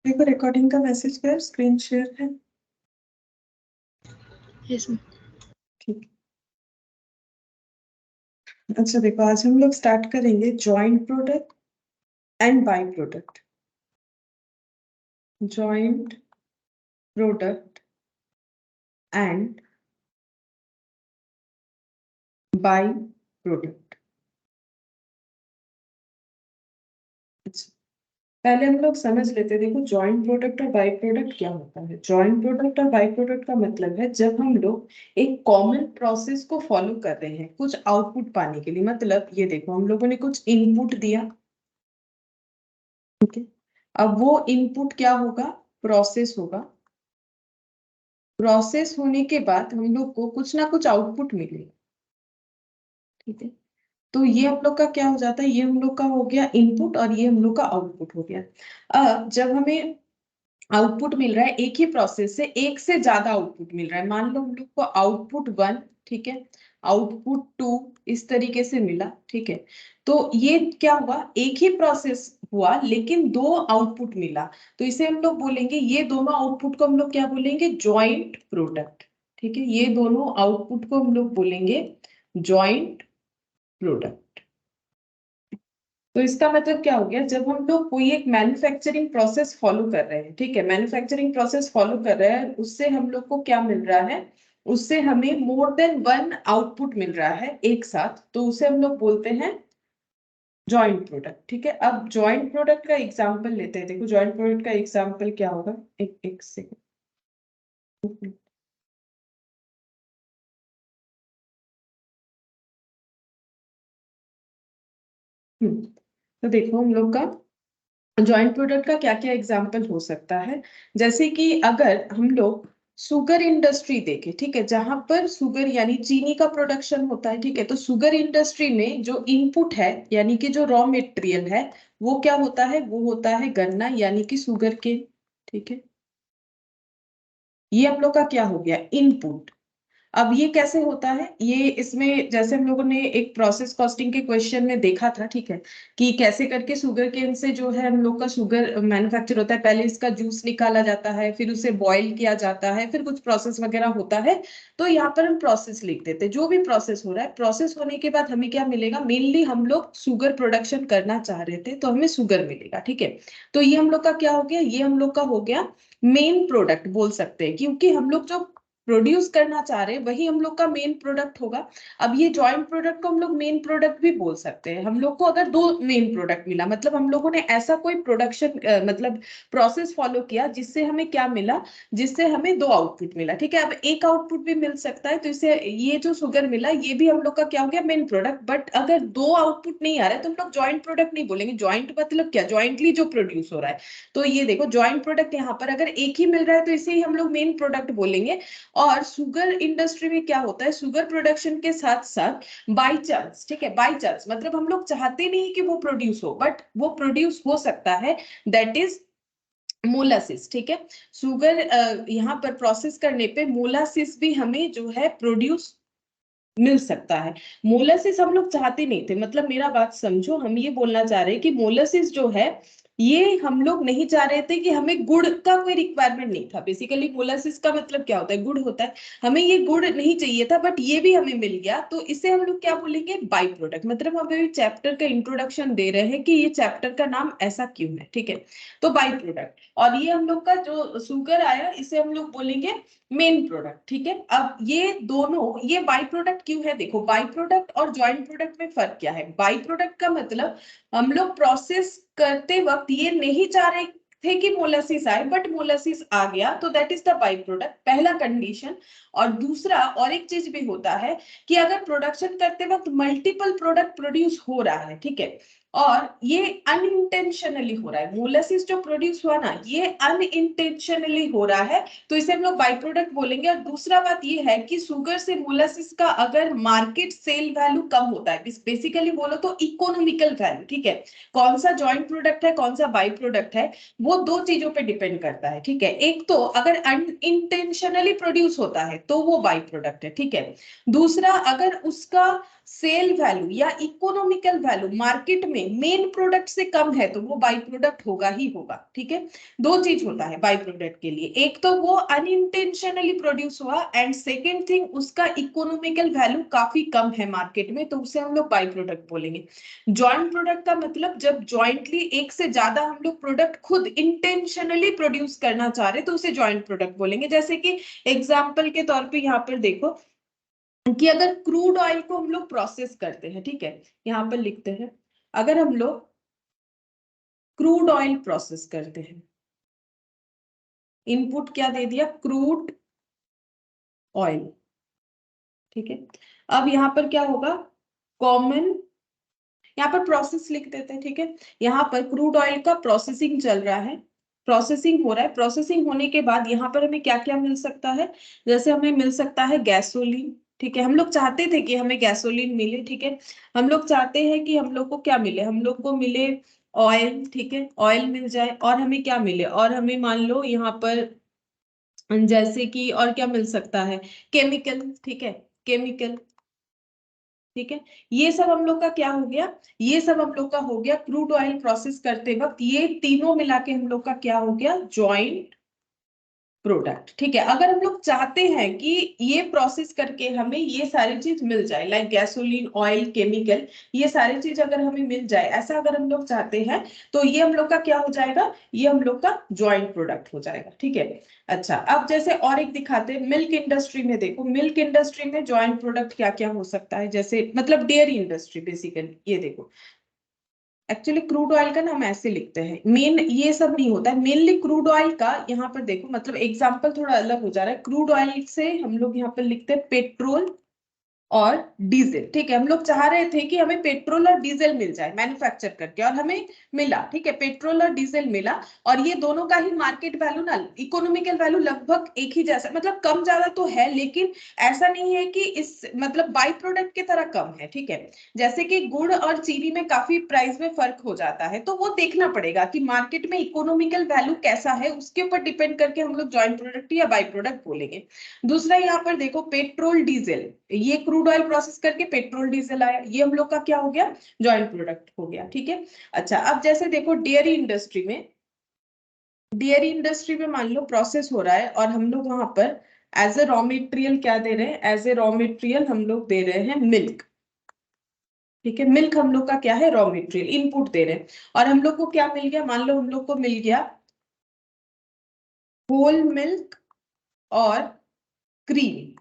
देखो रिकॉर्डिंग का मैसेज कर, स्क्रीन शेयर है। Yes ma'am. ठीक। अच्छा देखो, आज हम लोग स्टार्ट करेंगे joint product and by product. Joint product and by product. अच्छा, पहले हम लोग समझ लेते हैं। देखो जॉइंट प्रोडक्ट और बाई प्रोडक्ट क्या होता है। जॉइंट प्रोडक्ट और बाई प्रोडक्ट का मतलब है जब हम लोग एक कॉमन प्रोसेस को फॉलो कर रहे हैं कुछ आउटपुट पाने के लिए। मतलब ये देखो, हम लोगों ने कुछ इनपुट दिया, ठीक है। अब वो इनपुट क्या होगा, प्रोसेस होगा। प्रोसेस होने के बाद हम लोग को कुछ ना कुछ आउटपुट मिलेगा, ठीक है। तो ये हम लोग का क्या हो जाता है, ये हम लोग का हो गया इनपुट और ये हम लोग का आउटपुट हो गया। अब जब हमें आउटपुट मिल रहा है एक ही प्रोसेस से, एक से ज्यादा आउटपुट मिल रहा है। मान लो हम लोग को आउटपुट 1, ठीक है, आउटपुट 2 इस तरीके से मिला, ठीक है। तो ये क्या हुआ, एक ही प्रोसेस हुआ लेकिन दो आउटपुट मिला। तो इसे हम लोग बोलेंगे, ये दोनों आउटपुट को हम लोग क्या बोलेंगे, जॉइंट प्रोडक्ट, ठीक है। ये दोनों आउटपुट को हम लोग बोलेंगे जॉइंट प्रोडक्ट। तो इसका मतलब क्या हो गया, जब हम लोग कोई एक मैन्युफैक्चरिंग प्रोसेस फॉलो कर रहे हैं, ठीक है, मैन्युफैक्चरिंग प्रोसेस फॉलो कर रहे हैं, उससे हम लोग को क्या मिल रहा है, उससे हमें मोर देन वन आउटपुट मिल रहा है एक साथ, तो उसे हम लोग बोलते हैं जॉइंट प्रोडक्ट, ठीक है। अब जॉइंट प्रोडक्ट का एग्जांपल लेते हैं। देखो जॉइंट प्रोडक्ट का एग्जांपल क्या होगा, एक सेकंड। तो देखो हम लोग का जॉइंट प्रोडक्ट का क्या क्या एग्जाम्पल हो सकता है। जैसे कि अगर हम लोग सुगर इंडस्ट्री देखें, ठीक है, जहां पर सुगर यानी चीनी का प्रोडक्शन होता है, ठीक है। तो सुगर इंडस्ट्री में जो इनपुट है यानी कि जो रॉ मटेरियल है वो क्या होता है, वो होता है गन्ना यानी कि सुगर केन, ठीक है। ये हम लोग का क्या हो गया, इनपुट। अब ये कैसे होता है, ये इसमें जैसे हम लोगों ने एक प्रोसेस कॉस्टिंग के क्वेश्चन में देखा था, ठीक है, कि कैसे करके शुगर केन से जो है हम लोग का शुगर मैन्युफैक्चर होता है। पहले इसका जूस निकाला जाता है, फिर उसे बॉईल किया जाता है, फिर कुछ प्रोसेस वगैरह होता है। तो यहाँ पर हम प्रोसेस लिख देते हैं, जो भी प्रोसेस हो रहा है। प्रोसेस होने के बाद हमें क्या मिलेगा, मेनली हम लोग शुगर प्रोडक्शन करना चाह रहे थे तो हमें शुगर मिलेगा, ठीक है। तो ये हम लोग का क्या हो गया, ये हम लोग का हो गया मेन प्रोडक्ट बोल सकते हैं, क्योंकि हम लोग जो प्रोड्यूस करना चाह रहे हैं वही हम लोग का मेन प्रोडक्ट होगा। अब ये जॉइंट प्रोडक्ट को हम लोग मेन प्रोडक्ट भी बोल सकते हैं। हम लोग को अगर दो मेन प्रोडक्ट मिला, मतलब हम लोगों ने ऐसा कोई प्रोडक्शन मतलब प्रोसेस फॉलो किया जिससे हमें क्या मिला, जिससे हमें दो आउटपुट मिला, ठीक है। अब एक आउटपुट भी मिल सकता है, तो इसे ये जो शुगर मिला ये भी हम लोग का क्या हो गया, मेन प्रोडक्ट। बट अगर दो आउटपुट नहीं आ रहा है तो हम लोग जॉइंट प्रोडक्ट नहीं बोलेंगे। जॉइंट मतलब क्या, जॉइंटली जो प्रोड्यूस हो रहा है। तो ये देखो जॉइंट प्रोडक्ट यहाँ पर अगर एक ही मिल रहा है तो इसे ही हम लोग मेन प्रोडक्ट बोलेंगे। और शुगर इंडस्ट्री में क्या होता है, शुगर प्रोडक्शन के साथ साथ बाई चांस, ठीक है, बाई चांस मतलब हम लोग चाहते नहीं कि वो प्रोड्यूस हो बट वो प्रोड्यूस हो सकता है, दैट इज मोलासिस, ठीक है। शुगर यहाँ पर प्रोसेस करने पे मोलासिस भी हमें जो है प्रोड्यूस मिल सकता है। मोलासिस हम लोग चाहते नहीं थे, मतलब मेरा बात समझो, हम ये बोलना चाह रहे हैं कि मोलासिस जो है ये हम लोग नहीं चाह रहे थे, कि हमें गुड़ का कोई रिक्वायरमेंट नहीं था। बेसिकली मोलासिस का मतलब क्या होता है, गुड़ होता है। हमें ये गुड़ नहीं चाहिए था बट ये भी हमें मिल गया, तो इसे हम लोग क्या बोलेंगे, बाई प्रोडक्ट। मतलब हम अभी चैप्टर का इंट्रोडक्शन दे रहे हैं कि ये चैप्टर का नाम ऐसा क्यों है, ठीक है। तो बाई प्रोडक्ट, और ये हम लोग का जो शुगर आया इसे हम लोग बोलेंगे मेन प्रोडक्ट, ठीक है। अब ये दोनों, ये बाई प्रोडक्ट क्यों है, देखो बाई प्रोडक्ट और ज्वाइंट प्रोडक्ट में फर्क क्या है। बाई प्रोडक्ट का मतलब हम लोग प्रोसेस करते वक्त ये नहीं चाह रहे थे कि मोलासिस आए बट मोलासिस आ गया, तो that is the by product, पहला कंडीशन। और दूसरा और एक चीज भी होता है कि अगर प्रोडक्शन करते वक्त मल्टीपल प्रोडक्ट प्रोड्यूस हो रहा है, ठीक है, और ये अनइंटेंशनली हो रहा है, मोलासिस जो प्रोड्यूस हुआ ना ये अनइंटेंशनली हो रहा है, तो इसे हम लोग बाई प्रोडक्ट बोलेंगे। और दूसरा बात ये है कि शुगर से मोलासिस का अगर मार्केट सेल वैल्यू कम होता है, बेसिकली बोलो तो इकोनॉमिकल वैल्यू, ठीक है। कौन सा जॉइंट प्रोडक्ट है कौन सा बाई प्रोडक्ट है, वो वो दो चीजों पे डिपेंड करता है, ठीक है। एक तो अगर अनइंटेंशनली प्रोड्यूस होता है तो वो बाई प्रोडक्ट है, ठीक है। दूसरा, अगर उसका सेल वैल्यू या इकोनॉमिकल वैल्यू मार्केट में मेन प्रोडक्ट से कम है तो वो बाई प्रोडक्ट होगा ही होगा, ठीक है। दो चीज होता है बाई प्रोडक्ट के लिए, एक तो वो अनइंटेंशनली प्रोड्यूस हुआ, एंड सेकेंड थिंग उसका इकोनॉमिकल वैल्यू काफी कम है मार्केट में, तो उसे हम लोग बाई प्रोडक्ट बोलेंगे। जॉइंट प्रोडक्ट का मतलब जब जॉइंटली एक से ज्यादा हम लोग प्रोडक्ट खुद इंटेंशनली प्रोड्यूस करना चाह रहे तो उसे जॉइंट प्रोडक्ट बोलेंगे। जैसे कि एग्जांपल के तौर पे यहाँ पर देखो कि अगर क्रूड ऑयल को हम लोग प्रोसेस करते हैं, ठीक है, यहाँ पर लिखते हैं, अगर हम लोग क्रूड ऑयल प्रोसेस करते हैं, इनपुट क्या दे दिया, क्रूड ऑयल, ठीक है। अब यहाँ पर क्या होगा, कॉमन, यहाँ पर प्रोसेस लिख देते हैं, ठीक है। यहाँ पर क्रूड ऑयल का प्रोसेसिंग चल रहा है, प्रोसेसिंग हो रहा है, प्रोसेसिंग होने के बाद यहाँ पर हमें क्या क्या मिल सकता है, जैसे हमें मिल सकता है गैसोलीन, ठीक है। हम लोग चाहते थे कि हमें गैसोलीन मिले, ठीक है। हम लोग चाहते हैं कि हम लोग को क्या मिले, हम लोग को मिले ऑयल, ठीक है, ऑयल मिल जाए, और हमें क्या मिले, और हमें मान लो यहाँ पर जैसे कि और क्या मिल सकता है, केमिकल, ठीक है, केमिकल, ठीक है। ये सब हम लोग का क्या हो गया, ये सब हम लोग का हो गया क्रूड ऑयल प्रोसेस करते वक्त, ये तीनों मिला के हम लोग का क्या हो गया, जॉइंट प्रोडक्ट, ठीक है। अगर हम लोग चाहते हैं कि ये प्रोसेस करके हमें ये सारी चीज मिल जाए, लाइक गैसोलीन, ऑयल, केमिकल, ये सारी चीज अगर हमें मिल जाए, ऐसा अगर हम लोग चाहते हैं तो ये हम लोग का क्या हो जाएगा, ये हम लोग का जॉइंट प्रोडक्ट हो जाएगा, ठीक है। अच्छा, अब जैसे और एक दिखाते हैं, मिल्क इंडस्ट्री में देखो, मिल्क इंडस्ट्री में जॉइंट प्रोडक्ट क्या क्या हो सकता है, जैसे मतलब डेयरी इंडस्ट्री बेसिकली, ये देखो, एक्चुअली क्रूड ऑयल का ना हम ऐसे लिखते हैं, मेन ये सब नहीं होता है, मेनली क्रूड ऑयल का यहाँ पर देखो, मतलब एग्जांपल थोड़ा अलग हो जा रहा है। क्रूड ऑयल से हम लोग यहाँ पर लिखते हैं पेट्रोल और डीजल, ठीक है। हम लोग चाह रहे थे कि हमें पेट्रोल और डीजल मिल जाए मैन्युफैक्चर करके, और हमें मिला, ठीक है, पेट्रोल और डीजल मिला, और ये दोनों का ही मार्केट वैल्यू ना, इकोनॉमिकल वैल्यू लगभग एक ही जैसा, मतलब कम ज्यादा तो है, लेकिन ऐसा नहीं है कि इस मतलब बाई प्रोडक्ट की तरह कम है, ठीक है। जैसे कि गुड़ और चीनी में काफी प्राइस में फर्क हो जाता है, तो वो देखना पड़ेगा कि मार्केट में इकोनॉमिकल वैल्यू कैसा है, उसके ऊपर डिपेंड करके हम लोग जॉइंट प्रोडक्ट या बाई प्रोडक्ट बोलेंगे। दूसरा यहाँ पर देखो, पेट्रोल डीजल, ये क्रूड ऑयल प्रोसेस करके पेट्रोल डीजल आया, ये हम लोग का क्या हो गया, जॉइंट प्रोडक्ट हो गया, ठीक है। अच्छा, अब जैसे देखो डेयरी इंडस्ट्री में, डेयरी इंडस्ट्री में मान लो प्रोसेस हो रहा है, और हम लोग वहां पर एज ए रॉ मटेरियल क्या दे रहे हैं, एज ए रॉ मटेरियल हम लोग दे रहे हैं मिल्क, ठीक है। मिल्क हम लोग का क्या है, रॉ मटेरियल, इनपुट दे रहे हैं, और हम लोग को क्या मिल गया, मान लो हम लोग को मिल गया होल मिल्क और क्रीम,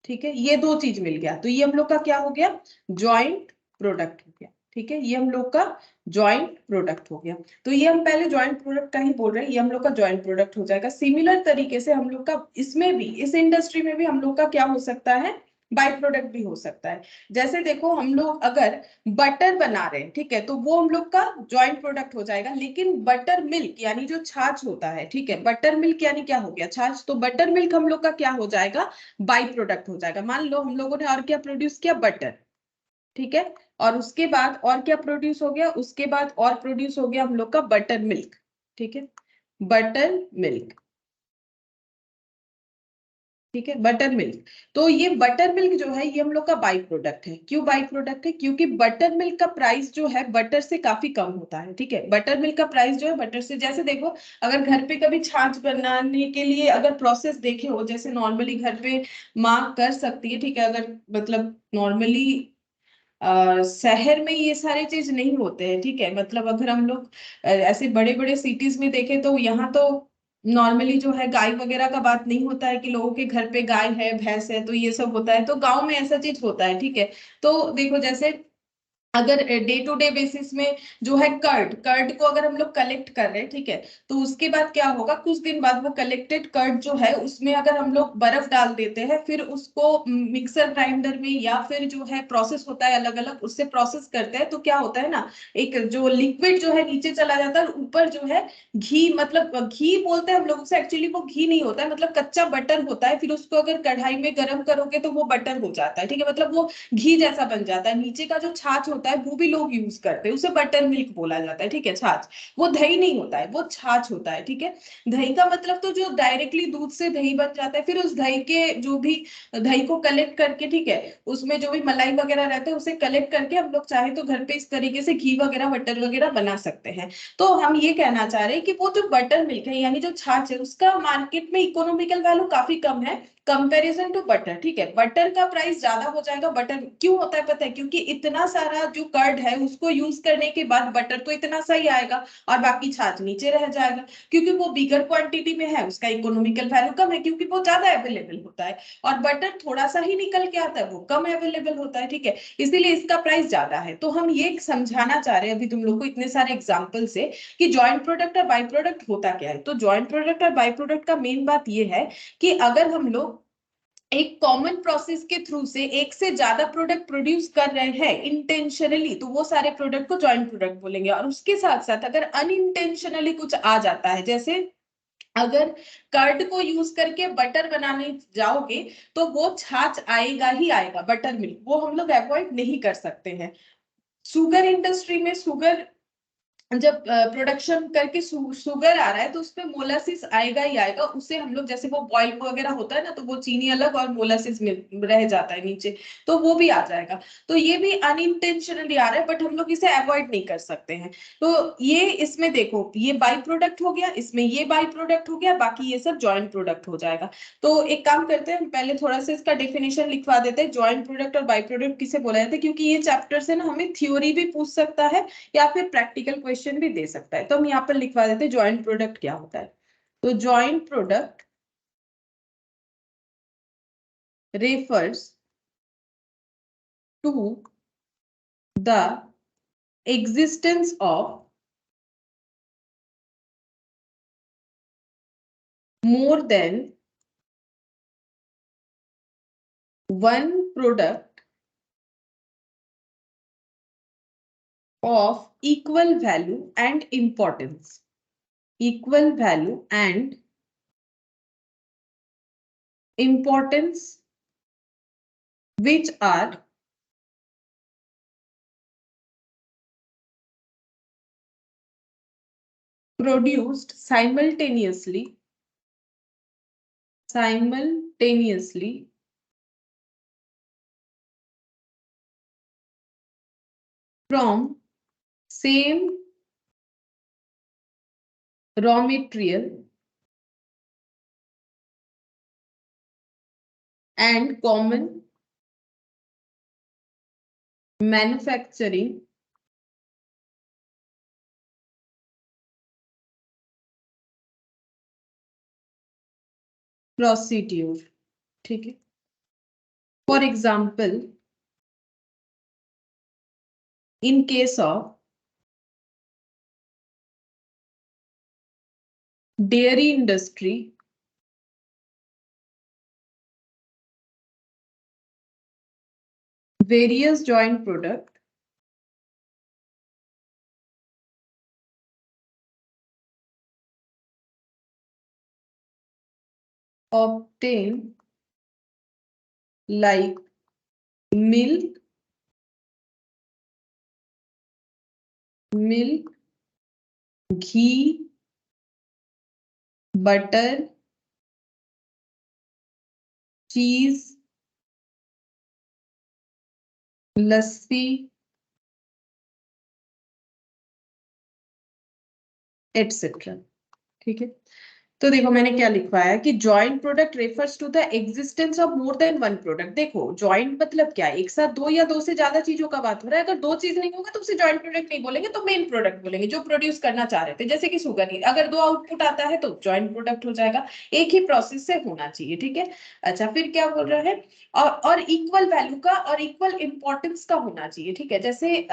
ठीक है, ये दो चीज मिल गया, तो ये हम लोग का क्या हो गया, जॉइंट प्रोडक्ट हो गया, ठीक है। ये हम लोग का जॉइंट प्रोडक्ट हो गया, तो ये हम पहले जॉइंट प्रोडक्ट का ही बोल रहे हैं, ये हम लोग का जॉइंट प्रोडक्ट हो जाएगा। सिमिलर तरीके से हम लोग का इसमें भी, इस इंडस्ट्री में भी हम लोग का क्या हो सकता है, बाई प्रोडक्ट भी हो सकता है। जैसे देखो, हम लोग अगर बटर बना रहे हैं, ठीक है, तो वो हम लोग का जॉइंट प्रोडक्ट हो जाएगा। लेकिन बटर मिल्क यानी जो छाछ होता है, ठीक है, बटर मिल्क यानी क्या हो गया, छाछ, तो बटर मिल्क हम लोग का क्या हो जाएगा, बाई प्रोडक्ट हो जाएगा। मान लो हम लोगों ने और क्या प्रोड्यूस किया, बटर, ठीक है, और उसके बाद और क्या प्रोड्यूस हो गया, उसके बाद और प्रोड्यूस हो गया हम लोग का बटर मिल्क, ठीक है, बटर मिल्क, ठीक है, बटर मिल्क। तो ये बटर मिल्क जो है, ये हम लोग का बाई प्रोडक्ट है। क्यों बाई प्रोडक्ट है, क्योंकि बटर मिल्क का प्राइस जो है बटर से काफी कम होता है, ठीक है। बटर मिल्क का प्राइस जो है बटर से, जैसे देखो, अगर घर पे कभी छाछ बनाने के लिए अगर प्रोसेस देखे हो, जैसे नॉर्मली घर पे माँ कर सकती है, ठीक है, अगर मतलब नॉर्मली शहर में ये सारी चीज नहीं होते हैं, ठीक है। मतलब अगर हम लोग ऐसे बड़े बड़े सिटीज में देखें तो यहाँ तो नॉर्मली जो है गाय वगैरह का बात नहीं होता है कि लोगों के घर पे गाय है, भैंस है, तो ये सब होता है, तो गांव में ऐसा चीज होता है, ठीक है। तो देखो, जैसे अगर डे टू डे बेसिस में जो है कर्ड, कर्ड को अगर हम लोग कलेक्ट कर रहे हैं, ठीक है, तो उसके बाद क्या होगा, कुछ दिन बाद वो कलेक्टेड कर्ड जो है उसमें अगर हम लोग बर्फ डाल देते हैं, फिर उसको मिक्सर ग्राइंडर में या फिर जो है प्रोसेस होता है अलग अलग, उससे प्रोसेस करते हैं, तो क्या होता है ना, एक जो लिक्विड जो है नीचे चला जाता है, और ऊपर जो है घी, मतलब घी बोलते हैं हम लोग उसे, एक्चुअली वो घी नहीं होता है, मतलब कच्चा बटर होता है, फिर उसको अगर कढ़ाई में गर्म करोगे तो वो बटर हो जाता है, ठीक है, मतलब वो घी जैसा बन जाता है। नीचे का जो छाछ होता होता है वो भी लोग यूज करते हैं, उसे बटर मिल्क बोला जाता है, ठीक है, छाछ। वो दही नहीं होता है, वो छाछ होता है, ठीक है। दही का मतलब तो जो डायरेक्टली दूध से दही बन जाता है, फिर उस दही के जो भी दही को कलेक्ट करके, ठीक है, उसमें जो भी मलाई वगैरह रहता है उसे कलेक्ट करके हम लोग चाहे तो घर पे इस तरीके से घी वगैरह बटर वगैरह बना सकते हैं। तो हम ये कहना चाह रहे हैं कि वो जो बटर मिल्क है यानी जो छाछ है उसका मार्केट में इकोनॉमिकल वैल्यू काफी कम है कंपैरिजन टू बटर, ठीक है। बटर का प्राइस ज्यादा हो जाएगा। बटर क्यों होता है पता है? क्योंकि इतना सारा जो कर्ड है उसको यूज करने के बाद बटर तो इतना सही आएगा और बाकी छाछ नीचे रह जाएगा, क्योंकि वो बिगर क्वांटिटी में है, उसका इकोनॉमिकल वैल्यू कम है क्योंकि वो ज्यादा अवेलेबल होता है। और बटर थोड़ा सा ही निकल के आता है, वो कम अवेलेबल होता है, ठीक है, इसीलिए इसका प्राइस ज्यादा है। तो हम ये समझाना चाह रहे हैं अभी तुम लोग को इतने सारे एग्जाम्पल से कि ज्वाइंट प्रोडक्ट और बाई प्रोडक्ट होता क्या है। तो ज्वाइंट प्रोडक्ट और बाई प्रोडक्ट का मेन बात ये है कि अगर हम लोग एक कॉमन प्रोसेस के थ्रू से एक से ज्यादा प्रोडक्ट प्रोड्यूस कर रहे हैं इंटेंशनली, तो वो सारे प्रोडक्ट को जॉइंट प्रोडक्ट बोलेंगे। और उसके साथ साथ अगर अनइंटेंशनली कुछ आ जाता है, जैसे अगर कर्ड को यूज करके बटर बनाने जाओगे तो वो छाछ आएगा ही आएगा, बटर मिल्क, वो हम लोग अवॉइड नहीं कर सकते हैं। शुगर इंडस्ट्री में शुगर जब प्रोडक्शन करके शुगर आ रहा है तो उसमें मोलासिस आएगा ही आएगा, उससे हम लोग जैसे वो बॉयल वगैरह होता है ना, तो वो चीनी अलग और मोलासिस में रह जाता है नीचे, तो वो भी आ जाएगा। तो ये भी अनइंटेंशनली आ रहा है, बट हम लोग इसे अवॉइड नहीं कर सकते हैं। तो ये इसमें देखो, ये बाई प्रोडक्ट हो गया, इसमें ये बाई प्रोडक्ट हो गया, बाकी ये सब जॉइंट प्रोडक्ट हो जाएगा। तो एक काम करते हैं, हम पहले थोड़ा सा इसका डेफिनेशन लिखवा देते हैं, जॉइंट प्रोडक्ट और बाई प्रोडक्ट किसे बोला जाता है, क्योंकि ये चैप्टर से ना हमें थ्योरी भी पूछ सकता है या फिर प्रैक्टिकल क्वेश्चन भी दे सकता है। तो हम यहाँ पर लिखवा देते हैं जॉइंट प्रोडक्ट क्या होता है। तो joint product refers to the existence of more than one product of equal value and importance, equal value and importance, which are produced simultaneously from same raw material and common manufacturing procedure, ठीक है। For example, in case of dairy industry, various joint product obtain like milk, ghee, butter, cheese, lassi, etcetera, ठीक है। तो देखो मैंने क्या लिखवाया कि joint product refers to the existence of more than one product. देखो जॉइंट मतलब क्या है, एक साथ दो या दो से ज्यादा चीजों का बात हो रहा है। अगर दो चीज नहीं होगा तो उसे जॉइंट प्रोडक्ट नहीं बोलेंगे, तो मेन प्रोडक्ट बोलेंगे जो प्रोड्यूस करना चाह रहे थे। जैसे कि शुगर ही, अगर दो आउटपुट आता है तो जॉइंट प्रोडक्ट हो जाएगा, एक ही प्रोसेस से होना चाहिए, ठीक है। अच्छा फिर क्या बोल रहा है, और इक्वल वैल्यू का और इक्वल इंपॉर्टेंस का होना चाहिए, ठीक है। जैसे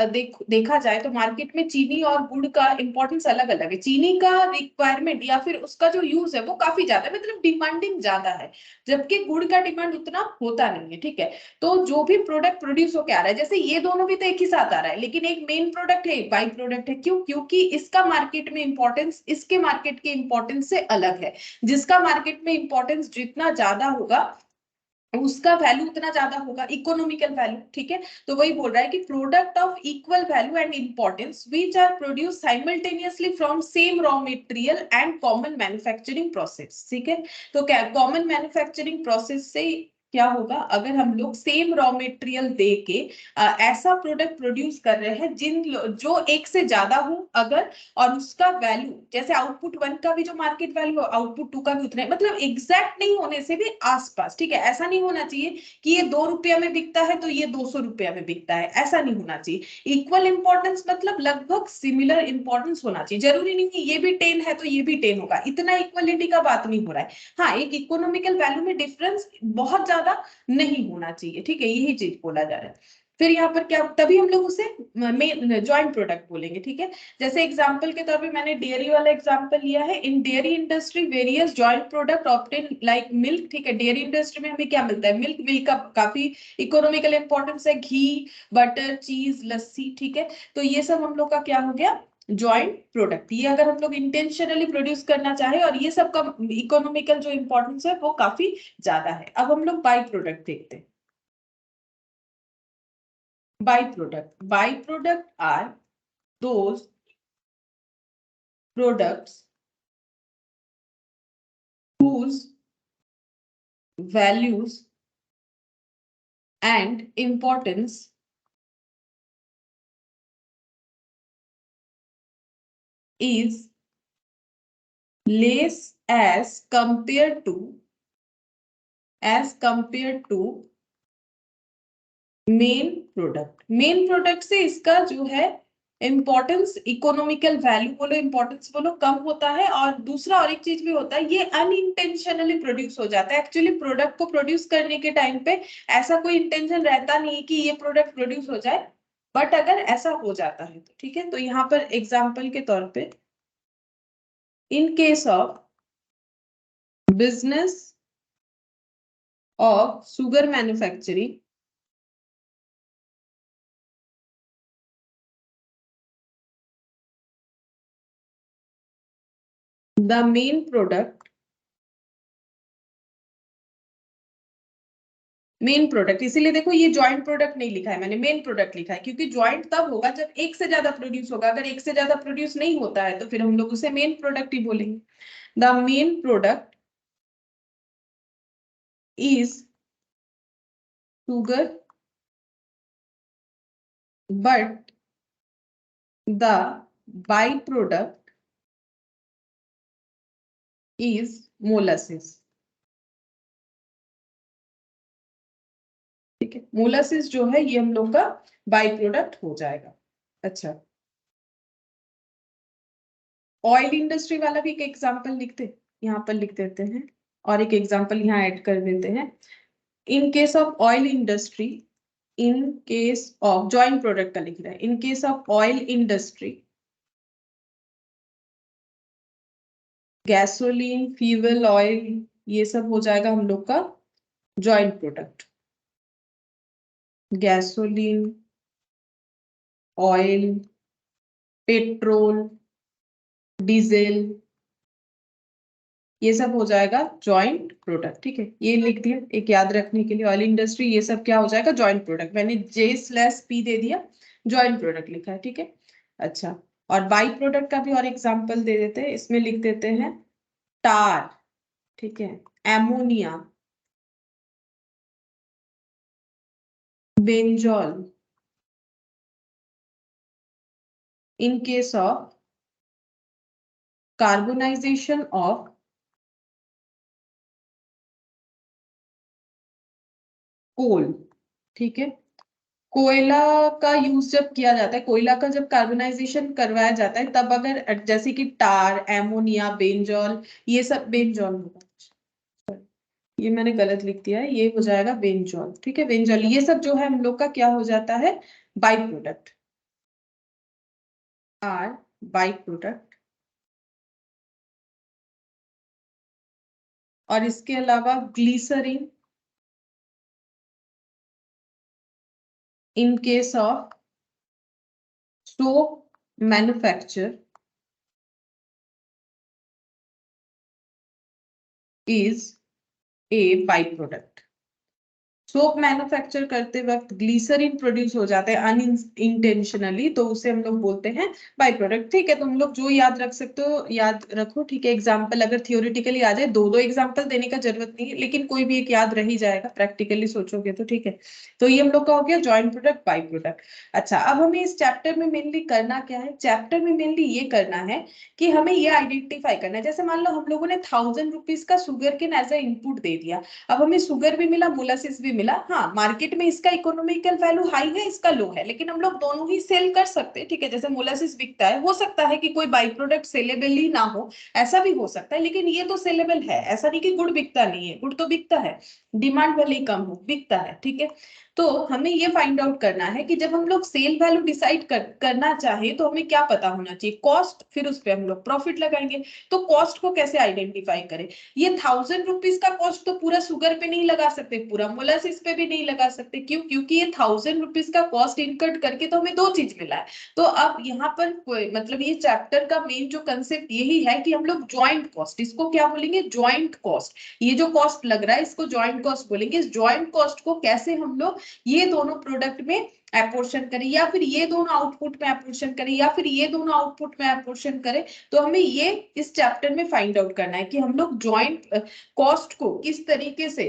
देखा जाए तो मार्केट में चीनी और गुड़ का इंपॉर्टेंस अलग अलग है। चीनी का रिक्वायरमेंट या फिर उसका जो यूज है वो काफी ज्यादा है, मतलब डिमांडिंग ज्यादा है, जबकि गुड़ का डिमांड उतना होता नहीं है, ठीक है। तो जो भी प्रोडक्ट प्रोड्यूस होकर आ रहा है, जैसे ये दोनों भी तो एक ही साथ आ रहा है, लेकिन एक मेन प्रोडक्ट है एक बाई प्रोडक्ट है। क्यों? क्योंकि इसका मार्केट में इंपॉर्टेंस इसके मार्केट के इंपॉर्टेंस से अलग है। जिसका मार्केट में इंपॉर्टेंस जितना ज्यादा होगा उसका वैल्यू उतना ज्यादा होगा, इकोनॉमिकल वैल्यू, ठीक है। तो वही बोल रहा है कि product of equal value and importance which are produce simultaneously from same raw material and common manufacturing process, ठीक है। तो क्या कॉमन मैन्युफैक्चरिंग प्रोसेस से क्या होगा, अगर हम लोग सेम रॉ मटेरियल दे के ऐसा प्रोडक्ट प्रोड्यूस कर रहे हैं जो एक से ज्यादा हो अगर, और उसका वैल्यू जैसे आउटपुट 1 का भी जो मार्केट वैल्यू आउटपुट 2 का भी उतना है, मतलब एग्जैक्ट नहीं होने से भी आसपास, ठीक है। ऐसा नहीं होना चाहिए कि ये 2 रुपया में बिकता है तो ये 200 रुपया में बिकता है, ऐसा नहीं होना चाहिए। इक्वल इंपॉर्टेंस मतलब लगभग सिमिलर इंपॉर्टेंस होना चाहिए, जरूरी नहीं कि ये भी 10 है तो ये भी 10 होगा, इतना इक्वलिटी का बात नहीं हो रहा है। हाँ, एक इकोनॉमिकल वैल्यू में डिफरेंस बहुत ज्यादा नहीं होना चाहिए, ठीक है, यही चीज बोला जा रहा है। फिर यहाँ पर क्या, तभी हम लोग उसे ज्वाइंट प्रोडक्ट बोलेंगे, ठीक है। जैसे एग्जांपल के तौर पे मैंने डेयरी वाला एग्जांपल लिया है, in dairy industry various joint product obtain like milk, ठीक है। डेयरी इंडस्ट्री में हमें क्या मिलता है, मिल्क, मिल्क का काफी इकोनॉमिकल इंपॉर्टेंस है, घी, बटर, चीज, लस्सी, ठीक है। तो ये सब हम लोग का क्या हो गया, जॉइंट प्रोडक्ट। ये अगर हम लोग इंटेंशनली प्रोड्यूस करना चाहे और ये सब का इकोनॉमिकल जो इंपॉर्टेंस है वो काफी ज्यादा है। अब हम लोग बाई प्रोडक्ट देखते हैं। Byproduct are those products whose values and importance is less as compared to main product. Main product से इसका जो है इंपॉर्टेंस, इकोनॉमिकल वैल्यू बोलो, इंपॉर्टेंस बोलो, कम होता है। और दूसरा और एक चीज भी होता है, ये अनइंटेंशनली प्रोड्यूस हो जाता है। एक्चुअली प्रोडक्ट को प्रोड्यूस करने के टाइम पे ऐसा कोई इंटेंशन रहता नहीं है कि ये प्रोडक्ट प्रोड्यूस हो जाए, बट अगर ऐसा हो जाता है तो ठीक है। तो यहाँ पर एग्जाम्पल के तौर पे, इन case of business of sugar manufacturing, the main product, इसीलिए देखो ये जॉइंट प्रोडक्ट नहीं लिखा है मैंने, मेन प्रोडक्ट लिखा है, क्योंकि जॉइंट तब होगा जब एक से ज्यादा प्रोड्यूस होगा। अगर एक से ज्यादा प्रोड्यूस नहीं होता है तो फिर हम लोग उसे मेन प्रोडक्ट ही बोलेंगे। The main product is sugar but the by product is molasses, ठीक है। मोलासिस जो है ये हम लोग का बाई प्रोडक्ट हो जाएगा। अच्छा, ऑयल इंडस्ट्री वाला भी एक एग्जांपल लिखते, यहाँ पर लिख देते हैं, और एक एग्जांपल यहाँ ऐड कर देते हैं। इन case of oil industry, in case of joint product का लिख रहा है, इन case of oil industry, gasoline, fuel oil, ये सब हो जाएगा हम लोग का joint product. Gasoline, oil, petrol, diesel, ये सब हो जाएगा जॉइंट प्रोडक्ट, ठीक है। ये लिख दिया एक याद रखने के लिए, ऑयल इंडस्ट्री, ये सब क्या हो जाएगा, जॉइंट प्रोडक्ट। मैंने J/P दे दिया, जॉइंट प्रोडक्ट लिखा है, ठीक है। अच्छा, और बाई प्रोडक्ट का भी और एग्जांपल दे देते हैं, इसमें लिख देते हैं टार, ठीक है, ammonia, benzol, in case of carbonization of coal, ठीक है। कोयला का यूज जब किया जाता है, कोयला का जब कार्बोनाइजेशन करवाया जाता है, तब अगर जैसे कि टार, एमोनिया, बेंजोल, ये सब बेंजोल होगा, ये मैंने गलत लिख दिया है, ये हो जाएगा बेंजोल, ठीक है। बेंजोल, ये सब जो है हम लोग का क्या हो जाता है, by product, or by product. और इसके अलावा glycerine, in case of soap manufacture is a byproduct, soap manufacture करते वक्त ग्लिसरीन प्रोड्यूस हो जाते हैं अनइंटेंशनली, तो उसे हम लोग बोलते हैं बाई प्रोडक्ट। ठीक है, तुम लोग जो याद रख सकते हो याद रखो। ठीक है, एग्जाम्पल अगर थियोरिटिकली आ जाए, दो दो एग्जाम्पल देने का जरूरत नहीं है, लेकिन कोई भी एक याद रह ही जाएगा प्रैक्टिकली सोचोगे तो। ठीक है, तो ये हम लोग का हो गया जॉइंट प्रोडक्ट बाई प्रोडक्ट। अच्छा, अब हमें इस चैप्टर में मेनली करना क्या है? चैप्टर में मेनली ये करना है कि हमें ये आइडेंटिफाई करना है। जैसे मान लो हम लोगों ने 1000 रुपीज का sugarcane as a input दे दिया, अब हमें शुगर भी मिला, मोलासिस भी मिला। हाँ, मार्केट में इसका इकोनॉमिकल वैल्यू हाई है, इसका लो है, लेकिन हम लोग दोनों ही सेल कर सकते हैं। ठीक है, जैसे मोलासिस बिकता है, हो सकता है कि कोई बाई प्रोडक्ट सेलेबल ही ना हो, ऐसा भी हो सकता है, लेकिन ये तो सेलेबल है। ऐसा नहीं कि गुड़ बिकता नहीं है, गुड़ तो बिकता है, डिमांड भले ही कम हो, बिकता है। ठीक है, तो हमें ये फाइंड आउट करना है कि जब हम लोग सेल वैल्यू डिसाइड करना चाहे तो हमें क्या पता होना चाहिए? कॉस्ट, फिर उस पर हम लोग प्रॉफिट लगाएंगे। तो कॉस्ट को कैसे आइडेंटिफाई करें? ये 1000 रुपीज का कॉस्ट तो पूरा शुगर पे नहीं लगा सकते, पूरा मोलासिस पे भी नहीं लगा सकते। क्यों? क्योंकि ये 1000 रुपीज का कॉस्ट इनकट करके तो हमें दो चीज मिला है। तो अब यहाँ पर मतलब ये चैप्टर का मेन जो कंसेप्ट यही है कि हम लोग ज्वाइंट कॉस्ट, इसको क्या बोलेंगे? Joint cost. ये जो कॉस्ट लग रहा है इसको ज्वाइंट कॉस्ट बोलेंगे। इस ज्वाइंट कॉस्ट को कैसे हम लोग ये दोनों प्रोडक्ट में एपोर्शन करें, या फिर ये दोनों आउटपुट में एपोर्शन करें, या फिर ये दोनों आउटपुट में एपोर्शन करें। तो हमें ये इस चैप्टर में फाइंड आउट करना है कि हम लोग ज्वाइंट कॉस्ट को किस तरीके से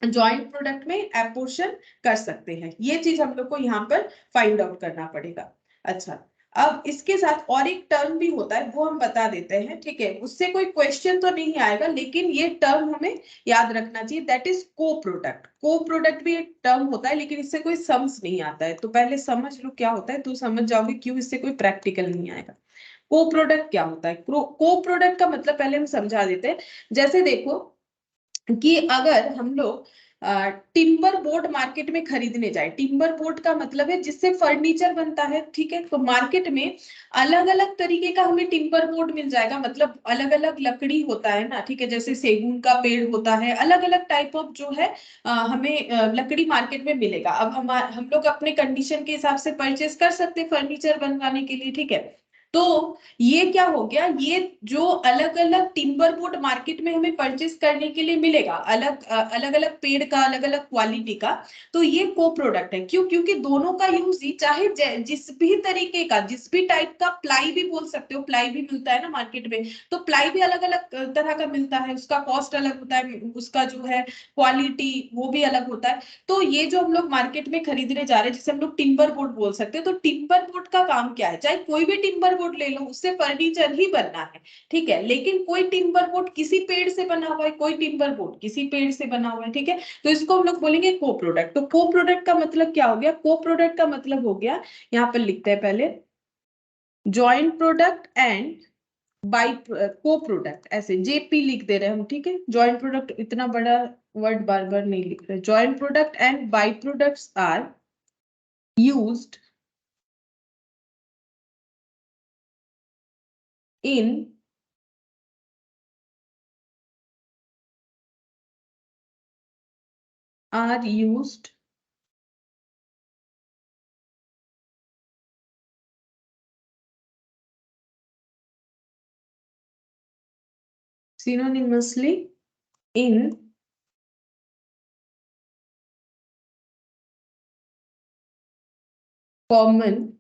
ज्वाइंट प्रोडक्ट में एपोर्शन कर सकते हैं। ये चीज हम लोग को यहाँ पर फाइंड आउट करना पड़ेगा। अच्छा, अब इसके साथ और एक टर्म भी होता है, वो हम बता देते हैं। ठीक है, उससे कोई क्वेश्चन तो नहीं आएगा, लेकिन ये टर्म हमें याद रखना चाहिए, दैट इज को प्रोडक्ट। को प्रोडक्ट भी एक टर्म होता है, लेकिन इससे कोई सम्स नहीं आता है। तो पहले समझ लो क्या होता है, तो समझ जाओगे क्यों इससे कोई प्रैक्टिकल नहीं आएगा। को प्रोडक्ट क्या होता है? को प्रोडक्ट का मतलब पहले हम समझा देते हैं। जैसे देखो कि अगर हम लोग टिम्बर बोर्ड मार्केट में खरीदने जाए, टिम्बर बोर्ड का मतलब है जिससे फर्नीचर बनता है। ठीक है, तो मार्केट में अलग अलग तरीके का हमें टिम्बर बोर्ड मिल जाएगा, मतलब अलग अलग लकड़ी होता है ना। ठीक है, जैसे सेगुन का पेड़ होता है, अलग अलग टाइप ऑफ जो है हमें लकड़ी मार्केट में मिलेगा। अब हम लोग अपने कंडीशन के हिसाब से परचेस कर सकते हैं फर्नीचर बनवाने के लिए। ठीक है, तो ये क्या हो गया, ये जो अलग अलग टिम्बर बोर्ड मार्केट में हमें परचेस करने के लिए मिलेगा, अलग अलग पेड़ का, अलग अलग क्वालिटी का, तो ये को प्रोडक्ट है। क्यों? क्योंकि दोनों का यूज ही, चाहे जिस भी तरीके का, जिस भी टाइप का, प्लाई भी बोल सकते हो, प्लाई भी मिलता है ना मार्केट में, तो प्लाई भी अलग अलग तरह का मिलता है, उसका कॉस्ट अलग होता है, उसका जो है क्वालिटी वो भी अलग होता है। तो ये जो हम लोग मार्केट में खरीदने जा रहे हैं, जिसे हम लोग टिम्बर बोर्ड बोल सकते हैं, तो टिम्बर बोर्ड का काम क्या है? चाहे कोई भी टिम्बर बोर्ड ले लो, उससे फर्नीचर ही बनना है। ठीक है, लेकिन कोई टिम्बर बोर्ड किसी पेड़ से बना हुआ है, कोई टिम्बर बोर्ड किसी पेड़ से बना हुआ है। ठीक है, तो इसको हम लोग बोलेंगे को प्रोडक्ट। तो को प्रोडक्ट का मतलब क्या हो गया? को प्रोडक्ट का मतलब हो गया, यहाँ पर लिखते हैं पहले, जॉइंट प्रोडक्ट एंड बाई को प्रोडक्ट, ऐसे जेपी लिख दे रहे हैं हम। ठीक है, जॉइंट प्रोडक्ट इतना बड़ा वर्ड बार बार नहीं लिख रहे। Joint product and by products are used in are used synonymously in common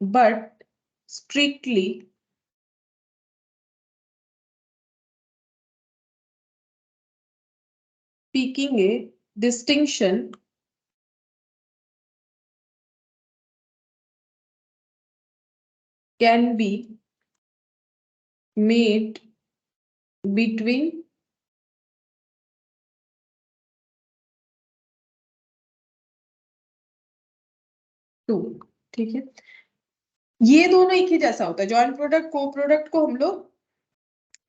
but strictly speaking, a distinction can be made between two। ठीक है, ये दोनों एक ही जैसा होता है। जॉइंट प्रोडक्ट को प्रोडक्ट को हम लोग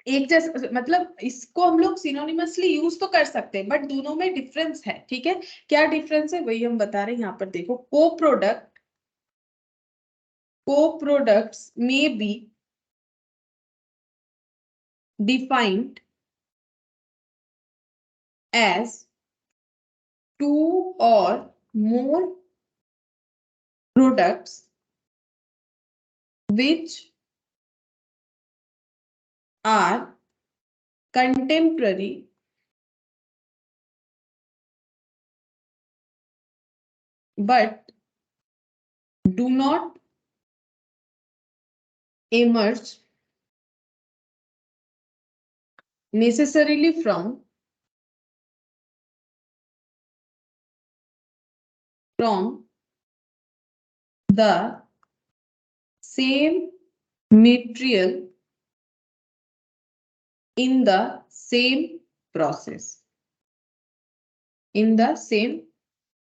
एक जैसा, मतलब इसको हम लोग सिनोनिमसली यूज तो कर सकते हैं, बट दोनों में डिफरेंस है। ठीक है, क्या डिफरेंस है वही हम बता रहे हैं। यहाँ पर देखो, को प्रोडक्ट्स में be defined as two or more products which are contemporary but do not emerge necessarily from the same material in the same process. In the same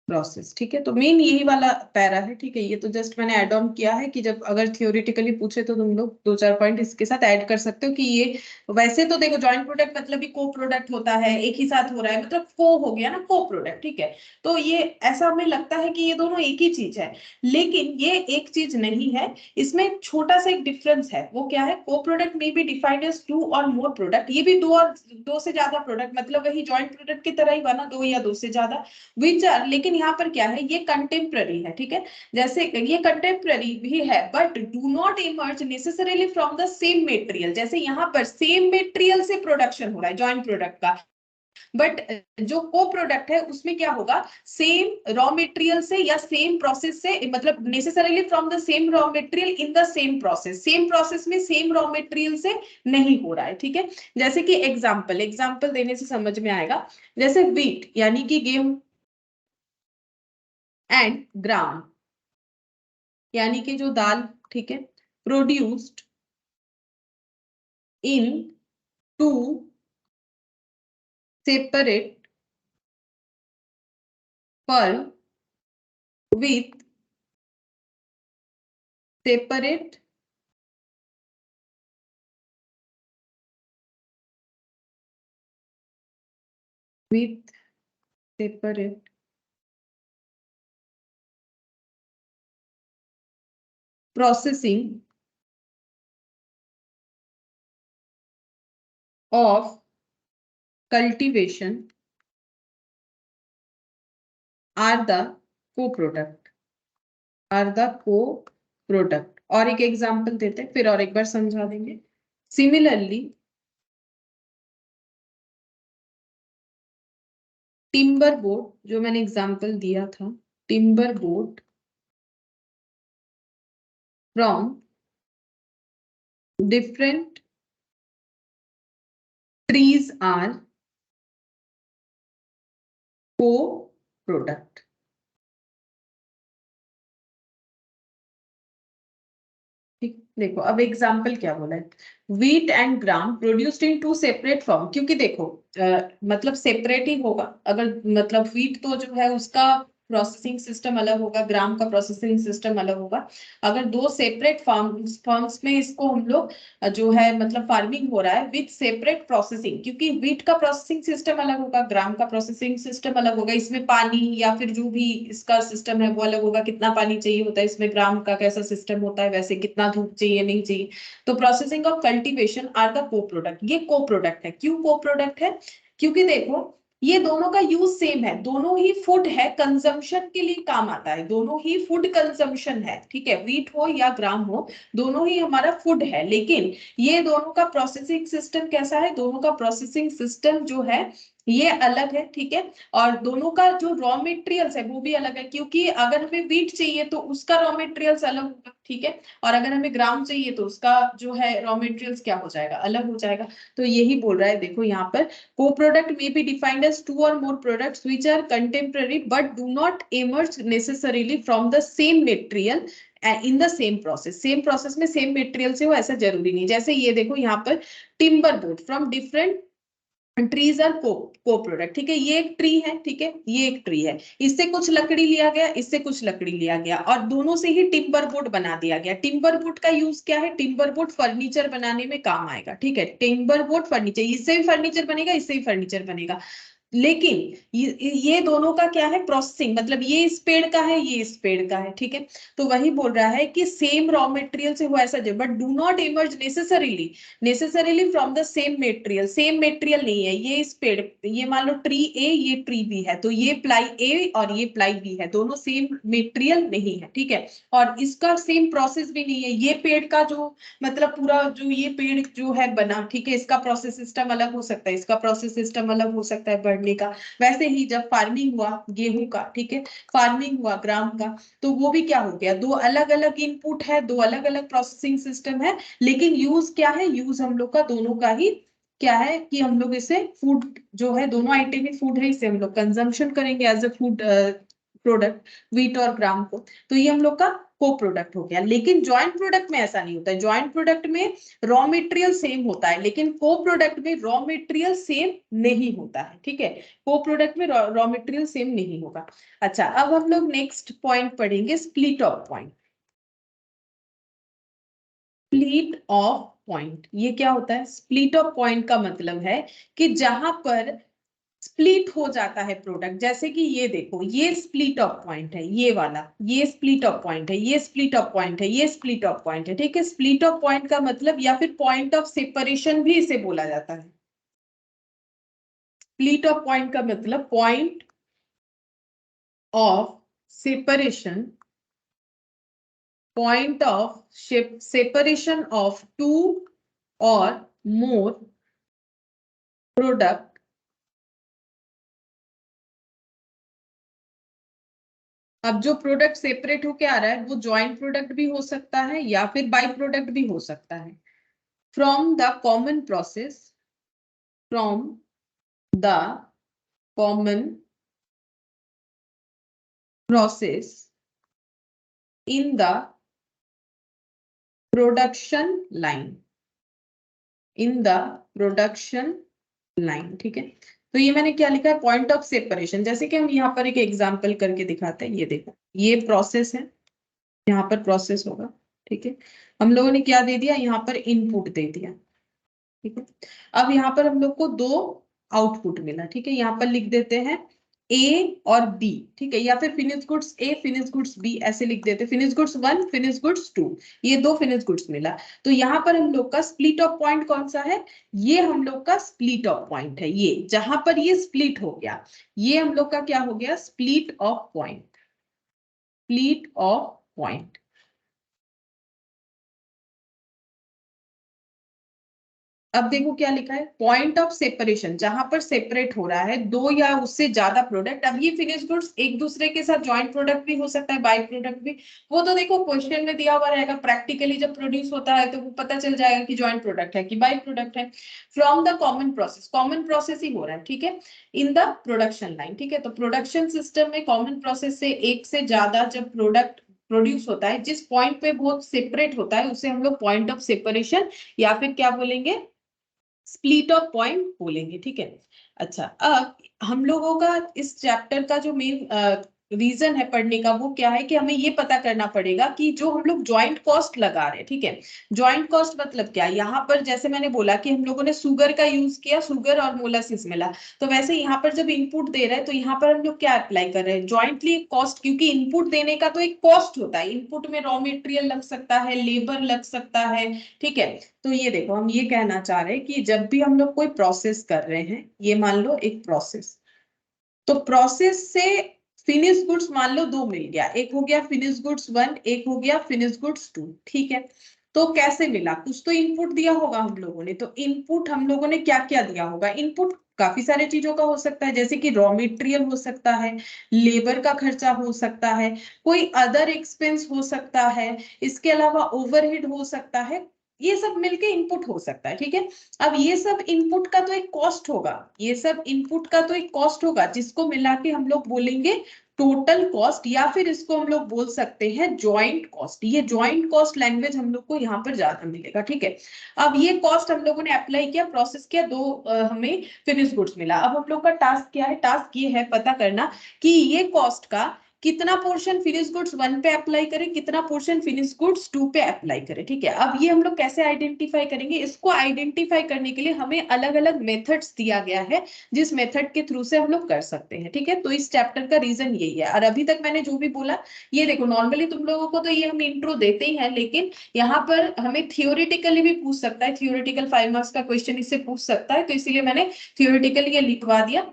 process, ठीक है। तो मेन यही वाला पैरा है, ठीक है। ये तो जस्ट मैंने ऐड ऑन किया है कि जब अगर थियोरिटिकली पूछे तो तुम लोग 2-4 पॉइंट इसके साथ ऐड कर सकते हो कि ये वैसे तो देखो जॉइंट प्रोडक्ट मतलब ही को प्रोडक्ट होता है, एक ही साथ हो रहा है, मतलब को हो गया ना, को प्रोडक्ट, ठीक है। तो ये ऐसा हमें लगता है कि ये दोनों एक ही चीज है, लेकिन ये एक चीज नहीं है। इसमें छोटा सा एक डिफरेंस है, वो क्या है? को प्रोडक्ट में बी डिफाइंड एज 2 और मोर प्रोडक्ट। ये भी दो से ज्यादा प्रोडक्ट, मतलब वही जॉइंट प्रोडक्ट की तरह ही बना, 2 या 2 से ज्यादा, विच आर, लेकिन यहाँ पर क्या है, ये कंटेम्प्ररी है, ठीक है। जैसे ये कंटेम्प्ररी भी है but do not emerge necessarily from the same material. जैसे यहाँ पर सेम मटेरियल से प्रोडक्शन हो रहा है जॉइंट प्रोडक्ट का, बट जो को प्रोडक्ट है उसमें क्या होगा, सेम रॉ मटेरियल से या सेम प्रोसेस से, मतलब necessarily from the same raw material in the same process, same process में सेम रॉ मटेरियल से नहीं हो रहा है, ठीक है। जैसे कि एग्जांपल देने से समझ में आएगा। जैसे व्हीट यानी कि गेहूं एंड ग्राम यानी कि जो दाल, ठीक है, produced in 2 separate pulp with separate processing of cultivation are the co-product, और एक एग्जांपल देते हैं, फिर और एक बार समझा देंगे। सिमिलरली टिम्बर बोर्ड, जो मैंने एग्जांपल दिया था, timber board from different trees are co-product। ठीक, देखो अब एग्जाम्पल क्या बोला है, wheat and gram produced in 2 separate form. क्योंकि देखो मतलब सेपरेट ही होगा, अगर मतलब व्हीट तो जो है उसका प्रोसेसिंग सिस्टम अलग होगा, ग्राम का प्रोसेसिंग सिस्टम अलग होगा। अगर 2 सेपरेट फॉर्म्स में इसको हम लोग जो है मतलब फार्मिंग हो रहा है विथ सेपरेट प्रोसेसिंग, क्योंकि व्हीट का प्रोसेसिंग सिस्टम अलग होगा, ग्राम का प्रोसेसिंग सिस्टम अलग होगा, इसमें पानी या फिर जो भी इसका सिस्टम है वो अलग होगा, कितना पानी चाहिए होता है इसमें, ग्राम का कैसा सिस्टम होता है, वैसे कितना धूप चाहिए नहीं चाहिए। तो processing of cultivation are the co product. ये को प्रोडक्ट है। क्यों को प्रोडक्ट है? क्योंकि देखो ये दोनों का यूज सेम है, दोनों ही फूड है, कंजम्पशन के लिए काम आता है, दोनों ही फूड कंजम्पशन है, ठीक है। व्हीट हो या ग्राम हो, दोनों ही हमारा फूड है, लेकिन ये दोनों का प्रोसेसिंग सिस्टम कैसा है, दोनों का प्रोसेसिंग सिस्टम जो है ये अलग है, ठीक है। और दोनों का जो रॉ मटेरियल्स है वो भी अलग है, क्योंकि अगर हमें व्हीट चाहिए तो उसका रॉ मटेरियल्स अलग होगा, ठीक है। और अगर हमें ग्राम चाहिए तो उसका जो है रॉ मटेरियल्स क्या हो जाएगा, अलग हो जाएगा। तो यही बोल रहा है, देखो यहाँ पर co-product may be defined as 2 or more products which are contemporary but do not emerge necessarily from the same material in the same process. Same process में सेम मटेरियल से हो ऐसा जरूरी नहीं। जैसे ये देखो यहाँ पर timber board from different trees are co product, ठीक है। ये एक ट्री है, ठीक है, ये एक ट्री है, इससे कुछ लकड़ी लिया गया, इससे कुछ लकड़ी लिया गया, और दोनों से ही टिम्बर बोर्ड बना दिया गया। टिम्बर बोर्ड का यूज क्या है? टिम्बर बोर्ड फर्नीचर बनाने में काम आएगा, ठीक है। टिम्बर बोर्ड फर्नीचर, इससे भी फर्नीचर बनेगा, इससे भी फर्नीचर बनेगा। लेकिन ये दोनों का क्या है, प्रोसेसिंग, मतलब ये इस पेड़ का है, ये इस पेड़ का है, ठीक है। तो वही बोल रहा है कि सेम रॉ मटेरियल से हुआ ऐसा, but do not emerge necessarily from the same material. Same material नहीं है, ये इस पेड़, ये मान लो ट्री ए, ये ट्री बी है, तो ये प्लाई ए और ये प्लाई बी है, दोनों सेम मटेरियल नहीं है, ठीक है। और इसका सेम प्रोसेस भी नहीं है, ये पेड़ का जो मतलब पूरा जो ये पेड़ जो है बना, ठीक है, इसका प्रोसेस सिस्टम अलग हो सकता है, इसका प्रोसेस सिस्टम अलग हो सकता है बढ़ने का। वैसे ही जब फार्मिंग हुआ गेहूं का, ठीक है, फार्मिंग हुआ ग्राम का, तो वो भी क्या हो गया, दो अलग अलग इनपुट है, दो अलग अलग प्रोसेसिंग सिस्टम है, लेकिन यूज क्या है, यूज हम लोग का दोनों का ही क्या है कि हम लोग इसे फूड जो है, दोनों आइटम ही फूड है, इसे हम लोग कंजम्पशन करेंगे as a food product, wheat और ग्राम को। तो ये हम लोग का को प्रोडक्ट हो गया। लेकिन ज्वाइंट प्रोडक्ट में ऐसा नहीं होता है, ज्वाइंट प्रोडक्ट में रॉ मटेरियल सेम होता है, लेकिन को प्रोडक्ट में रॉ मटेरियल सेम नहीं होता है, ठीक है। को प्रोडक्ट में रॉ मटेरियल सेम नहीं होगा। अच्छा, अब हम लोग नेक्स्ट पॉइंट पढ़ेंगे, split off point. Split off point ये क्या होता है? स्प्लिट ऑफ पॉइंट का मतलब है कि जहां पर स्प्लिट हो जाता है प्रोडक्ट, जैसे कि ये देखो, ये स्प्लिट ऑफ पॉइंट है, ये वाला, ये स्प्लिट ऑफ पॉइंट है, ये स्प्लिट ऑफ पॉइंट है, ये स्प्लिट ऑफ पॉइंट है, ठीक है। स्प्लिट ऑफ पॉइंट का मतलब, या फिर पॉइंट ऑफ सेपरेशन भी इसे बोला जाता है। स्प्लिट ऑफ पॉइंट का मतलब point of separation, point of separation of two और मोर प्रोडक्ट। अब जो प्रोडक्ट सेपरेट होके आ रहा है वो ज्वाइंट प्रोडक्ट भी हो सकता है या फिर बाई प्रोडक्ट भी हो सकता है, from the common process, from the common process in the production line, in the production line, ठीक है। तो ये मैंने क्या लिखा है, पॉइंट ऑफ सेपरेशन। जैसे कि हम यहाँ पर एक एग्जांपल करके दिखाते हैं, ये देखो, ये प्रोसेस है, यहाँ पर प्रोसेस होगा, ठीक है। हम लोगों ने क्या दे दिया, यहाँ पर इनपुट दे दिया, ठीक है। अब यहाँ पर हम लोग को दो आउटपुट मिला, ठीक है। यहाँ पर लिख देते हैं ए और बी, ठीक है, या फिर finish goods A, finish goods B, ऐसे लिख देते हैं, finish goods one, finish goods two, ये दो फिनिश गुड्स मिला। तो यहाँ पर हम लोग का स्प्लिट ऑफ पॉइंट कौन सा है, ये हम लोग का स्प्लिट ऑफ पॉइंट है, ये जहां पर ये स्प्लिट हो गया, ये हम लोग का क्या हो गया, split off point, split off point. अब देखो क्या लिखा है, पॉइंट ऑफ सेपरेशन, जहां पर सेपरेट हो रहा है दो या उससे ज्यादा प्रोडक्ट। अब ये फिनिश गुड्स एक दूसरे के साथ ज्वाइंट प्रोडक्ट भी हो सकता है, बाई प्रोडक्ट भी, वो तो देखो क्वेश्चन में दिया हुआ रहेगा, प्रैक्टिकली जब प्रोड्यूस होता है तो वो पता चल जाएगा कि ज्वाइंट प्रोडक्ट है कि बाई प्रोडक्ट है। From the common process, common process ही हो रहा है, ठीक है, इन द प्रोडक्शन लाइन, ठीक है। तो प्रोडक्शन सिस्टम में कॉमन प्रोसेस से एक से ज्यादा जब प्रोडक्ट प्रोड्यूस होता है, जिस पॉइंट पे बहुत सेपरेट होता है उसे हम लोग पॉइंट ऑफ सेपरेशन या फिर क्या बोलेंगे, स्प्लिट ऑफ पॉइंट बोलेंगे, ठीक है। अच्छा, अब हम लोगों का इस चैप्टर का जो मेन रीजन है पढ़ने का वो क्या है कि हमें ये पता करना पड़ेगा कि जो हम लोग ज्वाइंट कॉस्ट लगा रहे हैं, ठीक है, ज्वाइंट कॉस्ट मतलब क्या है। यहाँ पर जैसे मैंने बोला कि हम लोगों ने सुगर का यूज किया, सुगर और मोलासिस मिला, तो वैसे यहाँ पर जब इनपुट दे रहे हैं तो यहाँ पर हम लोग क्या अप्लाई कर रहे हैं, ज्वाइंटली कॉस्ट, क्योंकि इनपुट देने का तो एक कॉस्ट होता है, इनपुट में रॉ मटेरियल लग सकता है, लेबर लग सकता है, ठीक है। तो ये देखो, हम ये कहना चाह रहे हैं कि जब भी हम लोग कोई प्रोसेस कर रहे हैं, ये मान लो एक प्रोसेस, तो प्रोसेस से फिनिश गुड्स मान लो दो मिल गया, एक हो गया फिनिश गुड्स वन, एक हो गया फिनिश गुड्स टू, ठीक है। तो कैसे मिला, कुछ तो इनपुट दिया होगा हम लोगों ने, तो इनपुट हम लोगों ने क्या क्या दिया होगा, इनपुट काफी सारे चीजों का हो सकता है, जैसे कि रॉ मटेरियल हो सकता है, लेबर का खर्चा हो सकता है, कोई अदर एक्सपेंस हो सकता है, इसके अलावा ओवरहेड हो सकता है, ये सब मिलके इनपुट हो सकता है, ठीक है। अब ये सब इनपुट का तो एक कॉस्ट होगा, ये सब इनपुट का तो एक कॉस्ट होगा, जिसको मिला के हम लोग बोलेंगे टोटल कॉस्ट, या फिर इसको हम लोग बोल सकते हैं ज्वाइंट कॉस्ट। ये ज्वाइंट कॉस्ट लैंग्वेज हम लोग को यहाँ पर ज्यादा मिलेगा, ठीक है। अब ये कॉस्ट हम लोगों ने अप्लाई किया, प्रोसेस किया, दो हमें फिनिश गुड्स मिला। अब हम लोग का टास्क क्या है, टास्क ये है पता करना कि ये कॉस्ट का कितना पोर्शन फिनिश गुड्स 1 पे अप्लाई करें, कितना पोर्शन फिनिश गुड्स 2 पे अप्लाई करें, ठीक है। अब ये हम लोग कैसे आइडेंटिफाई करेंगे, इसको आइडेंटिफाई करने के लिए हमें अलग अलग मेथड्स दिया गया है, जिस मेथड के थ्रू से हम लोग कर सकते हैं, ठीक है। तो इस चैप्टर का रीजन यही है। और अभी तक मैंने जो भी बोला, ये देखो नॉर्मली तुम लोगों को तो ये हम इंट्रो देते ही हैं, लेकिन यहाँ पर हमें थियोरिटिकली भी पूछ सकता है, थियोरिटिकल 5 मार्क्स का क्वेश्चन इससे पूछ सकता है, तो इसीलिए मैंने थियोरिटिकली ये लिखवा दिया।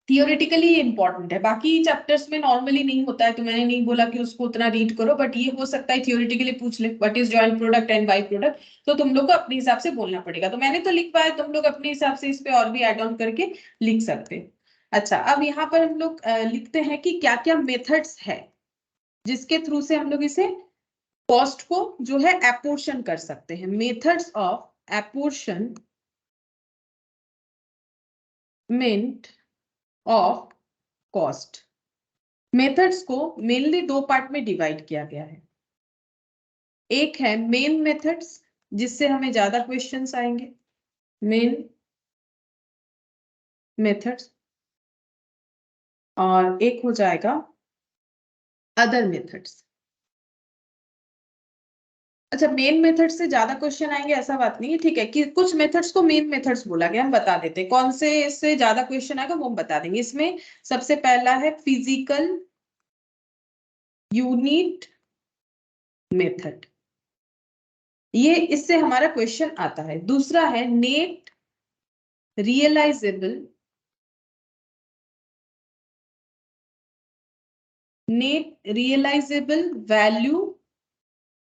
थियोरिटिकली इंपॉर्टेंट है, बाकी चैप्टर्स में नॉर्मली नहीं होता है, तो मैंने नहीं बोला कि उसको उतना रीड करो, बट ये हो सकता है थियोरिटिकली पूछ ले, what is joint product and by product, तो तुम लोग को अपने हिसाब से बोलना पड़ेगा। तो मैंने तो लिख पाया, तुम लोग अपने हिसाब से इस पे और भी एड ऑन करके लिख सकते हैं। अच्छा, अब यहाँ पर हम लोग लिखते हैं कि क्या क्या मेथड्स है जिसके थ्रू से हम लोग इसे कॉस्ट को जो है एपोर्शन कर सकते हैं। Methods of apportionment of cost. Methods को मेनली 2 पार्ट में डिवाइड किया गया है। एक है मेन मेथड्स, जिससे हमें ज्यादा क्वेश्चंस आएंगे, मेन मेथड्स, और एक हो जाएगा अदर मेथड्स। अच्छा, मेन मेथड से ज्यादा क्वेश्चन आएंगे ऐसा बात नहीं है, ठीक है, कि कुछ मेथड्स को मेन मेथड्स बोला गया, हम बता देते हैं कौन से इससे ज्यादा क्वेश्चन आएगा वो हम बता देंगे। इसमें सबसे पहला है फिजिकल यूनिट मेथड, ये इससे हमारा क्वेश्चन आता है। दूसरा है net realisable value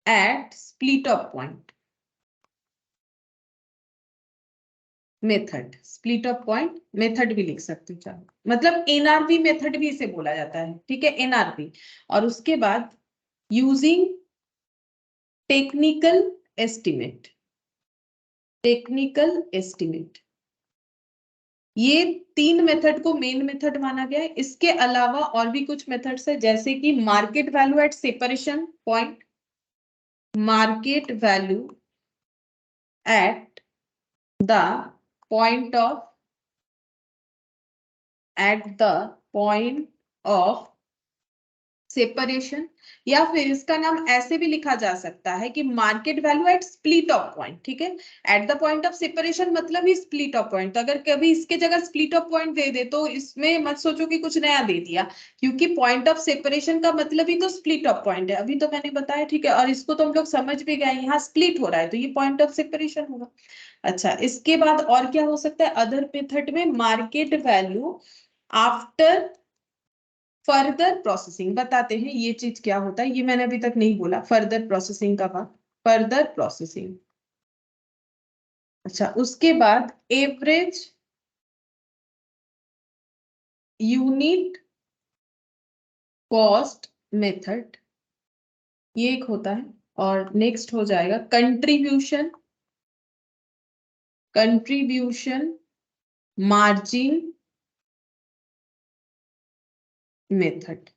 at split off point method. Split off point method भी लिख सकते हो चाहे, मतलब एनआरवी मेथड भी इसे बोला जाता है, ठीक है, एनआरवी। और उसके बाद यूजिंग टेक्निकल एस्टिमेट, ये 3 मेथड को मेन मेथड माना गया है। इसके अलावा और भी कुछ मेथड्स है, जैसे कि market value at separation point, market value at the point of separation, या फिर इसका नाम ऐसे भी लिखा जा सकता है कि market value at split off point, ठीक है। Eight the point of separation मतलब ही स्प्लिट ऑफ पॉइंट, तो अगर कभी इसके जगह स्प्लिट ऑफ पॉइंट दे दे तो इसमें मत सोचो कि कुछ नया दे दिया, क्योंकि पॉइंट ऑफ सेपरेशन का मतलब ही तो स्प्लिट ऑफ पॉइंट है, अभी तो मैंने बताया, ठीक है। और इसको तो हम लोग समझ भी गए, यहाँ स्प्लिट हो रहा है तो ये पॉइंट ऑफ सेपरेशन होगा। अच्छा, इसके बाद और क्या हो सकता है अदर मेथड में, market value after further processing. बताते हैं ये चीज क्या होता है, ये मैंने अभी तक नहीं बोला, फर्दर प्रोसेसिंग का बात, फर्दर प्रोसेसिंग। अच्छा, उसके बाद एवरेज यूनिट कॉस्ट मेथड, ये एक होता है। और नेक्स्ट हो जाएगा कंट्रीब्यूशन मार्जिन मेथड।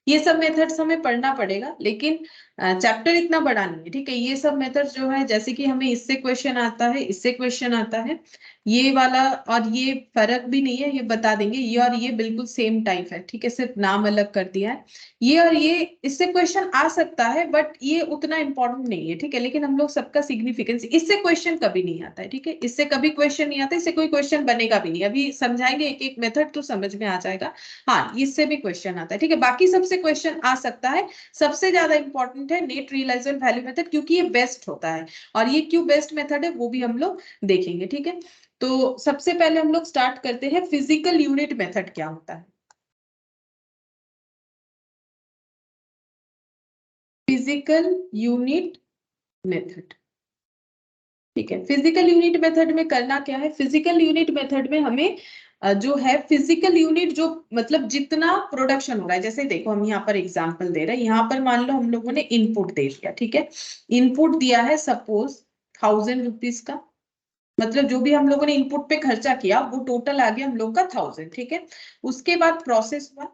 ये सब मेथड्स हमें पढ़ना पड़ेगा, लेकिन चैप्टर इतना बड़ा नहीं है, ठीक है। ये सब मेथड्स जो है, जैसे कि हमें इससे क्वेश्चन आता है, इससे क्वेश्चन आता है, ये वाला और ये फर्क भी नहीं है, ये बता देंगे, ये और ये बिल्कुल सेम टाइप है, ठीक है, सिर्फ नाम अलग कर दिया है। ये और ये इससे क्वेश्चन आ सकता है, बट ये उतना इंपॉर्टेंट नहीं है, ठीक है। लेकिन हम लोग सबका सिग्निफिकेंस, इससे क्वेश्चन कभी नहीं आता है, ठीक है, इससे कभी क्वेश्चन नहीं आता, इससे कोई क्वेश्चन बनेगा भी नहीं। अभी समझाएंगे एक एक मेथड तो समझ में आ जाएगा। हाँ, इससे भी क्वेश्चन आता है, ठीक है, बाकी सबसे क्वेश्चन आ सकता है। सबसे ज्यादा इंपॉर्टेंट है नेट रियलाइजेबल वैल्यू मेथड, क्योंकि ये बेस्ट होता है, और ये क्यों बेस्ट मेथड है वो भी हम लोग देखेंगे, ठीक है। तो सबसे पहले हम लोग स्टार्ट करते हैं, फिजिकल यूनिट मेथड क्या होता है। फिजिकल यूनिट मेथड, ठीक है। फिजिकल यूनिट मेथड में करना क्या है, फिजिकल यूनिट मेथड में हमें जो है फिजिकल यूनिट, जो मतलब जितना प्रोडक्शन हो रहा है, जैसे देखो हम यहाँ पर एग्जांपल दे रहे हैं, यहाँ पर मान लो हम लोगों ने इनपुट दे दिया, ठीक है, इनपुट दिया है सपोज 1000 रुपीज का, मतलब जो भी हम लोगों ने इनपुट पे खर्चा किया वो टोटल आ गया हम लोग का 1000, ठीक है। उसके बाद प्रोसेस हुआ,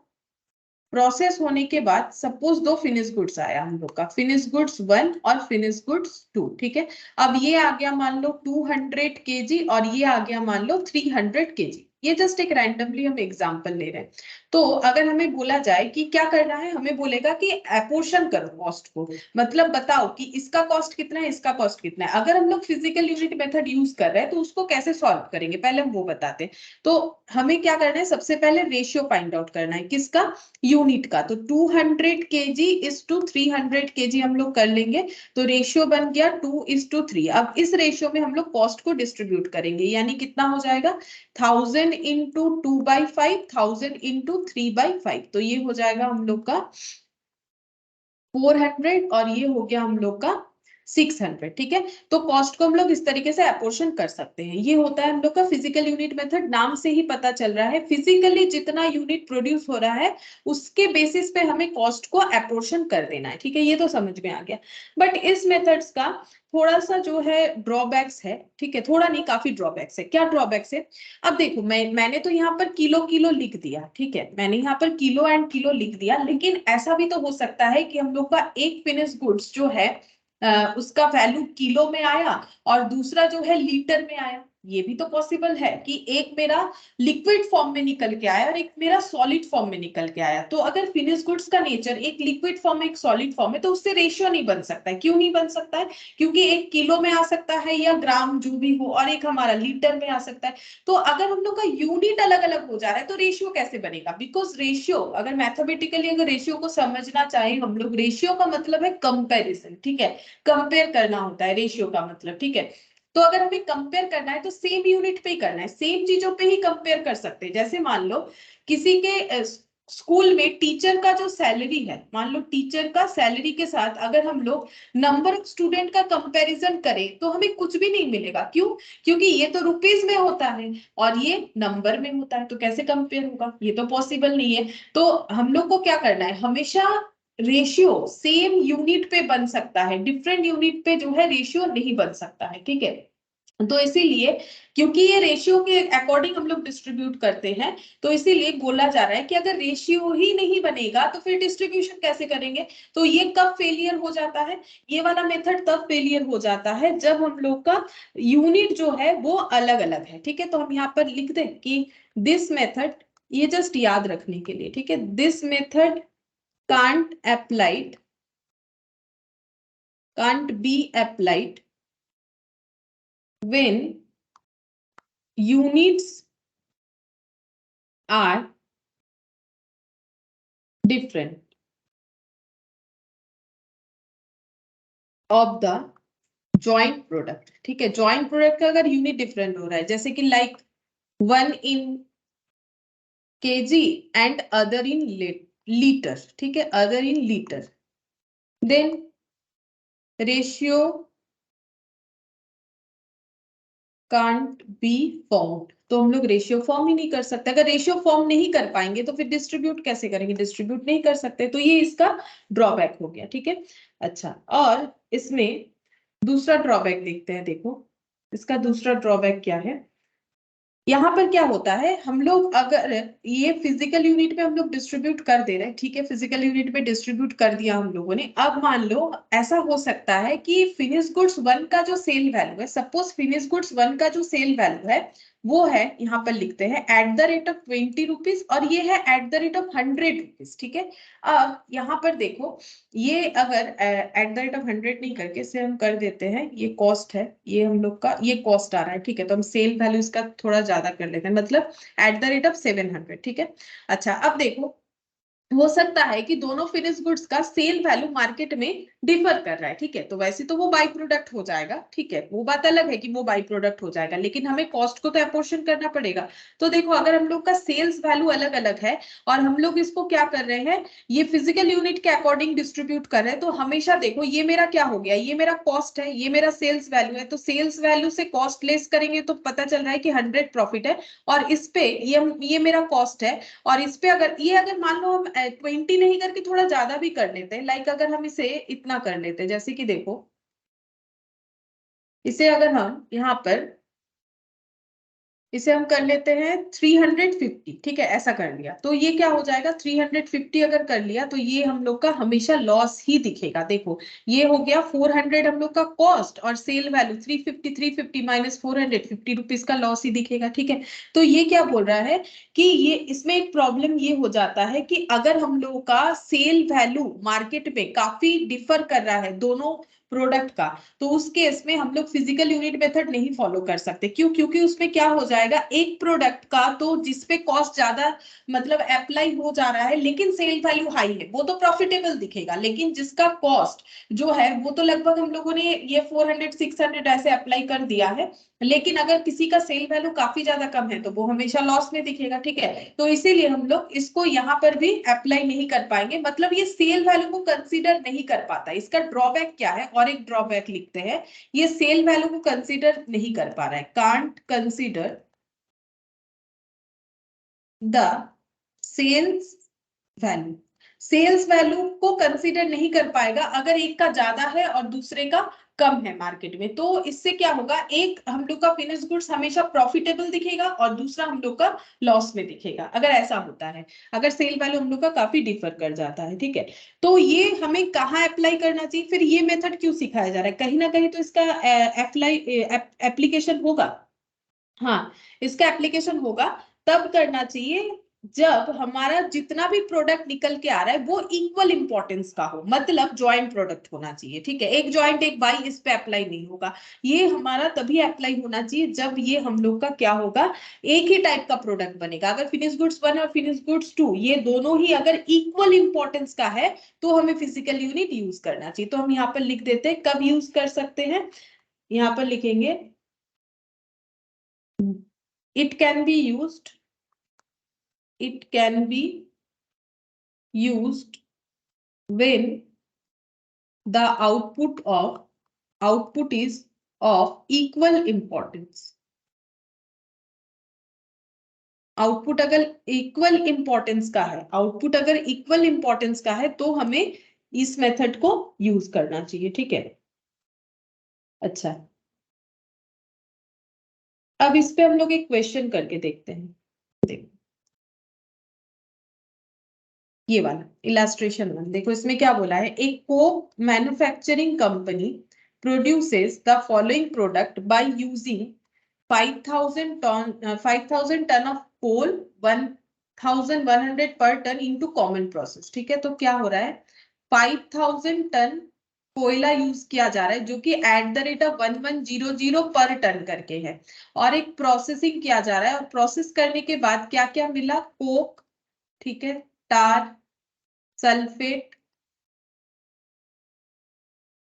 प्रोसेस होने के बाद सपोज 2 फिनिश गुड्स आया हम लोग का, फिनिश गुड्स 1 और फिनिश गुड्स 2, ठीक है। अब ये आ गया मान लो 200 kg और ये आ गया मान लो 300 kg, ये जस्ट एक रैंडमली हम एग्जांपल ले रहे हैं। तो अगर हमें बोला जाए कि क्या करना है, हमें बोलेगा कि एपोर्शन करो कॉस्ट को, मतलब बताओ कि इसका कॉस्ट कितना है, इसका कॉस्ट कितना है। अगर हम लोग फिजिकल यूनिट मेथड यूज कर रहे हैं तो उसको कैसे सॉल्व करेंगे, पहले हम वो बताते हैं। तो हमें क्या करना है, सबसे पहले रेशियो फाइंड आउट करना है, किसका, यूनिट का। तो 200 kg इज टू 300 kg हम लोग कर लेंगे, तो रेशियो बन गया 2:3। अब इस रेशियो में हम लोग कॉस्ट को डिस्ट्रीब्यूट करेंगे, यानी कितना हो जाएगा, 1000 इंटू 2/5, 1000 इंटू 3/5, तो ये हो जाएगा हम लोग का 400, और ये हो गया हम लोग का 600। ठीक है, तो कॉस्ट को हम लोग इस तरीके से अपोर्शन कर सकते हैं। ये होता है हम लोग का फिजिकल यूनिट मेथड। नाम से ही पता चल रहा है फिजिकली जितना यूनिट प्रोड्यूस हो रहा है उसके बेसिस पे हमें कॉस्ट को अपोर्शन कर देना है। ठीक है, ये तो समझ में आ गया। बट इस मेथड्स का थोड़ा सा जो है ड्रॉबैक्स है। ठीक है, थोड़ा नहीं, काफी ड्रॉबैक्स है। क्या ड्रॉबैक्स है, अब देखो मैंने तो यहाँ पर किलो किलो लिख दिया। ठीक है, मैंने यहाँ पर किलो एंड किलो लिख दिया, लेकिन ऐसा भी तो हो सकता है कि हम लोग का एक फिनिश गुड्स जो है उसका वैल्यू किलो में आया और दूसरा जो है लीटर में आया। ये भी तो पॉसिबल है कि एक मेरा लिक्विड फॉर्म में निकल के आया और एक मेरा सॉलिड फॉर्म में निकल के आया। तो अगर फिनिश गुड्स का नेचर एक लिक्विड फॉर्म एक सॉलिड फॉर्म है तो उससे रेशियो नहीं बन सकता है। क्यों नहीं बन सकता है, क्योंकि एक किलो में आ सकता है या ग्राम जो भी हो, और एक हमारा लीटर में आ सकता है। तो अगर हम लोग का यूनिट अलग अलग हो जा रहा है तो रेशियो कैसे बनेगा, बिकॉज रेशियो, अगर मैथमेटिकली अगर रेशियो को समझना चाहे हम लोग, रेशियो का मतलब है कंपैरिजन। ठीक है, कंपेयर करना होता है रेशियो का मतलब। ठीक है, तो अगर हमें कंपेयर करना है तो सेम यूनिट पे ही करना है, सेम चीजों पे ही कंपेयर कर सकते हैं। जैसे मान लो किसी के स्कूल में टीचर का जो सैलरी है, मान लो टीचर का सैलरी के साथ अगर हम लोग नंबर ऑफ स्टूडेंट का कंपैरिजन करें तो हमें कुछ भी नहीं मिलेगा। क्यों, क्योंकि ये तो रुपीज में होता है और ये नंबर में होता है, तो कैसे कंपेयर होगा, ये तो पॉसिबल नहीं है। तो हम लोग को क्या करना है, हमेशा रेशियो सेम यूनिट पे बन सकता है, डिफरेंट यूनिट पे जो है रेशियो नहीं बन सकता है। ठीक है, तो इसीलिए क्योंकि ये रेशियो के अकॉर्डिंग हम लोग डिस्ट्रीब्यूट करते हैं, तो इसीलिए बोला जा रहा है कि अगर रेशियो ही नहीं बनेगा तो फिर डिस्ट्रीब्यूशन कैसे करेंगे। तो ये कब फेलियर हो जाता है, ये वाला मेथड तब फेलियर हो जाता है जब हम लोग का यूनिट जो है वो अलग अलग है। ठीक है, तो हम यहाँ पर लिख दें कि दिस मेथड, ये जस्ट याद रखने के लिए। ठीक है, this method can't be applied when units are different of the joint product। ठीक है, joint product का अगर यूनिट डिफरेंट हो रहा है, जैसे कि like 1 in kg and other in litre. ठीक है, other in litre, then ratio can't be formed. तो हम लोग रेशियो फॉर्म ही नहीं कर सकते। अगर रेशियो फॉर्म नहीं कर पाएंगे तो फिर डिस्ट्रीब्यूट कैसे करेंगे, डिस्ट्रीब्यूट नहीं कर सकते। तो ये इसका ड्रॉबैक हो गया। ठीक है, अच्छा, और इसमें दूसरा ड्रॉबैक देखते हैं। देखो इसका दूसरा ड्रॉबैक क्या है। यहाँ पर क्या होता है, हम लोग अगर ये फिजिकल यूनिट में हम लोग डिस्ट्रीब्यूट कर दे रहे हैं, ठीक है, फिजिकल यूनिट में डिस्ट्रीब्यूट कर दिया हम लोगों ने। अब मान लो ऐसा हो सकता है कि फिनिश गुड्स 1 का जो सेल वैल्यू है, सपोज फिनिश गुड्स 1 का जो सेल वैल्यू है वो है, यहाँ पर लिखते हैं @20 रुपीज, और ये है @100 रुपीज। ठीक है, अब यहाँ पर देखो, ये अगर @100 नहीं करके इसे हम कर देते हैं, ये कॉस्ट है, ये हम लोग का ये कॉस्ट आ रहा है। ठीक है, तो हम सेल वैल्यू इसका थोड़ा ज्यादा कर लेते हैं, मतलब @700। ठीक है, अच्छा, अब देखो हो सकता है कि दोनों फिनिश गुड्स का सेल वैल्यू मार्केट में डिफर कर रहा है। ठीक है, तो वैसे तो वो बाई प्रोडक्ट हो जाएगा। ठीक है, वो बात अलग है कि वो बाई प्रोडक्ट हो जाएगा, लेकिन हमें कॉस्ट को तो अपोर्शन करना पड़ेगा। तो देखो अगर हम लोग का सेल्स वैल्यू अलग अलग है और हम लोग इसको क्या कर रहे हैं, ये फिजिकल यूनिट के अकॉर्डिंग डिस्ट्रीब्यूट कर रहे हैं, तो हमेशा देखो ये मेरा क्या हो गया, ये मेरा कॉस्ट है, ये मेरा सेल्स वैल्यू है। तो सेल्स वैल्यू से कॉस्ट लेस करेंगे तो पता चल रहा है कि 100 प्रॉफिट है, और इस पे ये मेरा कॉस्ट है, और इस पे अगर मान लो हम 20 नहीं करके थोड़ा ज्यादा भी कर लेते हैं, लाइक अगर हम इसे इतना कर लेते हैं, जैसे कि देखो इसे अगर हम यहाँ पर इसे हम कर लेते हैं 350, ठीक है, ऐसा कर लिया तो ये क्या हो जाएगा, 350 अगर कर लिया तो ये हम लोग का हमेशा लॉस ही दिखेगा। देखो ये हो गया 400 हम लोग का कॉस्ट और सेल वैल्यू 350, 350 माइनस 400, 50 रुपीज का लॉस ही दिखेगा, ठीक है। तो ये क्या बोल रहा है कि ये इसमें एक प्रॉब्लम ये हो जाता है कि अगर हम लोगों का सेल वैल्यू मार्केट में काफी डिफर कर रहा है दोनों प्रोडक्ट का, तो उस केस में हम लोग फिजिकल यूनिट मेथड नहीं फॉलो कर सकते। क्यों? क्योंकि उसमें क्या हो जाएगा, एक प्रोडक्ट का तो जिसपे कॉस्ट ज्यादा मतलब अप्लाई हो जा रहा है लेकिन सेल वैल्यू हाई है, वो तो प्रॉफिटेबल दिखेगा, लेकिन जिसका कॉस्ट जो है वो तो लगभग हम लोगों ने ये 400 600 ऐसे अप्लाई कर दिया है, लेकिन अगर किसी का सेल वैल्यू काफी ज्यादा कम है तो वो हमेशा लॉस में दिखेगा, ठीक है। तो इसीलिए हम लोग इसको यहाँ पर भी अप्लाई नहीं कर पाएंगे, मतलब ये सेल वैल्यू को कंसीडर नहीं कर पाता। इसका ड्रॉबैक क्या है, और एक ड्रॉबैक लिखते हैं, ये सेल वैल्यू को कंसीडर नहीं कर पा रहा है, can't consider the sales value. Sales value को कंसीडर नहीं कर पाएगा अगर एक का ज्यादा है और दूसरे का कम है मार्केट में। तो इससे क्या होगा, एक हम लोग का फिनिश गुड्स हमेशा प्रॉफिटेबल दिखेगा और दूसरा हम लोग का लॉस में दिखेगा, अगर ऐसा होता है, अगर सेल वैल्यू हम लोग का काफी डिफर कर जाता है, ठीक है। तो ये हमें कहाँ अप्लाई करना चाहिए, फिर ये मेथड क्यों सिखाया जा रहा है, कहीं ना कहीं तो इसका अप्लाई एप्लीकेशन होगा। हाँ, इसका एप्लीकेशन होगा तब करना चाहिए जब हमारा जितना भी प्रोडक्ट निकल के आ रहा है वो इक्वल इंपॉर्टेंस का हो, मतलब ज्वाइंट प्रोडक्ट होना चाहिए, ठीक है। एक ज्वाइंट एक बाई इस पे अप्लाई नहीं होगा, ये हमारा तभी अप्लाई होना चाहिए जब ये हम लोग का क्या होगा, एक ही टाइप का प्रोडक्ट बनेगा। अगर फिनिश गुड्स 1 और फिनिश गुड्स 2 ये दोनों ही अगर इक्वल इंपॉर्टेंस का है तो हमें फिजिकल यूनिट यूज करना चाहिए। तो हम यहाँ पर लिख देते हैं कब यूज कर सकते हैं, यहाँ पर लिखेंगे it can be used, it can be used when the output is of equal importance। Output अगर इक्वल इंपॉर्टेंस का है, आउटपुट अगर इक्वल इंपॉर्टेंस का है तो हमें इस मेथड को यूज करना चाहिए, ठीक है। अच्छा, अब इस पे हम लोग एक क्वेश्चन करके देखते हैं। देखो ये वाला इलास्ट्रेशन वन, देखो इसमें क्या बोला है, एक coke manufacturing company produces the following product by using 5,000 ton of coal 1,100 per ton into common process, ठीक है। तो क्या हो रहा है, 5,000 टन कोयला यूज किया जा रहा है जो कि eight the rate of 1100 per ton करके है, और एक प्रोसेसिंग किया जा रहा है, और प्रोसेस करने के बाद क्या क्या मिला, कोक, ठीक है, tar, sulphate,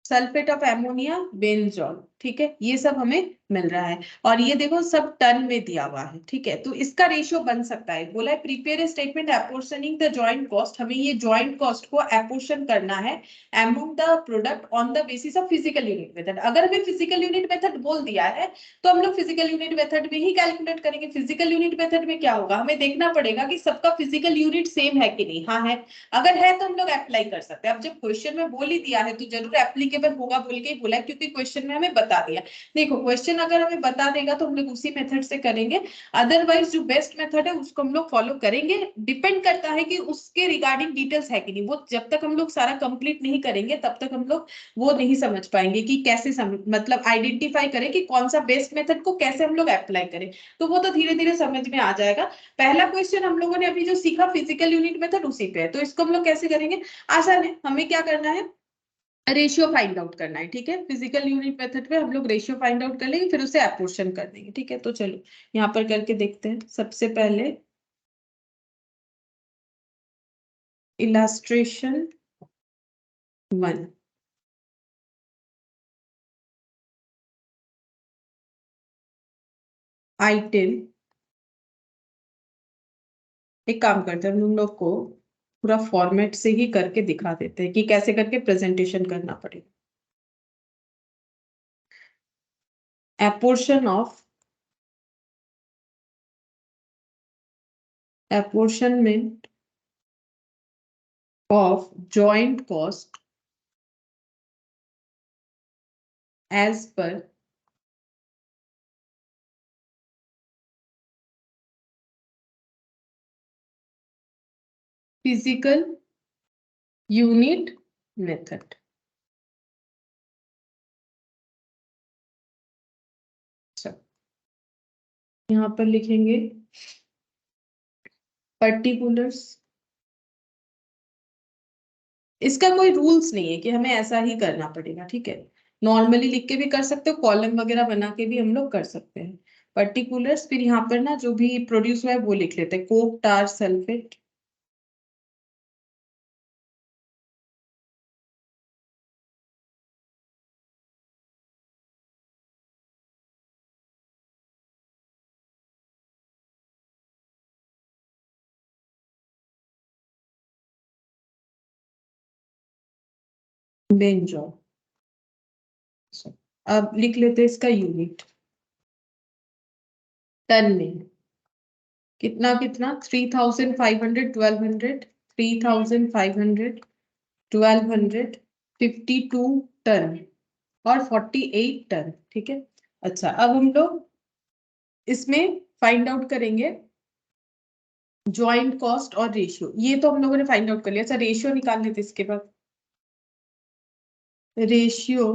sulphate of ammonia, benzol, ठीक है, ये सब हमें मिल रहा है, और ये देखो सब टन में दिया हुआ है, ठीक है। तो इसका रेशियो बन सकता है, बोला है prepare statement apportioning the joint cost, हमें ये जॉइंट कॉस्ट को अपोर्शन करना है among the product on the basis of physical unit method. अगर हमें फिजिकल यूनिट मेथड बोल दिया है तो हम लोग फिजिकल यूनिट मेथड में ही कैलकुलेट करेंगे। फिजिकल यूनिट मेथड में क्या होगा, हमें देखना पड़ेगा कि सबका फिजिकल यूनिट सेम है कि नहीं, हाँ है, अगर है तो हम लोग अप्लाई कर सकते हैं। अब जब क्वेश्चन में बोल ही दिया है तो जरूर एप्लीकेबल होगा बोल के ही बोला है, क्योंकि क्वेश्चन में हमें बता दिया। देखो क्वेश्चन अगर हमें बता देगा तो हम लोग उसी मेथड से करेंगे, अदरवाइज जो बेस्ट मेथड है उसको हम लोग फॉलो करेंगे। डिपेंड करता है कि उसके रिगार्डिंग डिटेल्स है कि नहीं, वो जब तक हम लोग सारा कंप्लीट नहीं करेंगे तब तक हम लोग वो नहीं समझ पाएंगे कि कैसे मतलब आइडेंटिफाई करें कि कौन सा बेस्ट मेथड को कैसे हम लोग अप्लाई करें। तो वो तो धीरे धीरे समझ में आ जाएगा। पहला क्वेश्चन हम लोगों ने अभी जो सीखा फिजिकल यूनिट मेथड उसी पे है, तो इसको हम लोग कैसे करेंगे, आसान है। हमें क्या करना है, रेशियो फाइंड आउट करना है, ठीक है। फिजिकल यूनिट मेथड पे हम लोग रेशियो फाइंड आउट कर लेंगे, फिर उसे अपोर्शन कर देंगे, ठीक है। तो चलो यहाँ पर करके देखते हैं। सबसे पहले इलास्ट्रेशन वन, आइटम, एक काम करते हैं हम लोग को पूरा फॉर्मेट से ही करके दिखा देते हैं कि कैसे करके प्रेजेंटेशन करना पड़ेगा। Apportion of, apportionment of joint cost as per physical unit method. यहाँ पर लिखेंगे पर्टिकुलर्स। इसका कोई रूल्स नहीं है कि हमें ऐसा ही करना पड़ेगा, ठीक है। नॉर्मली लिख के भी कर सकते हो, कॉलम वगैरह बना के भी हम लोग कर सकते हैं। पर्टिकुलर्स, फिर यहाँ पर ना जो भी प्रोड्यूस हुआ है वो लिख लेते हैं, कोक टार सल्फेट। बेंजोल। अब लिख लेते हैं इसका यूनिट टन में। कितना कितना, 3500, 1200, 3500, 1200, 52 टन और 48 टन, ठीक है। अच्छा, अब हम लोग इसमें फाइंड आउट करेंगे ज्वाइंट कॉस्ट और रेशियो। ये तो हम लोगों ने फाइंड आउट कर लिया। अच्छा, रेशियो निकाल लेते इसके बाद। Ratio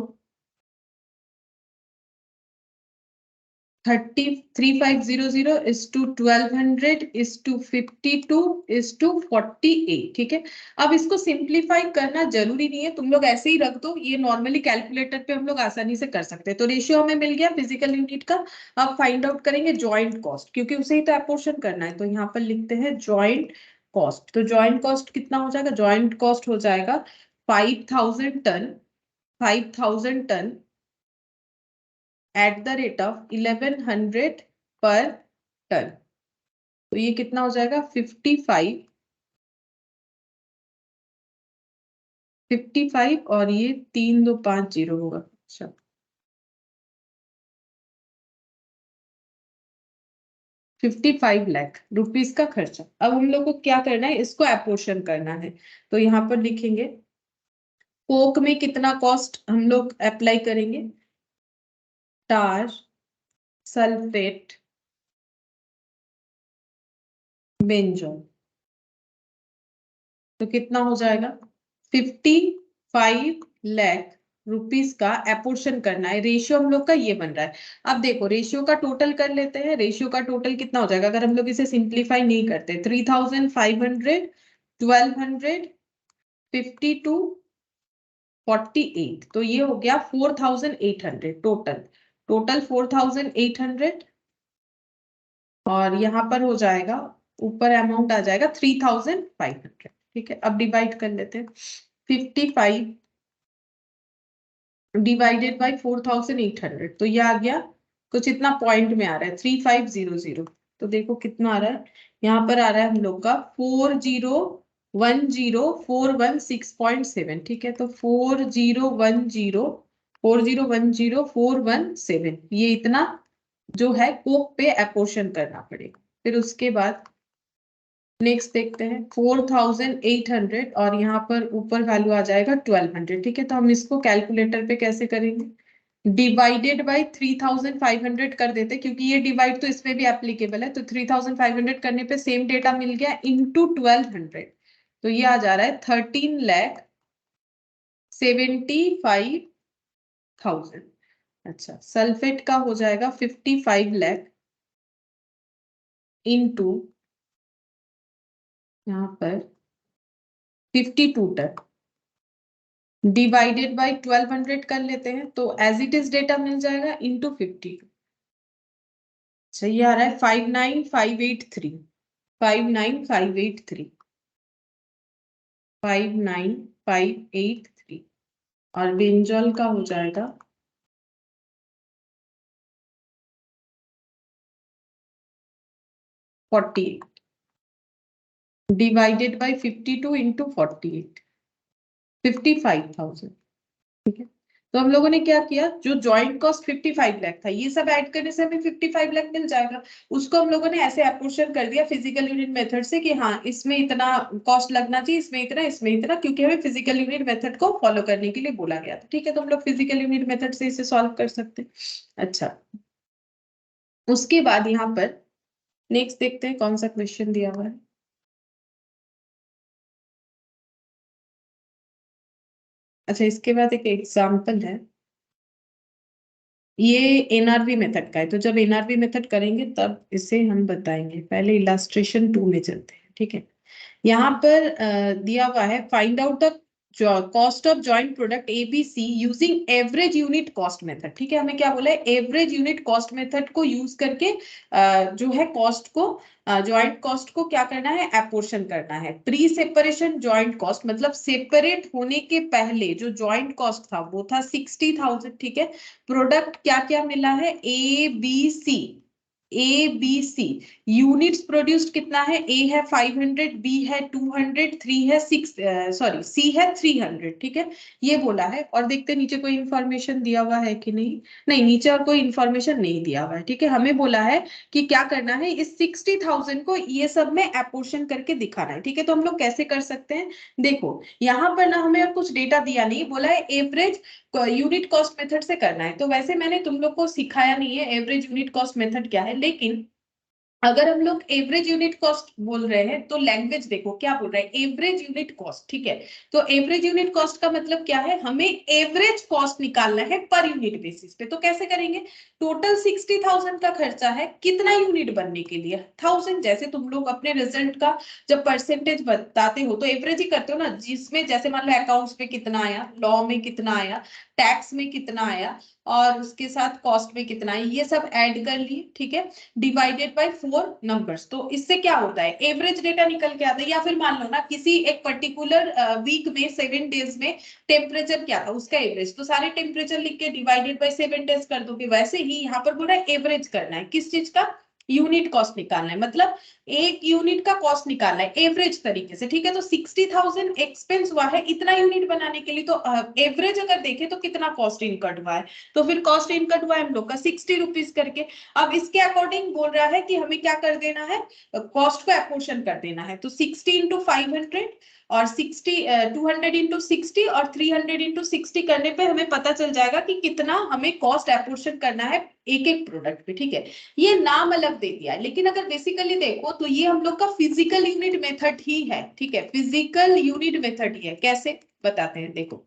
3500 is to 1200 is to 52 is to 48, ठीक है। अब इसको सिंप्लीफाई करना जरूरी नहीं है, तुम लोग ऐसे ही रख दो, ये नॉर्मली कैलकुलेटर पे हम लोग आसानी से कर सकते हैं। तो रेशियो हमें मिल गया फिजिकल यूनिट का। अब फाइंड आउट करेंगे जॉइंट कॉस्ट, क्योंकि उसे ही तो अपोर्शन करना है। तो यहाँ पर लिखते हैं जॉइंट कॉस्ट। तो जॉइंट कॉस्ट कितना हो जाएगा, जॉइंट कॉस्ट हो जाएगा 5000 ton, 5000 ton at the rate of 1100 per ton. तो ये कितना हो जाएगा, 55 और ये 3250 होगा। अच्छा, 55 लाख रुपीस का खर्चा। अब हम लोग को क्या करना है, इसको अपोर्शन करना है। तो यहाँ पर लिखेंगे कोक में कितना कॉस्ट हम लोग अप्लाई करेंगे, टार सल्फेट बेंजोल। तो कितना हो जाएगा, 55 लाख रुपीस का अपोर्शन करना है। रेशियो हम लोग का ये बन रहा है। अब देखो रेशियो का टोटल कर लेते हैं। रेशियो का टोटल कितना हो जाएगा अगर हम लोग इसे सिंप्लीफाई नहीं करते, 3500, 1200, 52, 48। तो ये हो गया 4800 टोटल। टोटल 4800। और यहाँ पर हो जाएगा, ऊपर अमाउंट आ जाएगा 3500, ठीक है। अब डिवाइड कर लेते हैं, 55 डिवाइडेड बाई 4800। तो ये आ गया कुछ इतना, पॉइंट में आ रहा है 3500। तो देखो कितना आ रहा है, यहाँ पर आ रहा है हम लोग का 4010416417, ठीक है। तो 4010410417, ये इतना जो है कोक पे अपोर्शन करना पड़ेगा। फिर उसके बाद नेक्स्ट देखते हैं 4800, और यहाँ पर ऊपर वैल्यू आ जाएगा 1200, ठीक है। तो हम इसको कैलकुलेटर पे कैसे करेंगे, डिवाइडेड बाय 3500 कर देते, क्योंकि ये डिवाइड तो इसमें भी एप्लीकेबल है। तो 3500 करने पे सेम डेटा मिल गया इंटू 1200। तो ये आ जा रहा है 13,75,000। अच्छा, सल्फेट का हो जाएगा 55 लाख इंटू यहाँ पर 52 टन डिवाइडेड बाय 1200 कर लेते हैं, तो एज इट इज डेटा मिल जाएगा इंटू 52। अच्छा, ये आ रहा है 59583, 59583, 59583। और बेंजोल का हो जाएगा 48 डिवाइडेड बाय 52 इंटू 48, 55,000, ठीक है। तो हम लोगों ने क्या किया, जो जॉइंट कॉस्ट 55 लाख था, ये सब ऐड करने से हमें 55 लाख मिल जाएगा। उसको हम लोगों ने ऐसे अपोर्शन कर दिया फिजिकल यूनिट मेथड से कि हाँ इसमें इतना कॉस्ट लगना चाहिए, इसमें इतना, इसमें इतना, क्योंकि हमें फिजिकल यूनिट मेथड को फॉलो करने के लिए बोला गया था, ठीक है। तो हम लोग फिजिकल यूनिट मेथड से इसे सॉल्व कर सकते हैं। अच्छा, उसके बाद यहाँ पर नेक्स्ट देखते हैं कौन सा क्वेश्चन दिया हुआ है। अच्छा, इसके बाद एक एग्जाम्पल है, ये एनआरवी मेथड का है। तो जब एनआरवी मेथड करेंगे तब इसे हम बताएंगे, पहले इलास्ट्रेशन 2 में चलते हैं। ठीक है, यहाँ पर दिया हुआ है find out the cost of joint product ABC using average unit cost method. ठीक है, हमें क्या बोला है, एवरेज यूनिट कॉस्ट मेथड को यूज करके जो है कॉस्ट को, जॉइंट कॉस्ट को क्या करना है, एपोर्शन करना है। प्री सेपरेशन जॉइंट कॉस्ट मतलब सेपरेट होने के पहले जो जॉइंट कॉस्ट था वो था 60,000। ठीक है, प्रोडक्ट क्या क्या मिला है, A B C, A B C. Units produced कितना है, ए है 500, बी है 200, थ्री है 6, सॉरी सी है 300। ठीक है, ये बोला है। और देखते नीचे कोई इंफॉर्मेशन दिया हुआ है कि नहीं, नहीं नीचे और कोई इंफॉर्मेशन नहीं दिया हुआ है। ठीक है, हमें बोला है कि क्या करना है, इस 60,000 को ये सब में एपोर्शन करके दिखाना है। ठीक है, तो हम लोग कैसे कर सकते हैं, देखो यहाँ पर ना हमें और कुछ डेटा दिया नहीं, बोला है एवरेज यूनिट कॉस्ट मेथड से करना है। तो वैसे मैंने तुम लोग को सिखाया नहीं है एवरेज यूनिट कॉस्ट मेथड क्या है, लेकिन अगर हम लोग एवरेज यूनिट कॉस्ट बोल रहे हैं तो लैंग्वेज देखो क्या बोल रहा है, एवरेज यूनिट कॉस्ट। ठीक है, तो एवरेज यूनिट कॉस्ट का मतलब क्या है, हमें एवरेज कॉस्ट निकालना है पर यूनिट बेसिस पे। तो कैसे करेंगे, टोटल 60,000 का खर्चा है, कितना यूनिट बनने के लिए 1000। जैसे तुम लोग अपने रिजल्ट का जब परसेंटेज बताते हो तो एवरेज ही करते हो ना, जिसमें जैसे मान लो अकाउंट्स में कितना आया, लॉ में कितना आया, टैक्स में कितना आया, और उसके साथ कॉस्ट में कितना है, ये सब ऐड कर लिए। ठीक है, डिवाइडेड बाय 4 नंबर्स। तो इससे क्या होता है, एवरेज डेटा निकल के आता है। या फिर मान लो ना किसी एक पर्टिकुलर वीक में 7 डेज में टेम्परेचर क्या था, उसका एवरेज, तो सारे टेम्परेचर लिख के डिवाइडेड बाय 7 डेज कर दोगे। वैसे ही यहाँ पर बोला है एवरेज करना है, किस चीज का, यूनिट कॉस्ट निकालना है, मतलब एक यूनिट का कॉस्ट निकालना है एवरेज तरीके से। ठीक है, तो 60,000 एक्सपेंस हुआ है इतना यूनिट बनाने के लिए, तो एवरेज अगर देखें तो कितना कॉस्ट इनकट हुआ है, तो फिर कॉस्ट इनकट हुआ है हम लोग का 60 रुपीज करके। अब इसके अकॉर्डिंग बोल रहा है कि हमें क्या कर देना है, कॉस्ट को एपोर्शन कर देना है। तो 60 इंटू 500 और 60 200 इंटू 60 और 300 इंटू 60 करने पे हमें पता चल जाएगा कि कितना हमें कॉस्ट एपोर्शन करना है एक एक प्रोडक्ट पे। ठीक है, ये नाम अलग दे दिया है, लेकिन अगर बेसिकली देखो तो ये हम लोग का फिजिकल यूनिट मेथड ही है। ठीक है, फिजिकल यूनिट मेथड ही है। कैसे बताते हैं, देखो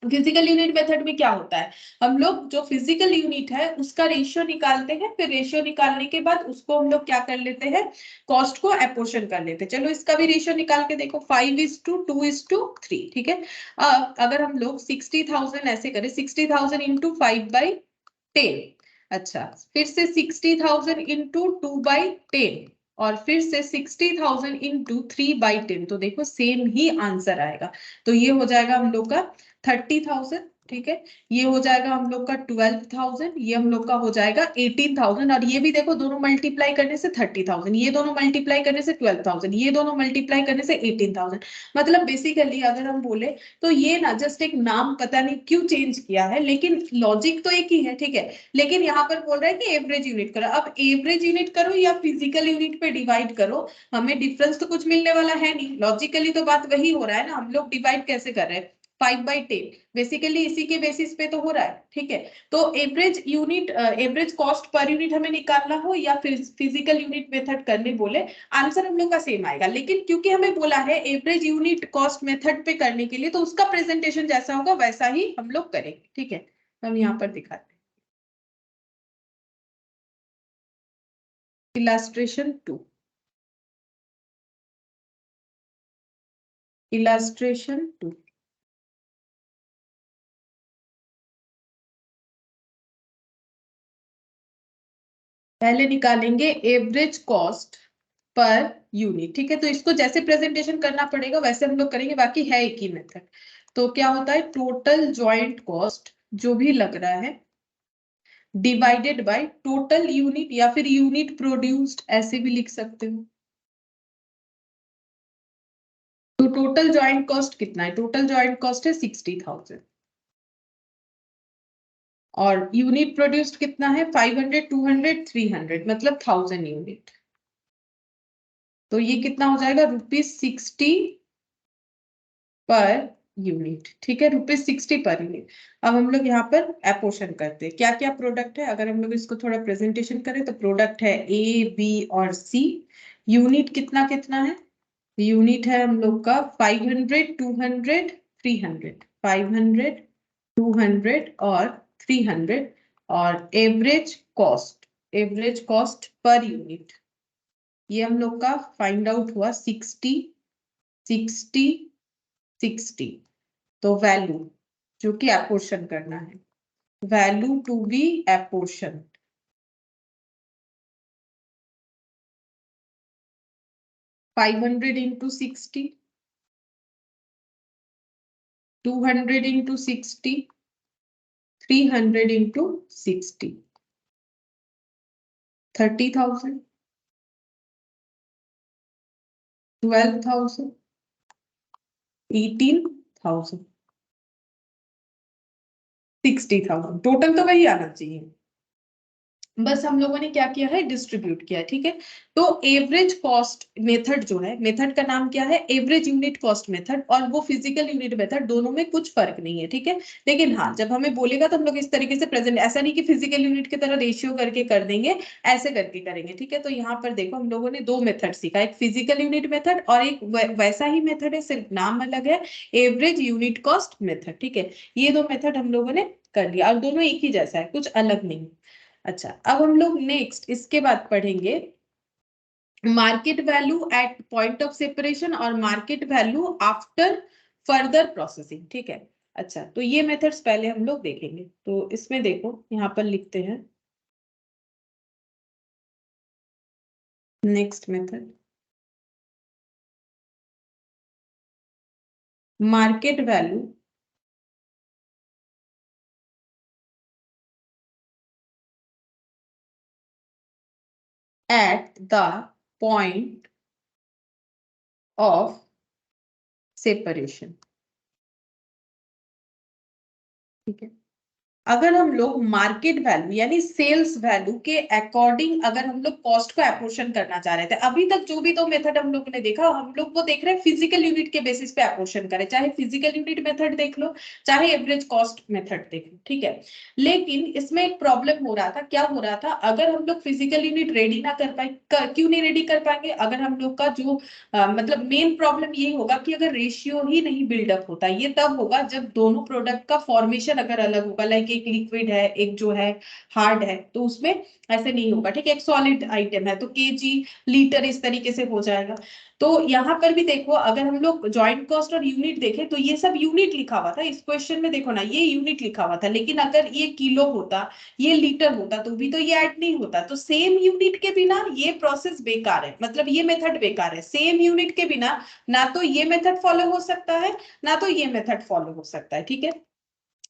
फिजिकल यूनिट मेथड में क्या होता है, हम लोग जो फिजिकल यूनिट है उसका रेशियो निकालते हैं, फिर रेशियो निकालने के बाद उसको हम लोग क्या कर लेते हैं, कॉस्ट को एपोर्शन कर लेते हैं। चलो इसका भी रेशियो निकाल के देखो, 5:2:3। ठीक है, अगर हम लोग 60,000 ऐसे करें, 60,000 इंटू 5/10, अच्छा फिर से 60,000 इंटू 2/10, और फिर से 60,000 इंटू 3/10, तो देखो सेम ही आंसर आएगा। तो ये हो जाएगा हम लोग का 30,000। ठीक है, ये हो जाएगा हम लोग का 12,000, ये हम लोग का हो जाएगा 18,000, और ये भी देखो दोनों मल्टीप्लाई करने से 30,000, ये दोनों मल्टीप्लाई करने से 12,000, ये दोनों मल्टीप्लाई करने से 18,000। मतलब बेसिकली अगर हम बोले तो ये ना जस्ट एक नाम पता नहीं क्यों चेंज किया है, लेकिन लॉजिक तो एक ही है। ठीक है, लेकिन यहाँ पर बोल रहा है कि एवरेज यूनिट करो। अब एवरेज यूनिट करो या फिजिकल यूनिट पे डिवाइड करो, हमें डिफरेंस तो कुछ मिलने वाला है नहीं, लॉजिकली तो बात वही हो रहा है ना। हम लोग डिवाइड कैसे कर रहे हैं, 5/10, बेसिकली इसी के बेसिस पे तो हो रहा है। ठीक है, तो average unit, average cost per unit हमें निकालना हो या फिर फिजिकल यूनिट मेथड करने बोले, आंसर हम लोग का सेम आएगा। लेकिन क्योंकि हमें बोला है एवरेज यूनिट कॉस्ट मेथड पे करने के लिए, तो उसका प्रेजेंटेशन जैसा होगा वैसा ही हम लोग करेंगे। ठीक है, हम यहाँ पर दिखाते हैं इलास्ट्रेशन 2, इलास्ट्रेशन 2। पहले निकालेंगे एवरेज कॉस्ट पर यूनिट। ठीक है, तो इसको जैसे प्रेजेंटेशन करना पड़ेगा वैसे हम लोग करेंगे, बाकी है एक ही मेथड। तो क्या होता है, टोटल जॉइंट कॉस्ट जो भी लग रहा है डिवाइडेड बाय टोटल यूनिट, या फिर यूनिट प्रोड्यूस्ड ऐसे भी लिख सकते हो। तो टोटल जॉइंट कॉस्ट कितना है, टोटल जॉइंट कॉस्ट है 60,000, और यूनिट प्रोड्यूस्ड कितना है 500, 200, 300, मतलब 1000 यूनिट। तो ये कितना हो जाएगा, ₹60 पर यूनिट। ठीक है, ₹60 पर यूनिट। अब हम लोग यहाँ पर एपोर्शन करते हैं, क्या क्या प्रोडक्ट है। अगर हम लोग इसको थोड़ा प्रेजेंटेशन करें तो प्रोडक्ट है ए, बी और सी। यूनिट कितना कितना है, यूनिट है हम लोग का 500, 200, 300। 500, 200 और 300, और एवरेज कॉस्ट पर यूनिट, ये हम लोग का फाइंड आउट हुआ 60, 60, 60। तो वैल्यू जो कि एपोर्शन करना है, value to be एपोर्शन, 500 into 60, 200 into 60, 300 into 60, 30,000, 12,000, 18,000, 60,000। Total तो वही आना चाहिए, बस हम लोगों ने क्या किया है, डिस्ट्रीब्यूट किया है। ठीक है, तो एवरेज कॉस्ट मेथड जो है, मेथड का नाम क्या है, एवरेज यूनिट कॉस्ट मेथड, और वो फिजिकल यूनिट मेथड, दोनों में कुछ फर्क नहीं है। ठीक है, लेकिन हाँ, जब हमें बोलेगा तो हम लोग इस तरीके से प्रेजेंट, ऐसा नहीं कि फिजिकल यूनिट की तरह रेशियो करके कर देंगे, ऐसे करके करेंगे। ठीक है, तो यहाँ पर देखो हम लोगों ने दो मेथड सीखा, एक फिजिकल यूनिट मेथड और एक वैसा ही मेथड है, सिर्फ नाम अलग है, एवरेज यूनिट कॉस्ट मेथड। ठीक है, ये दो मेथड हम लोगों ने कर लिया, और दोनों एक ही जैसा है, कुछ अलग नहीं। अच्छा, अब हम लोग नेक्स्ट इसके बाद पढ़ेंगे market value at point of separation और market value after further processing. ठीक है, अच्छा, तो ये मेथड्स पहले हम लोग देखेंगे। तो इसमें देखो, यहाँ पर लिखते हैं next method, market value at the point of separation. ठीक है, अगर हम लोग मार्केट वैल्यू यानी सेल्स वैल्यू के अकॉर्डिंग अगर हम लोग कॉस्ट को अपोर्शन करना चाह रहे थे, अभी तक जो भी दो मेथड हम लोग ने देखा, हम लोग वो देख रहे हैं फिजिकल यूनिट के बेसिस पे अपोर्शन करें, चाहे फिजिकल यूनिट मेथड देख लो, चाहे एवरेज कॉस्ट मेथड देख लो। ठीक है, लेकिन इसमें एक प्रॉब्लम हो रहा था, क्या हो रहा था, अगर हम लोग फिजिकल यूनिट रेडी ना कर पाए, क्यों नहीं रेडी कर पाएंगे, अगर हम लोग का जो मतलब मेन प्रॉब्लम ये होगा कि अगर रेशियो ही नहीं बिल्डअप होता, ये तब होगा जब दोनों प्रोडक्ट का फॉर्मेशन अगर अलग होगा, लाइक एक लिक्विड है, एक जो है हार्ड है, तो उसमें ऐसे नहीं होगा। ठीक है, एक सॉलिड आइटम है तो केजी, लीटर इस तरीके से हो जाएगा। तो यहाँ पर भी देखो, अगर हम लोग जॉइंट कॉस्ट और यूनिट देखें तो ये सब यूनिट लिखा हुआ था इस क्वेश्चन में, देखो ना, ये यूनिट लिखा हुआ था, लेकिन अगर ये किलो होता, ये लीटर होता, तो भी तो ये ऐड नहीं होता। तो सेम यूनिट के बिना ये प्रोसेस बेकार है, मतलब ये मेथड बेकार है। सेम यूनिट के बिना ना तो ये मेथड फॉलो हो सकता है, ना तो ये मेथड फॉलो हो सकता है। ठीक है,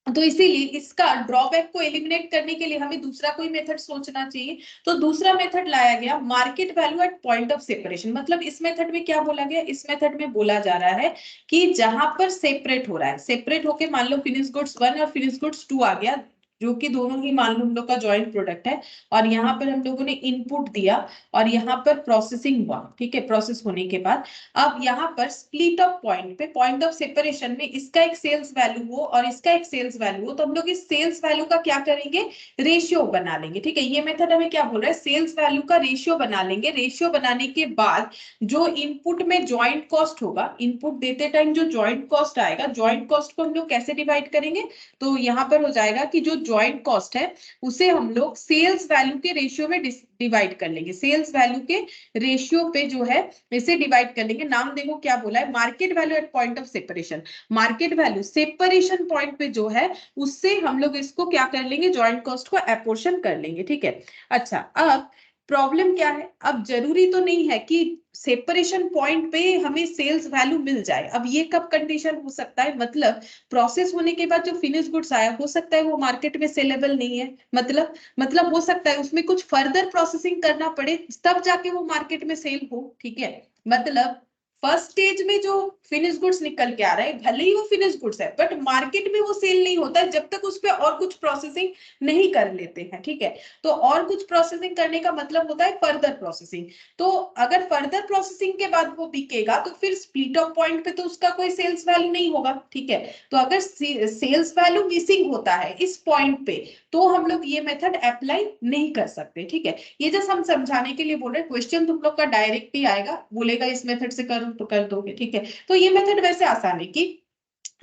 तो इसीलिए इसका ड्रॉबैक को एलिमिनेट करने के लिए हमें दूसरा कोई मेथड सोचना चाहिए। तो दूसरा मेथड लाया गया market value at point of separation. मतलब इस मेथड में क्या बोला गया, इस मेथड में बोला जा रहा है कि जहां पर सेपरेट हो रहा है, सेपरेट होके मान लो फिनिश गुड्स 1 और फिनिश गुड्स 2 आ गया, जो कि दोनों ही मान लो हम लोग का जॉइंट प्रोडक्ट है, और यहाँ पर हम लोगों ने इनपुट दिया और यहाँ पर प्रोसेसिंग हुआ। ठीक है, प्रोसेस होने के बाद अब यहाँ पर स्प्लिट ऑफ पॉइंट पे, पॉइंट ऑफ सेपरेशन में इसका एक सेल्स वैल्यू हो और इसका एक सेल्स वैल्यू हो, तो हम लोग इस सेल्स वैल्यू का क्या करेंगे, रेशियो बना लेंगे। ठीक है, ये मेथड हमें क्या बोल रहा है, सेल्स वैल्यू का रेशियो बना लेंगे। रेशियो बनाने के बाद जो इनपुट में ज्वाइंट कॉस्ट होगा, इनपुट देते टाइम जो ज्वाइंट कॉस्ट आएगा, ज्वाइंट कॉस्ट को हम लोग कैसे डिवाइड करेंगे, तो यहाँ पर हो जाएगा कि जो ज्वाइंट कॉस्ट है उसे हम लोग सेल्स वैल्यू के रेशियो में डिवाइड कर लेंगे। सेल्स वैल्यू के रेशियो पे जो है इसे डिवाइड कर लेंगे। नाम देखो क्या बोला है, market value at point of separation. Market value separation point पे जो है उससे हम लोग इसको क्या कर लेंगे, जॉइंट कॉस्ट को अपोर्शन कर लेंगे। ठीक है, अच्छा, अब प्रॉब्लम क्या है, अब जरूरी तो नहीं है कि सेपरेशन पॉइंट पे हमें सेल्स वैल्यू मिल जाए। अब ये कब कंडीशन हो सकता है, मतलब प्रोसेस होने के बाद जो फिनिश गुड्स आया, हो सकता है वो मार्केट में सेलेबल नहीं है, मतलब हो सकता है उसमें कुछ फर्दर प्रोसेसिंग करना पड़े, तब जाके वो मार्केट में सेल हो। ठीक है, मतलब फर्स्ट स्टेज में जो फिनिश गुड्स निकल के आ रहा है, भले ही वो फिनिश गुड्स है, बट मार्केट में वो सेल नहीं होता है जब तक उस पर और कुछ प्रोसेसिंग नहीं कर लेते हैं। ठीक है, तो और कुछ प्रोसेसिंग करने का मतलब होता है फर्दर प्रोसेसिंग। तो अगर फर्दर प्रोसेसिंग के बाद वो बिकेगा तो फिर स्प्लिट ऑफ पॉइंट पे तो उसका कोई सेल्स वैल्यू नहीं होगा। ठीक है, तो अगर सेल्स वैल्यू मिसिंग होता है इस पॉइंट पे, तो हम लोग ये मेथड अप्लाई नहीं कर सकते। ठीक है, ये जस्ट हम समझाने के लिए बोल रहे हैं, क्वेश्चन तुम लोग का डायरेक्ट ही आएगा, बोलेगा इस मेथड से करो तो कर दोगे। ठीक है, तो ये मेथड वैसे आसान है कि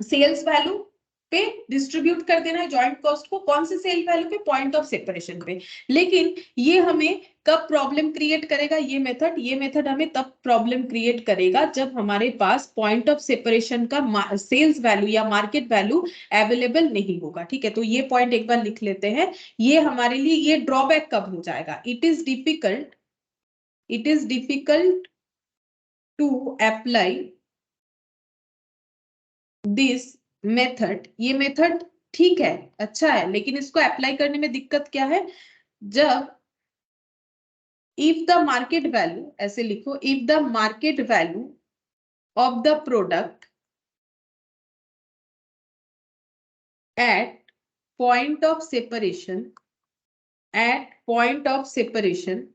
सेल्स वैल्यू पे डिस्ट्रीब्यूट कर देना है जॉइंट कॉस्ट को, कौन से सेल वैल्यू पे, पॉइंट ऑफ सेपरेशन पे। लेकिन ये हमें कब प्रॉब्लम क्रिएट करेगा, ये मेथड हमें तब प्रॉब्लम क्रिएट करेगा जब हमारे पास पॉइंट ऑफ सेपरेशन का सेल्स वैल्यू या मार्केट वैल्यू अवेलेबल नहीं होगा। ठीक है, तो ये पॉइंट एक बार लिख लेते हैं। ये हमारे लिए ये ड्रॉबैक कब हो जाएगा, it is difficult to apply this method. ये मेथड ठीक है, अच्छा है, लेकिन इसको अप्लाई करने में दिक्कत क्या है, जब इफ द मार्केट वैल्यू, ऐसे लिखो, if the market value of the product at point of separation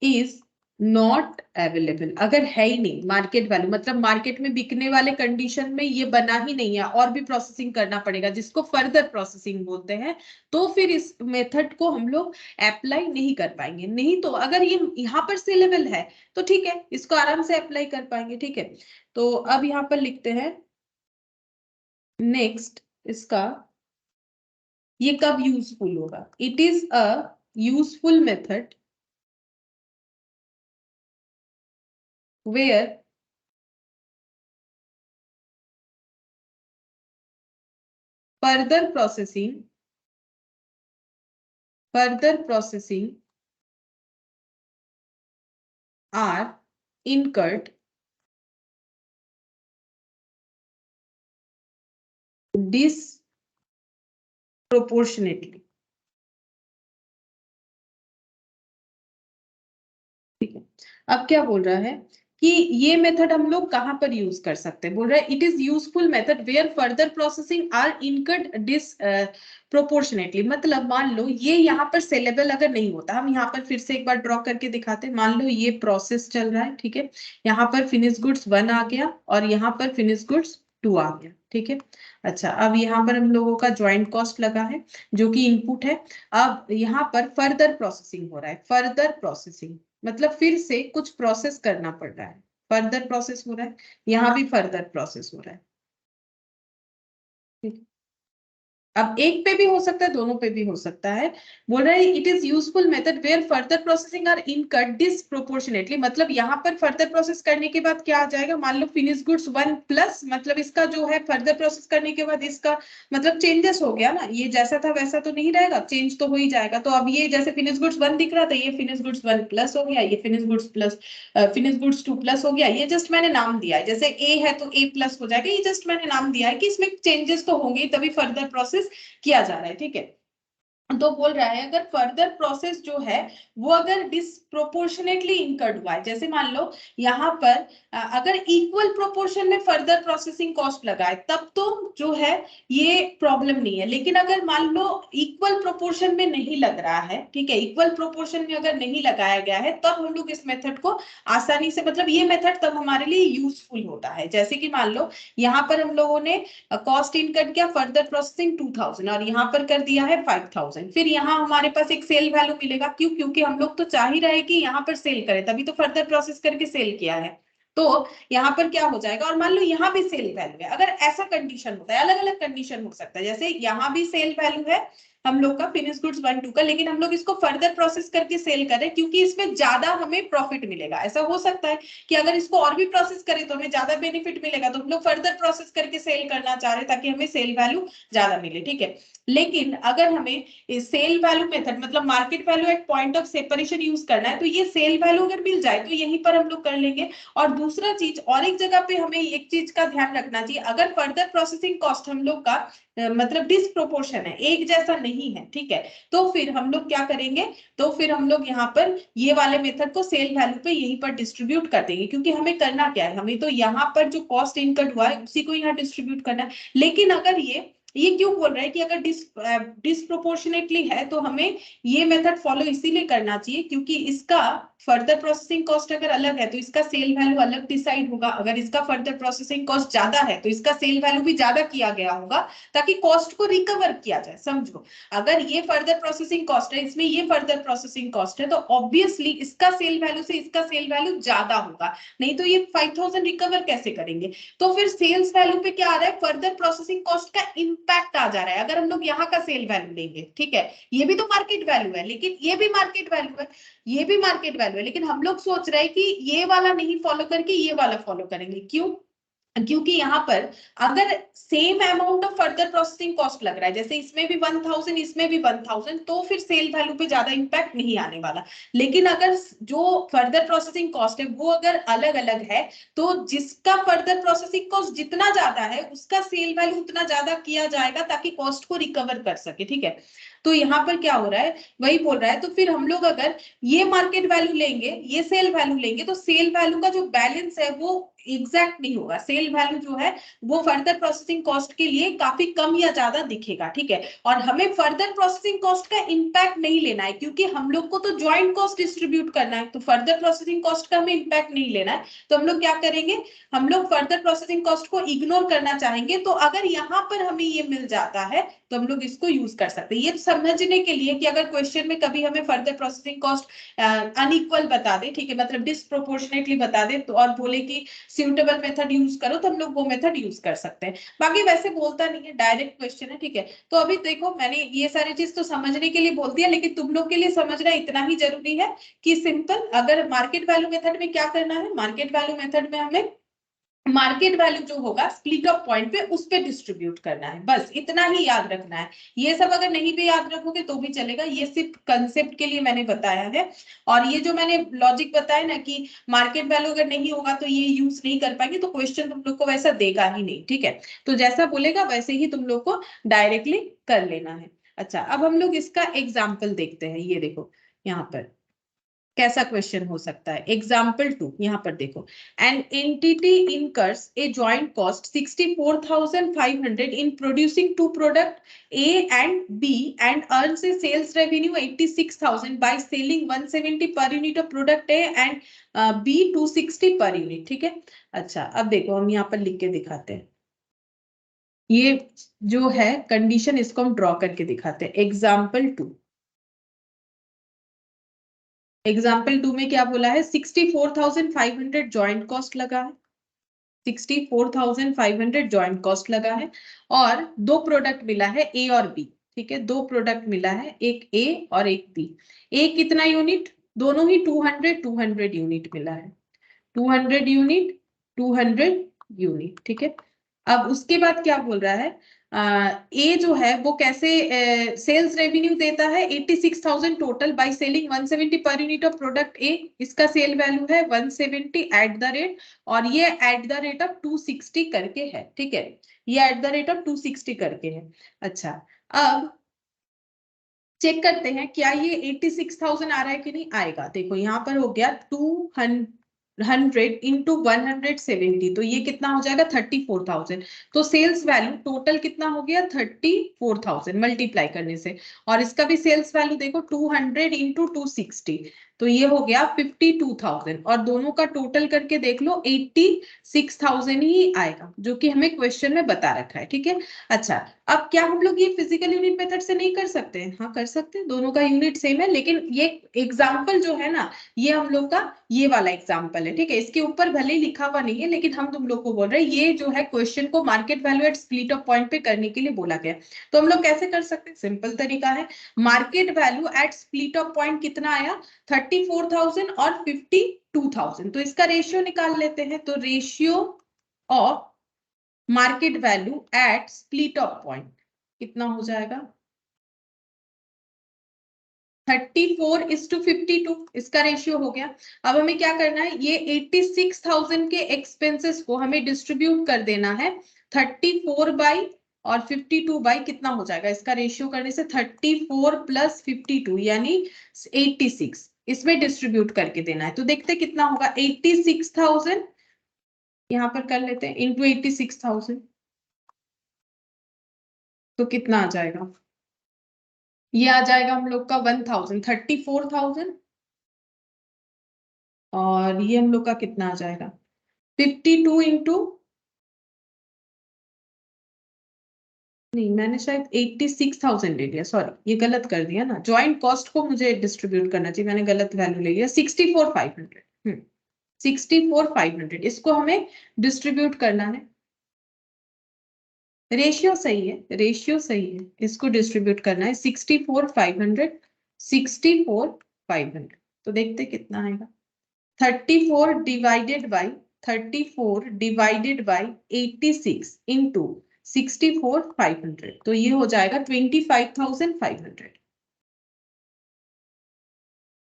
is not available, अगर है ही नहीं मार्केट वैल्यू, मतलब मार्केट में बिकने वाले कंडीशन में ये बना ही नहीं है और भी प्रोसेसिंग करना पड़ेगा, जिसको फर्दर प्रोसेसिंग बोलते हैं, तो फिर इस मेथड को हम लोग अप्लाई नहीं कर पाएंगे। नहीं तो अगर ये यहाँ पर सेलेबल है तो ठीक है, इसको आराम से अप्लाई कर पाएंगे। ठीक है, तो अब यहाँ पर लिखते हैं नेक्स्ट, इसका ये कब यूजफुल होगा, it is a useful method where further processing are incurred disproportionately। ठीक है, अब क्या बोल रहा है कि ये मेथड हम लोग कहां पर यूज कर सकते हैं, बोल रहा है it is useful method where further processing are incurred proportionately. मतलब मान लो ये यहाँ पर सेलेबल अगर नहीं होता, हम यहाँ पर फिर से एक बार ड्रॉ करके दिखाते हैं। मान लो ये प्रोसेस चल रहा है, ठीक है, यहाँ पर फिनिश गुड्स 1 आ गया और यहाँ पर फिनिश गुड्स 2 आ गया। ठीक है, अच्छा, अब यहाँ पर हम लोगों का ज्वाइंट कॉस्ट लगा है जो कि इनपुट है। अब यहाँ पर फर्दर प्रोसेसिंग हो रहा है, फर्दर प्रोसेसिंग मतलब फिर से कुछ प्रोसेस करना पड़ रहा है, फर्दर प्रोसेस हो रहा है, यहाँ भी फर्दर प्रोसेस हो रहा है। ठीक है, अब एक पे भी हो सकता है, दोनों पे भी हो सकता है। बोल रहा है it is useful method where further processing are incurred disproportionately. मतलब यहाँ पर फर्दर प्रोसेस करने के बाद क्या आ जाएगा, मान लो फिनिश गुड्स 1 प्लस, मतलब इसका जो है फर्दर प्रोसेस करने के बाद इसका मतलब चेंजेस हो गया ना, ये जैसा था वैसा तो नहीं रहेगा, चेंज तो हो ही जाएगा। तो अब ये जैसे फिनिश गुड्स 1 दिख रहा था, ये फिनिश गुड्स 1 प्लस हो गया, ये फिनिश गुड्स 2 प्लस हो गया। ये जस्ट मैंने नाम दिया है, जैसे ए है तो ए प्लस हो जाएगा, ये जस्ट मैंने नाम दिया है कि इसमें चेंजेस तो होंगे तभी फर्दर प्रोसेस किया जा रहा है। ठीक है, तो बोल रहा है अगर फर्दर प्रोसेस जो है वो अगर डिसप्रोपोर्शनेटली इनकर्ड हुआ है, जैसे मान लो यहाँ पर अगर इक्वल प्रोपोर्शन में फर्दर प्रोसेसिंग कॉस्ट लगा है, तब तो जो है ये प्रॉब्लम नहीं है। लेकिन अगर मान लो इक्वल प्रोपोर्शन में नहीं लग रहा है, ठीक है, इक्वल प्रोपोर्शन में अगर नहीं लगाया गया है, तब हम लोग इस मेथड को आसानी से, मतलब ये मेथड तब हमारे लिए यूजफुल होता है। जैसे कि मान लो यहाँ पर हम लोगों ने कॉस्ट इनकट किया, फर्दर प्रोसेसिंग 2000 और यहाँ पर कर दिया है 5000। फिर यहाँ हमारे पास एक सेल वैल्यू मिलेगा, क्यों, क्योंकि हम लोग तो चाह ही रहे कि यहाँ पर सेल करें, तभी तो फर्दर प्रोसेस करके सेल किया है। तो यहाँ पर क्या हो जाएगा, और मान लो यहाँ भी सेल वैल्यू है, अगर ऐसा कंडीशन होता है, अलग अलग कंडीशन हो सकता है, जैसे यहाँ भी सेल वैल्यू है हम लोग का फिनिश गुड्स 1 2 का, लेकिन हम लोग इसको फर्दर प्रोसेस करके सेल करें क्योंकि इसमें ज्यादा हमें प्रॉफिट मिलेगा। ऐसा हो सकता है कि अगर इसको और भी प्रोसेस करें तो हमें ज्यादा बेनिफिट मिलेगा, तो हम लोग फर्दर प्रोसेस करके सेल करना चाह रहे हैं ताकि हमें सेल वैल्यू ज्यादा मिले। ठीक है, लेकिन अगर हमें सेल वैल्यू मेथड मतलब market value at point of separation use करना है, तो ये सेल वैल्यू अगर मिल जाए तो यहीं पर हम लोग कर लेंगे। और दूसरा चीज, और एक जगह पे हमें एक चीज का ध्यान रखना चाहिए, अगर फर्दर प्रोसेसिंग कॉस्ट हम लोग का मतलब डिसप्रोपोर्शन है, एक जैसा नहीं है, ठीक है, तो फिर हम लोग क्या करेंगे, तो फिर हम लोग यहाँ पर ये वाले मेथड को सेल वैल्यू पे यहीं पर डिस्ट्रीब्यूट कर देंगे, क्योंकि हमें करना क्या है, हमें तो यहाँ पर जो कॉस्ट इनकट हुआ है उसी को यहाँ डिस्ट्रीब्यूट करना है। लेकिन अगर ये ये क्यों बोल रहा है कि अगर डिस्प्रोपोर्शनेटली है तो हमें ये मेथड फॉलो इसीलिए करना चाहिए क्योंकि इसका फर्दर प्रोसेसिंग कॉस्ट अगर अलग है तो इसका सेल वैल्यू अलग डिसाइड होगा, अगर इसका फर्दर प्रोसेसिंग कॉस्ट ज्यादा है तो इसका सेल वैल्यू भी ज्यादा किया गया होगा ताकि कॉस्ट को रिकवर किया जाए। समझो, अगर ये फर्दर प्रोसेसिंग कॉस्ट है, इसमें ये फर्दर प्रोसेसिंग कॉस्ट है, तो ऑब्वियसली इसका सेल वैल्यू से इसका सेल वैल्यू ज्यादा होगा, नहीं तो ये 5000 रिकवर कैसे करेंगे। तो फिर सेल्स वैल्यू पे क्या आ रहा है, फर्दर प्रोसेसिंग कॉस्ट का इंपैक्ट आ जा रहा है। अगर हम लोग यहाँ का सेल वैल्यू लेंगे, ठीक है, ये भी तो मार्केट वैल्यू है, लेकिन ये भी मार्केट वैल्यू है, ये भी मार्केट वैल्यू है, लेकिन हम लोग सोच रहे हैं कि ये वाला नहीं फॉलो करके ये वाला फॉलो करेंगे। क्यों? क्योंकि यहाँ पर अगर same amount of further processing cost लग रहा है, जैसे इसमें भी 1000 इसमें भी 1000, तो फिर सेल वैल्यू पे ज्यादा इंपैक्ट नहीं आने वाला। लेकिन अगर जो फर्दर प्रोसेसिंग कॉस्ट है वो अगर अलग अलग है तो जिसका फर्दर प्रोसेसिंग कॉस्ट जितना ज्यादा है उसका सेल वैल्यू उतना ज्यादा किया जाएगा ताकि कॉस्ट को रिकवर कर सके। ठीक है, तो यहाँ पर क्या हो रहा है, वही बोल रहा है। तो फिर हम लोग अगर ये मार्केट वैल्यू लेंगे, ये सेल वैल्यू लेंगे, तो सेल वैल्यू का जो बैलेंस है वो एग्जैक्ट नहीं होगा। सेल वैल्यू जो है वो फर्दर प्रोसेसिंग कॉस्ट के लिए काफी कम या ज्यादा दिखेगा। ठीक है, और हमें फर्दर प्रोसेसिंग कॉस्ट का इंपैक्ट नहीं लेना है क्योंकि हम लोग को तो ज्वाइंट कॉस्ट डिस्ट्रीब्यूट करना है, तो फर्दर प्रोसेसिंग कॉस्ट का हमें इंपैक्ट नहीं लेना है। तो हम लोग क्या करेंगे, हम लोग फर्दर प्रोसेसिंग कॉस्ट को इग्नोर करना चाहेंगे। तो अगर यहाँ पर हमें ये मिल जाता है तो हम लोग इसको यूज कर सकते हैं। ये समझने के लिए कि अगर क्वेश्चन में कभी हमें फर्दर प्रोसेसिंग कॉस्ट अनइक्वल बता दे, ठीक है, मतलब डिस्प्रोपोर्शनेटली बता दे, तो और बोले कि सुटेबल मेथड यूज करो, तो हम लोग वो मेथड यूज कर सकते हैं। बाकी वैसे बोलता नहीं है, डायरेक्ट क्वेश्चन है। ठीक है, तो अभी देखो मैंने ये सारी चीज तो समझने के लिए बोल दिया, लेकिन तुम लोग के लिए समझना इतना ही जरूरी है कि सिंपल अगर मार्केट वैल्यू मेथड में क्या करना है, मार्केट वैल्यू मेथड में हमें मार्केट वैल्यू जो होगा स्प्लिट ऑफ पॉइंट पे उस पे डिस्ट्रीब्यूट करना है, बस इतना ही याद रखना है। ये सब अगर नहीं भी याद रखोगे तो भी चलेगा, ये सिर्फ कंसेप्ट के लिए मैंने बताया है। और ये जो मैंने लॉजिक बताया ना कि मार्केट वैल्यू अगर नहीं होगा तो ये यूज नहीं कर पाएंगे, तो क्वेश्चन तुम लोग को वैसा देगा ही नहीं। ठीक है, तो जैसा बोलेगा वैसे ही तुम लोग को डायरेक्टली कर लेना है। अच्छा, अब हम लोग इसका एग्जाम्पल देखते हैं। ये देखो यहाँ पर कैसा क्वेश्चन हो सकता है। एग्जाम्पल 2 यहाँ पर देखो, an entity incurs a joint cost 64,500 in producing two product A and B and earns a sales revenue 86,000 by selling 170 per unit of product A and B 260 per unit। ठीक है, अच्छा अब देखो हम यहाँ पर लिख के दिखाते हैं। ये जो है कंडीशन, इसको हम ड्रॉ करके दिखाते हैं। एग्जाम्पल टू में क्या बोला है, 64,500 ज्वाइंट कॉस्ट लगा है, 64,500 ज्वाइंट कॉस्ट लगा है, और दो प्रोडक्ट मिला है ए और बी। ठीक है, दो प्रोडक्ट मिला है, एक ए और एक बी। ए कितना यूनिट, दोनों ही 200 यूनिट मिला है, 200 यूनिट, 200 यूनिट। ठीक है, अब उसके बाद क्या बोल रहा है, ए जो है वो कैसे सेल्स रेवेन्यू देता है 86,000 total by selling 170 per unit of product ए। इसका सेल वैल्यू है 170 एट द रेट, और ये एट द रेट ऑफ 260 करके है। ठीक है, ये एट द रेट ऑफ 260 करके है। अच्छा, अब चेक करते हैं क्या ये 86,000 आ रहा है कि नहीं आएगा। देखो यहाँ पर हो गया 200 इंटू 170, तो ये कितना हो जाएगा 34,000। तो सेल्स वैल्यू टोटल कितना हो गया 34,000 मल्टीप्लाई करने से, और इसका भी सेल्स वैल्यू देखो 200 इंटू 260, तो ये हो गया 52,000, और दोनों का टोटल करके देख लो 86,000 ही आएगा, जो कि हमें क्वेश्चन में बता रखा है। ठीक है, अच्छा अब क्या हम लोग ये फिजिकल यूनिट मेथड से नहीं कर सकते हैं? हाँ कर सकते हैं, दोनों का यूनिट सेम है, लेकिन ये एग्जाम्पल जो है ना, ये हम लोग का ये वाला एग्जाम्पल है। ठीक है, इसके ऊपर भले ही लिखा हुआ नहीं है, लेकिन हम तुम लोग को बोल रहे हैं ये जो है क्वेश्चन को market value at split off point पे करने के लिए बोला गया। तो हम लोग कैसे कर सकते हैं, सिंपल तरीका है, market value at split off point कितना आया 34,000 और 52,000, तो इसका रेशियो निकाल लेते हैं। तो ratio of market value at split off point कितना हो जाएगा 34:52, इसका रेशियो हो गया। अब हमें क्या करना है, ये 86,000 के एक्सपेंसेस को हमें डिस्ट्रीब्यूट कर देना है 34 बाई और 52 बाई, कितना हो जाएगा इसका रेशियो करने से 34 प्लस 52 यानी 86, इसमें डिस्ट्रीब्यूट करके देना है। तो देखते कितना होगा 86,000, यहाँ पर कर लेते हैं इंटू 86,000, तो कितना आ जाएगा? ये आ जाएगा हम लोग का 1000, 34,000। और ये हम लोग का कितना आ जाएगा? 52 इंटू, नहीं मैंने शायद 86,000 ले लिया, सॉरी ये गलत कर दिया ना। ज्वाइंट कॉस्ट को मुझे डिस्ट्रीब्यूट करना चाहिए, मैंने गलत वैल्यू ले लिया। 64,500। 64,500 इसको हमें डिस्ट्रीब्यूट करना है। रेशियो सही है, रेशियो सही है, इसको डिस्ट्रीब्यूट करना है। 64,500, 64,500। तो देखते कितना आएगा। 34 divided by 34 divided by 86 into 64,500, तो ये हो जाएगा 25,500।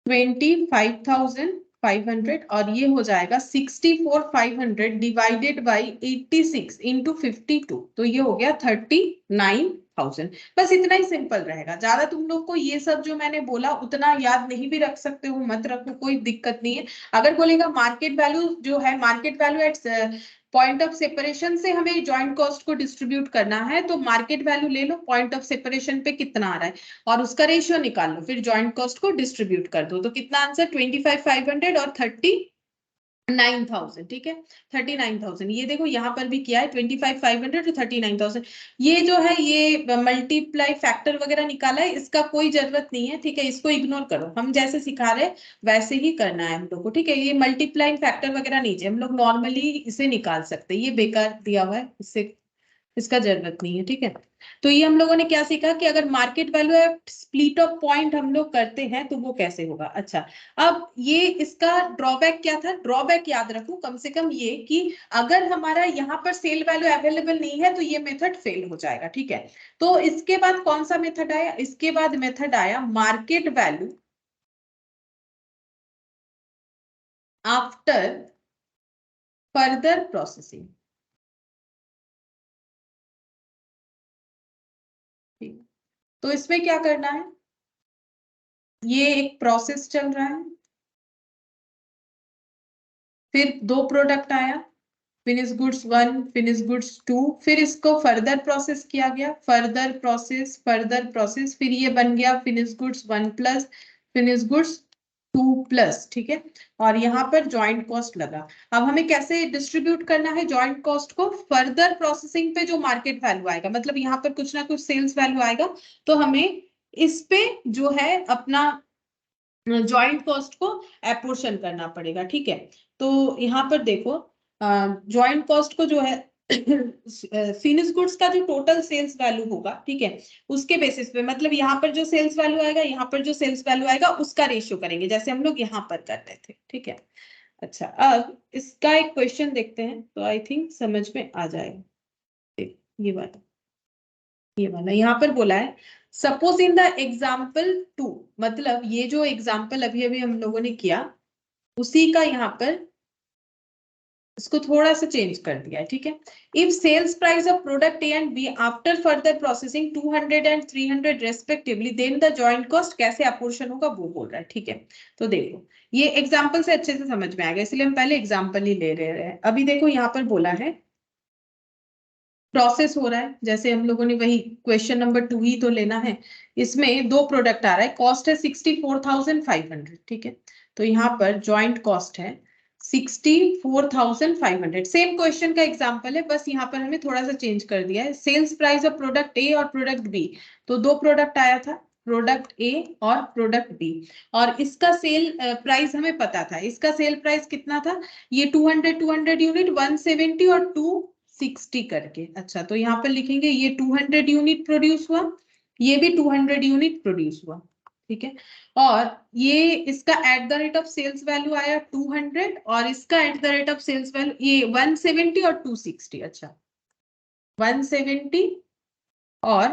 25,500 और ये हो जाएगा 64,500 डिवाइडेड बाई 86 इंटू 52, तो ये हो गया 39,000। बस इतना ही सिंपल रहेगा, ज्यादा तुम लोग को ये सब जो मैंने बोला उतना याद नहीं भी रख सकते हो, मत रखो, कोई दिक्कत नहीं है। अगर बोलेगा मार्केट वैल्यू जो है, market value at point of separation से हमें जॉइंट कॉस्ट को डिस्ट्रीब्यूट करना है, तो मार्केट वैल्यू ले लो, पॉइंट ऑफ सेपरेशन पे कितना आ रहा है और उसका रेशियो निकाल लो, फिर जॉइंट कॉस्ट को डिस्ट्रीब्यूट कर दो। तो कितना आंसर? 25,500 और 39,000। ठीक है, 39,000। ये देखो यहाँ पर भी किया है, 25,500 to 39,000। ये जो है ये मल्टीप्लाई फैक्टर वगैरह निकाला है, इसका कोई जरूरत नहीं है। ठीक है, इसको इग्नोर करो, हम जैसे सिखा रहे हैं वैसे ही करना है हम लोग को। ठीक है, ये मल्टीप्लाई फैक्टर वगैरह नहीं चाहिए, हम लोग नॉर्मली इसे निकाल सकते हैं, ये बेकार दिया हुआ है, इससे इसका जरूरत नहीं है। ठीक है, तो ये हम लोगों ने क्या सीखा कि अगर market value split off point हम लोग करते हैं तो वो कैसे होगा। अच्छा, अब ये इसका ड्रॉबैक क्या था? ड्रॉबैक याद रखो कम से कम ये कि अगर हमारा यहाँ पर सेल वैल्यू अवेलेबल नहीं है तो ये मेथड फेल हो जाएगा। ठीक है, तो इसके बाद कौन सा मेथड आया? इसके बाद मेथड आया market value after further processing. तो इसमें क्या करना है? ये एक प्रोसेस चल रहा है, फिर दो प्रोडक्ट आया, फिनिश गुड्स 1, फिनिश गुड्स 2, फिर इसको फर्दर प्रोसेस किया गया, फर्दर प्रोसेस, फर्दर प्रोसेस, फिर ये बन गया finish goods 1 plus finish goods 2 plus. ठीक है, और यहाँ पर जॉइंट कॉस्ट लगा। अब हमें कैसे डिस्ट्रीब्यूट करना है जॉइंट कॉस्ट को? फर्दर प्रोसेसिंग पे जो मार्केट वैल्यू आएगा, मतलब यहाँ पर कुछ ना कुछ सेल्स वैल्यू आएगा, तो हमें इस पे जो है अपना जॉइंट कॉस्ट को एपोर्शन करना पड़ेगा। ठीक है, तो यहाँ पर देखो जॉइंट कॉस्ट को जो है फिनिश गुड्स का जो टोटल सेल्स वैल्यू होगा, ठीक है, उसके बेसिस पे, मतलब यहाँ पर जो सेल्स वैल्यू आएगा, यहाँ पर जो सेल्स वैल्यू आएगा उसका रेशियो करेंगे, जैसे हम लोग यहाँ पर कर रहे थे। ठीक है, अच्छा अब इसका एक क्वेश्चन देखते हैं, तो आई थिंक समझ में आ जाएगा। ये वाला यहाँ पर बोला है, सपोज इन द एग्जाम्पल 2, मतलब ये जो एग्जाम्पल अभी अभी हम लोगों ने किया उसी का यहाँ पर इसको थोड़ा सा चेंज कर दिया है। ठीक है, if sales price of product A and B after further processing 200 and 300 respectively, then the joint cost कैसे अपोर्शन होगा वो बोल रहा है। ठीक है, तो देखो ये एग्जाम्पल से अच्छे से समझ में आएगा, इसलिए हम पहले एग्जाम्पल ही ले रहे हैं। अभी देखो यहाँ पर बोला है प्रोसेस हो रहा है, जैसे हम लोगों ने वही क्वेश्चन नंबर 2 ही तो लेना है। इसमें दो प्रोडक्ट आ रहा है, कॉस्ट है 64,500। ठीक है, तो यहाँ पर जॉइंट कॉस्ट है 64,500। सेम क्वेश्चन का एग्जांपल है, बस यहाँ पर हमें थोड़ा सा चेंज कर दिया है। Sales price of product A और प्रोडक्ट बी, तो दो प्रोडक्ट आया था, प्रोडक्ट ए और प्रोडक्ट बी, और इसका सेल प्राइस हमें पता था। इसका सेल प्राइस कितना था? ये 200 यूनिट, 170 और 260 करके। अच्छा, तो यहाँ पर लिखेंगे ये 200 यूनिट प्रोड्यूस हुआ, ये भी 200 यूनिट प्रोड्यूस हुआ। ठीक है, और ये इसका at the rate of sales value आया 200, और इसका at the rate of sales value ये 170 और 260। अच्छा, 170 और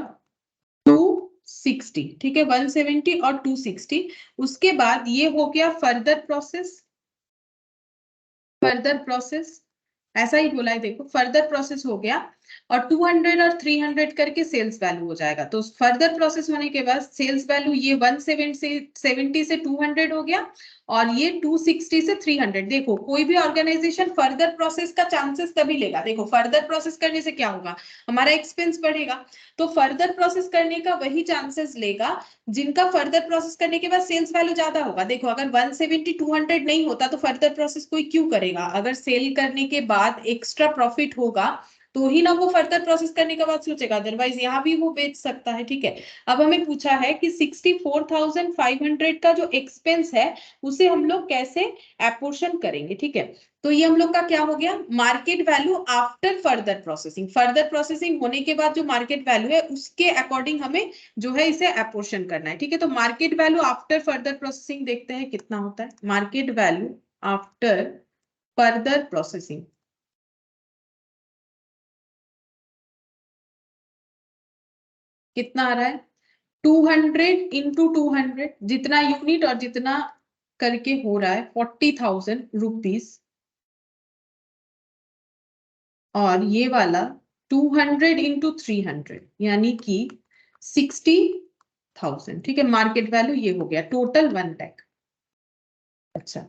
260। ठीक है, 170 और 260। उसके बाद ये हो गया फर्दर प्रोसेस, फर्दर प्रोसेस ऐसा ही बोला है, देखो फर्दर प्रोसेस हो गया, और 200 और 300 करके सेल्स वैल्यू हो जाएगा। तो फर्दर प्रोसेस होने के बाद सेल्स वैल्यू ये 170 से 200 हो गया, और ये 260 से 300। देखो कोई भी ऑर्गेनाइजेशन फर्दर प्रोसेस का चांसेस तभी लेगा, देखो फर्दर प्रोसेस करने से क्या होगा, हमारा एक्सपेंस बढ़ेगा, तो फर्दर प्रोसेस करने का वही चांसेस लेगा जिनका फर्दर प्रोसेस करने के बाद सेल्स वैल्यू ज्यादा होगा। देखो अगर 170 200 नहीं होता तो फर्दर प्रोसेस कोई क्यों करेगा, अगर सेल करने के बाद एक्स्ट्रा प्रॉफिट होगा तो ही ना वो फर्दर प्रोसेस करने के बाद सोचेगा, अदरवाइज यहाँ भी वो बेच सकता है। ठीक है, अब हमें पूछा है कि 64,500 का जो एक्सपेंस है उसे हम लोग कैसे एपोर्शन करेंगे। ठीक है, तो ये हम लोग का क्या हो गया, market value after further processing, further processing होने के बाद जो मार्केट वैल्यू है उसके अकॉर्डिंग हमें जो है इसे एपोर्शन करना है। ठीक है, तो market value after further processing देखते हैं कितना होता है, market value after further processing कितना आ रहा है, 200 इंटू 200, जितना यूनिट और जितना करके हो रहा है 40,000 रुपीज, और ये वाला 200 इंटू 300 यानी कि 60,000। ठीक है, मार्केट वैल्यू ये हो गया, टोटल 1 लाख। अच्छा,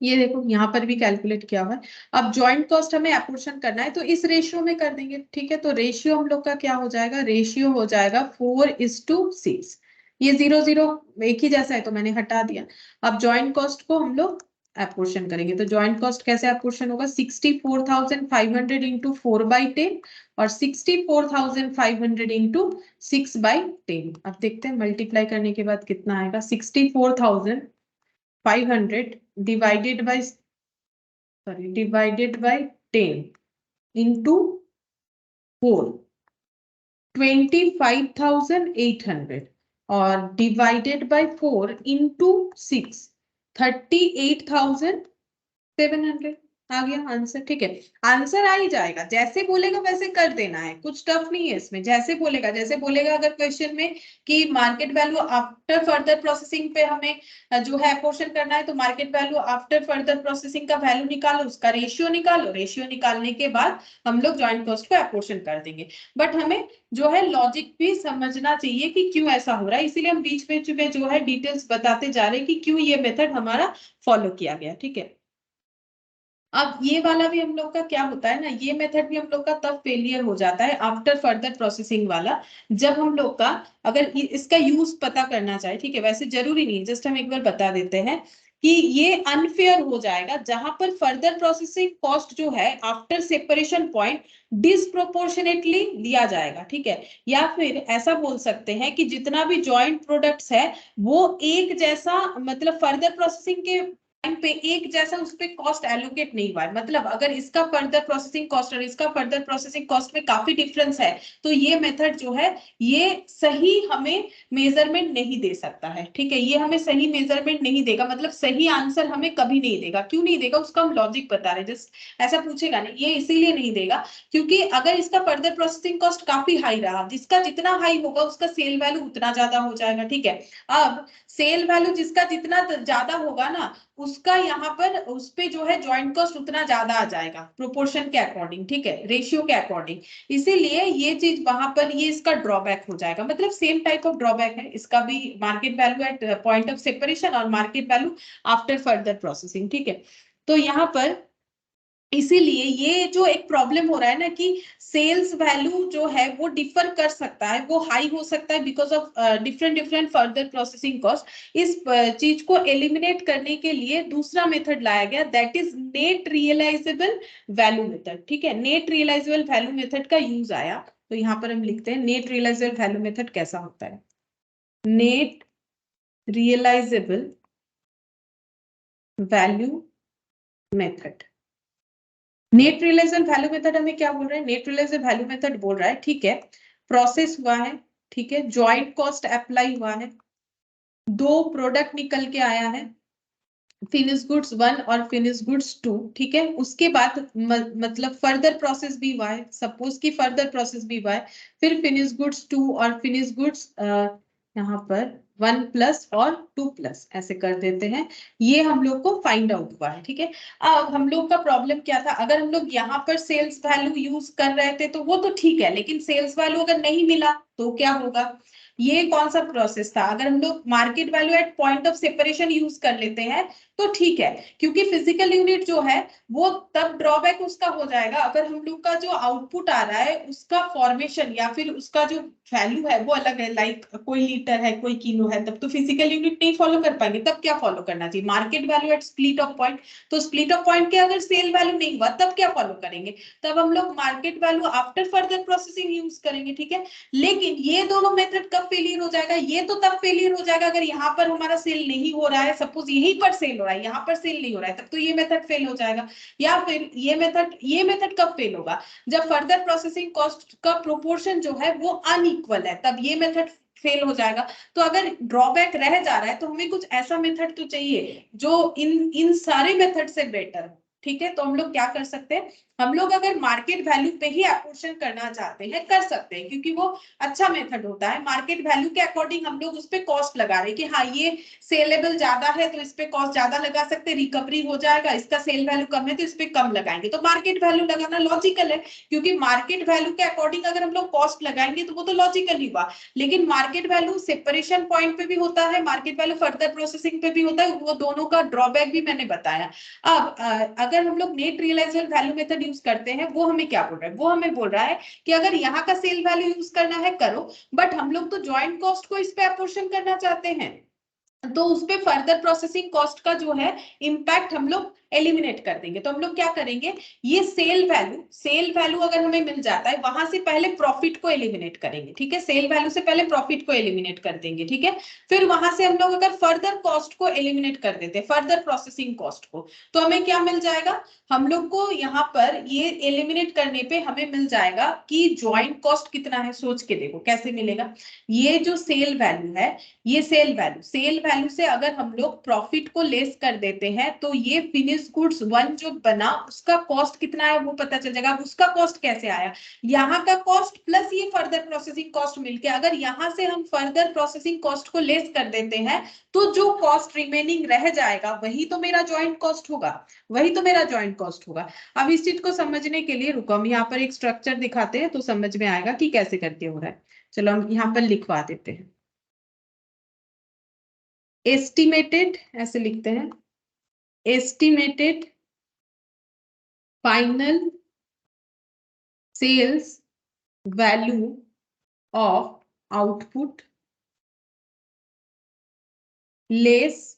ये देखो यहाँ पर भी कैलकुलेट किया हुआ है। अब जॉइंट कॉस्ट हमें एपोर्शन करना है तो इस रेशियो में कर देंगे। ठीक है, तो रेशियो हम लोग का क्या हो जाएगा, रेशियो हो जाएगा 4:6। ये 0 0 एक ही जैसा है तो मैंने हटा दिया। अब जॉइंट कॉस्ट को हम लोग एपोर्शन करेंगे, तो जॉइंट कॉस्ट कैसे एपोर्शन होगा, 64,500 इंटू 4/10 और 64,500 इंटू 6/10। अब देखते हैं मल्टीप्लाई करने के बाद कितना आएगा, 64,500 divided by 10 into 4, 25,800, और divided by 4 into 6, 38,700। आ गया आंसर। ठीक है, आंसर आ ही जाएगा, जैसे बोलेगा वैसे कर देना है, कुछ टफ नहीं है इसमें, जैसे बोलेगा, जैसे बोलेगा अगर क्वेश्चन में कि market value after further processing पे हमें जो है पोर्शन करना है, तो market value after further processing का वैल्यू निकालो, उसका रेशियो निकालो, रेशियो निकालने के बाद हम लोग जॉइंट कॉस्ट को एपोर्शन कर देंगे। बट हमें जो है लॉजिक भी समझना चाहिए कि क्यों ऐसा हो रहा है, इसीलिए हम बीच बीच में जो है डिटेल्स बताते जा रहे हैं कि क्यों ये मेथड हमारा फॉलो किया गया। ठीक है, अब ये वाला भी हम लोग का क्या होता है ना, ये मेथड भी हम लोग का तब फेलियर हो जाता है आफ्टर फर्दर प्रोसेसिंग वाला, जब हम लोग का अगर इसका यूज पता करना चाहे। ठीक है, वैसे जरूरी नहीं, जस्ट हम एक बार बता देते हैं कि ये अनफेयर हो जाएगा जहां पर फर्दर प्रोसेसिंग कॉस्ट जो है आफ्टर सेपरेशन पॉइंट डिसप्रोपोर्शनेटली लिया जाएगा। ठीक है, या फिर ऐसा बोल सकते हैं कि जितना भी जॉइंट प्रोडक्ट्स है वो एक जैसा, मतलब फर्दर प्रोसेसिंग के टाइम पे एक जैसा उस पे कॉस्ट एलोकेट नहीं हुआ है, मतलब अगर इसका फर्दर प्रोसेसिंग कॉस्ट और इसका फर्दर प्रोसेसिंग कॉस्ट में काफी डिफरेंस है तो ये मेथड जो है ये सही हमें मेजरमेंट नहीं दे सकता है। ठीक है, ये हमें सही मेजरमेंट नहीं देगा, मतलब सही आंसर हमें कभी नहीं देगा। क्यों नहीं देगा, उसका हम लॉजिक बता रहे हैं, जस्ट ऐसा पूछेगा नहीं, ये इसीलिए नहीं देगा क्योंकि अगर इसका फर्दर प्रोसेसिंग कॉस्ट काफी हाई रहा, जिसका जितना हाई होगा उसका सेल वैल्यू उतना ज्यादा हो जाएगा। ठीक है, अब सेल वैल्यू जिसका जितना ज्यादा होगा ना उसका यहाँ पर उस पे जो है जॉइंट कॉस्ट उतना ज्यादा आ जाएगा प्रोपोर्शन के अकॉर्डिंग। ठीक है, रेशियो के अकॉर्डिंग, इसीलिए ये चीज वहां पर ये इसका ड्रॉबैक हो जाएगा, मतलब सेम टाइप ऑफ ड्रॉबैक है इसका भी, market value at point of separation और market value after further processing. ठीक है, तो यहाँ पर इसीलिए ये जो एक प्रॉब्लम हो रहा है ना कि सेल्स वैल्यू जो है वो डिफर कर सकता है, वो हाई हो सकता है because of different different further processing cost. इस चीज को एलिमिनेट करने के लिए दूसरा मेथड लाया गया, that is net realisable value method. ठीक है, नेट रियलाइजेबल वैल्यू मेथड का यूज आया, तो यहाँ पर हम लिखते हैं नेट रियलाइजेबल वैल्यू मेथड कैसा होता है, net realisable value method. Net realisable value method हमें क्या बोल रहा है, नेट रियलाइजेबल वैल्यू मेथड बोल रहा है, ठीक है, प्रोसेस हुआ है, ठीक है, जॉइंट कॉस्ट अप्लाई हुआ है, दो प्रोडक्ट निकल के आया है, फिनिश गुड्स 1 और फिनिश गुड्स 2। ठीक है, उसके बाद मतलब फर्दर प्रोसेस भी हुआ है, सपोज कि फर्दर प्रोसेस भी हुआ है, फिर फिनिश गुड्स 2 और फिनिश गुड्स यहाँ पर 1 प्लस और 2 प्लस ऐसे कर देते हैं, ये हम लोग को फाइंड आउट हुआ है। ठीक है, अब हम लोग का प्रॉब्लम क्या था, अगर हम लोग यहाँ पर सेल्स वैल्यू यूज कर रहे थे तो वो तो ठीक है, लेकिन सेल्स वैल्यू अगर नहीं मिला तो क्या होगा, ये कौन सा प्रोसेस था? अगर हम लोग market value at point of separation use कर लेते हैं तो ठीक है, क्योंकि फिजिकल यूनिट जो है वो तब ड्रॉबैक उसका हो जाएगा अगर हम लोग का जो आउटपुट आ रहा है उसका फॉर्मेशन या फिर उसका जो वैल्यू है वो अलग है, लाइक कोई लीटर है कोई किलो है, तब तो फिजिकल यूनिट नहीं फॉलो कर पाएंगे। तब क्या फॉलो करना चाहिए? Market value at split off point. तो स्प्लिट ऑफ पॉइंट के अगर सेल वैल्यू नहीं हुआ तब क्या फॉलो करेंगे? तब हम लोग market value after further processing use करेंगे, ठीक है। लेकिन ये दोनों मेथड कब फेलियर हो जाएगा? ये तो तब फेलियर हो जाएगा अगर यहाँ पर हमारा सेल नहीं हो रहा है, सपोज यहीं पर सेल हो रहा है, यहाँ पर सेल नहीं हो रहा है, तब तो ये मेथड फेल हो जाएगा। या फिर ये मेथड कब फेल होगा? जब फर्दर प्रोसेसिंग कॉस्ट का प्रोपोर्शन जो है वो अनइक्वल है, तब ये मेथड फेल हो जाएगा। तो अगर ड्रॉबैक रह जा रहा है तो हमें कुछ ऐसा मेथड तो चाहिए जो इन सारे मेथड से बेटर हो, ठीक है। तो हम लोग क्या कर सकते हैं, हम लोग अगर मार्केट वैल्यू पे ही अपोर्शन करना चाहते हैं कर सकते हैं, क्योंकि वो अच्छा मेथड होता है। मार्केट वैल्यू के अकॉर्डिंग हम लोग उस पे कॉस्ट लगा रहे हैं कि हाँ ये सेलेबल ज्यादा है तो इस पे कॉस्ट ज्यादा लगा सकते हैं, रिकवरी हो जाएगा, इसका सेल वैल्यू कम है तो इस पे कम लगाएंगे। तो मार्केट वैल्यू लगाना लॉजिकल है, क्योंकि मार्केट वैल्यू के अकॉर्डिंग अगर हम लोग कॉस्ट लगाएंगे तो वो तो लॉजिकल ही हुआ। लेकिन मार्केट वैल्यू सेपरेशन पॉइंट पे भी होता है, मार्केट वैल्यू फर्दर प्रोसेसिंग पे भी होता है, वो दोनों का ड्रॉबैक भी मैंने बताया। अब अगर हम लोग net realisable value method use करते हैं, वो हमें क्या बोल रहा है? वो हमें बोल रहा है कि अगर यहाँ का सेल वैल्यू यूज करना है करो, बट हम लोग तो जॉइंट कॉस्ट को इस पे अपोर्शन करना चाहते हैं, तो उस पे फर्दर प्रोसेसिंग कॉस्ट का जो है इंपैक्ट हम लोग एलिमिनेट कर देंगे। तो हम लोग क्या करेंगे, ये सेल वैल्यू अगर हमें मिल जाता है वहां से पहले प्रॉफिट को एलिमिनेट करेंगे, ठीक है। सेल वैल्यू से पहले प्रॉफिट को एलिमिनेट कर देंगे, ठीक है। फिर वहां से हम लोग अगर फर्दर कॉस्ट को एलिमिनेट कर देते हैं, फर्दर प्रोसेसिंग कॉस्ट को, तो हमें क्या मिल जाएगा? हम लोग को यहाँ पर ये एलिमिनेट करने पे हमें मिल जाएगा कि ज्वाइंट कॉस्ट कितना है। सोच के देखो कैसे मिलेगा। ये जो सेल वैल्यू है, ये सेल वैल्यू से अगर हम लोग प्रॉफिट को लेस कर देते हैं तो ये फिनिश गुड्स वन जो बना उसका कॉस्ट कितना है वो पता चल जाएगा। उसका कॉस्ट कैसे आया? यहाँ का कॉस्ट प्लस ये फर्दर प्रोसेसिंग कॉस्ट मिलके, अगर यहाँ से हम फर्दर प्रोसेसिंग कॉस्ट को लेस कर देते हैं तो जो कॉस्ट रिमेनिंग रह जाएगा वही तो मेरा ज्वाइंट कॉस्ट होगा, वही तो मेरा ज्वाइंट कॉस्ट होगा। अब इस चीज को समझने के लिए रुको, हम यहाँ पर एक स्ट्रक्चर दिखाते हैं तो समझ में आएगा कि कैसे करके हो रहा है। चलो हम यहाँ पर लिखवा देते हैं। एस्टिमेटेड ऐसे लिखते हैं, estimated final sales value of output less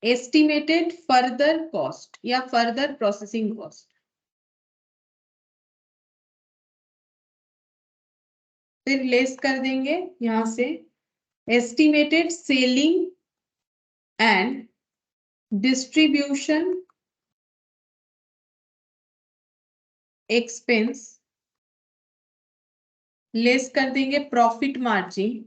estimated further cost या फर्दर प्रोसेसिंग कॉस्ट। फिर लेस कर देंगे यहां से estimated selling and distribution expense, less कर देंगे प्रॉफिट मार्जिन,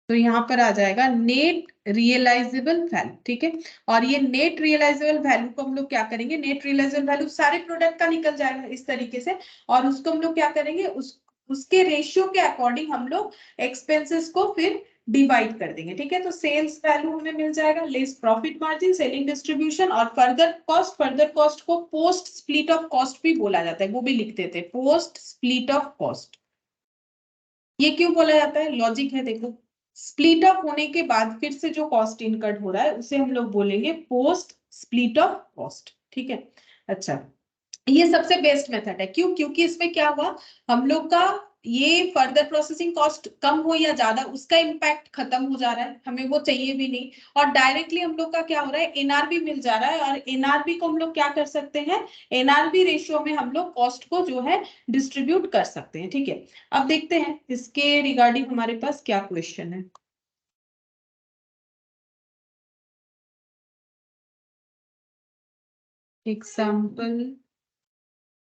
तो यहां पर आ जाएगा नेट रियलाइजेबल वैल्यू, ठीक है। और ये नेट रियलाइजेबल वैल्यू को हम लोग क्या करेंगे, नेट रियलाइजेबल वैल्यू सारे प्रोडक्ट का निकल जाएगा इस तरीके से, और उसको हम लोग क्या करेंगे, उसके रेशियो के अकॉर्डिंग हम लोग एक्सपेंसेस को फिर डिवाइड कर देंगे, ठीक है। तो सेल्स वैल्यू हमें मिल जाएगा less profit margin, selling distribution और फर्दर कॉस्ट को पोस्ट स्प्लिट ऑफ कॉस्ट भी बोला जाता है, वो भी लिख देते हैं पोस्ट स्प्लिट ऑफ कॉस्ट। ये क्यों बोला जाता है? लॉजिक है देखो, स्प्लिट अप होने के बाद फिर से जो कॉस्ट इनकर्ड हो रहा है उसे हम लोग बोलेंगे पोस्ट स्प्लिट ऑफ कॉस्ट, ठीक है। अच्छा, ये सबसे बेस्ट मेथड है, क्यों? क्योंकि इसमें क्या हुआ, हम लोग का ये फर्दर प्रोसेसिंग कॉस्ट कम हो या ज्यादा उसका इम्पैक्ट खत्म हो जा रहा है, हमें वो चाहिए भी नहीं। और डायरेक्टली हम लोग का क्या हो रहा है, एनआरबी मिल जा रहा है, और एनआरबी को हम लोग क्या कर सकते हैं, एनआरबी रेशियो में हम लोग कॉस्ट को जो है डिस्ट्रीब्यूट कर सकते हैं, ठीक है। अब देखते हैं इसके रिगार्डिंग हमारे पास क्या क्वेश्चन है। एग्जाम्पल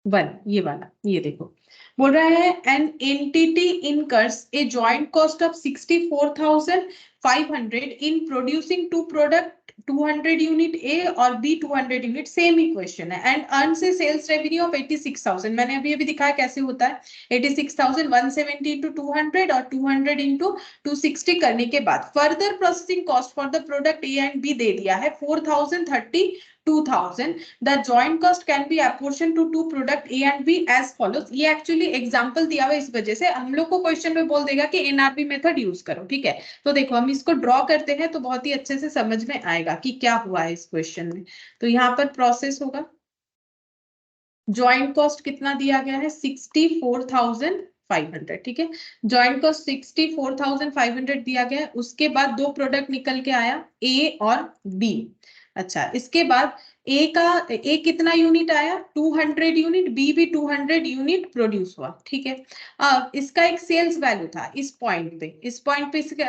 1, ये वाला, ये देखो बोल रहा है an entity incurs a joint cost of 64,000 500 in producing two product 200 unit A और B 200 unit, सेम इक्वेशन है, एंड अर्न से सेल्स रेवेन्यू ऑफ 86,000। मैंने अभी दिखाया कैसे होता है, 86,000 170 into 200 और 200 into 260 करने के बाद further processing cost for the product A and B दे दिया है 4,032,000। The joint cost can be apportion to two product A and B as follows. ये एक्चुअली एग्जांपल दिया हुआ, इस वजह से हम लोग को क्वेश्चन में बोल देगा कि एनआरबी मेथड यूज करो, ठीक है। तो देखो हम इसको ड्रॉ करते हैं तो बहुत ही अच्छे से समझ में आएगा कि क्या हुआ है इस क्वेश्चन में। तो यहाँ पर प्रोसेस होगा, ज्वाइंट कॉस्ट कितना दिया गया है 64,500, ठीक है। ज्वाइंट कॉस्ट 64,500 दिया गया है। उसके बाद दो प्रोडक्ट निकल के आया ए और बी। अच्छा, इसके बाद ए कितना यूनिट आया 200 यूनिट, बी भी 200 यूनिट प्रोड्यूस हुआ, ठीक है। अब इसका एक सेल्स वैल्यू था इस पॉइंट पे, इसका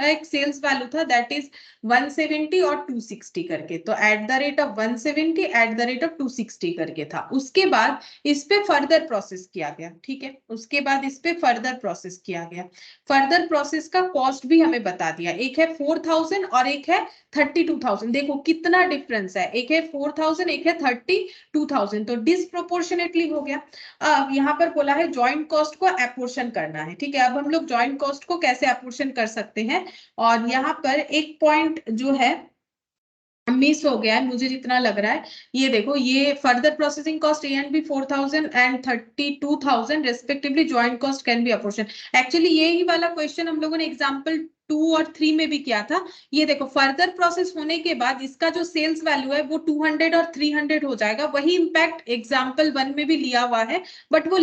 एक सेल्स वैल्यू था दैट इज 170 और 260 करके। तो eight the rate of 170 eight the rate of 260 करके था। उसके बाद इस पे फर्दर प्रोसेस किया गया, ठीक है। उसके बाद इस पे फर्दर प्रोसेस किया गया। फर्दर प्रोसेस का कॉस्ट भी हमें बता दिया, एक है 4,000 और एक है 32,000। देखो कितना डिफरेंस है, एक है 4,000 एक है 32,000, तो डिसप्रोपोर्शनेटली हो गया। अब यहाँ पर बोला है जॉइंट कॉस्ट को अपोर्शन करना है, ठीक है। अब हम लोग जॉइंट कॉस्ट को कैसे अपोर्शन कर सकते हैं, और यहाँ पर एक पॉइंट जो है मिस हो गया है मुझे जितना लग रहा है। ये देखो, ये further processing cost A and B 4,000 and 32,000 respectively, joint cost can be apportion. Actually यही वाला क्वेश्चन हम लोगों ने एग्जांपल 2 और 3 में भी किया था। ये देखो फर्दर प्रोसेस होने के बाद इसका जो सेल्स वैल्यू है वो 200 और 300 हो जाएगा। वही इंपैक्ट एग्जांपल 1 में भी लिया हुआ है, बट वो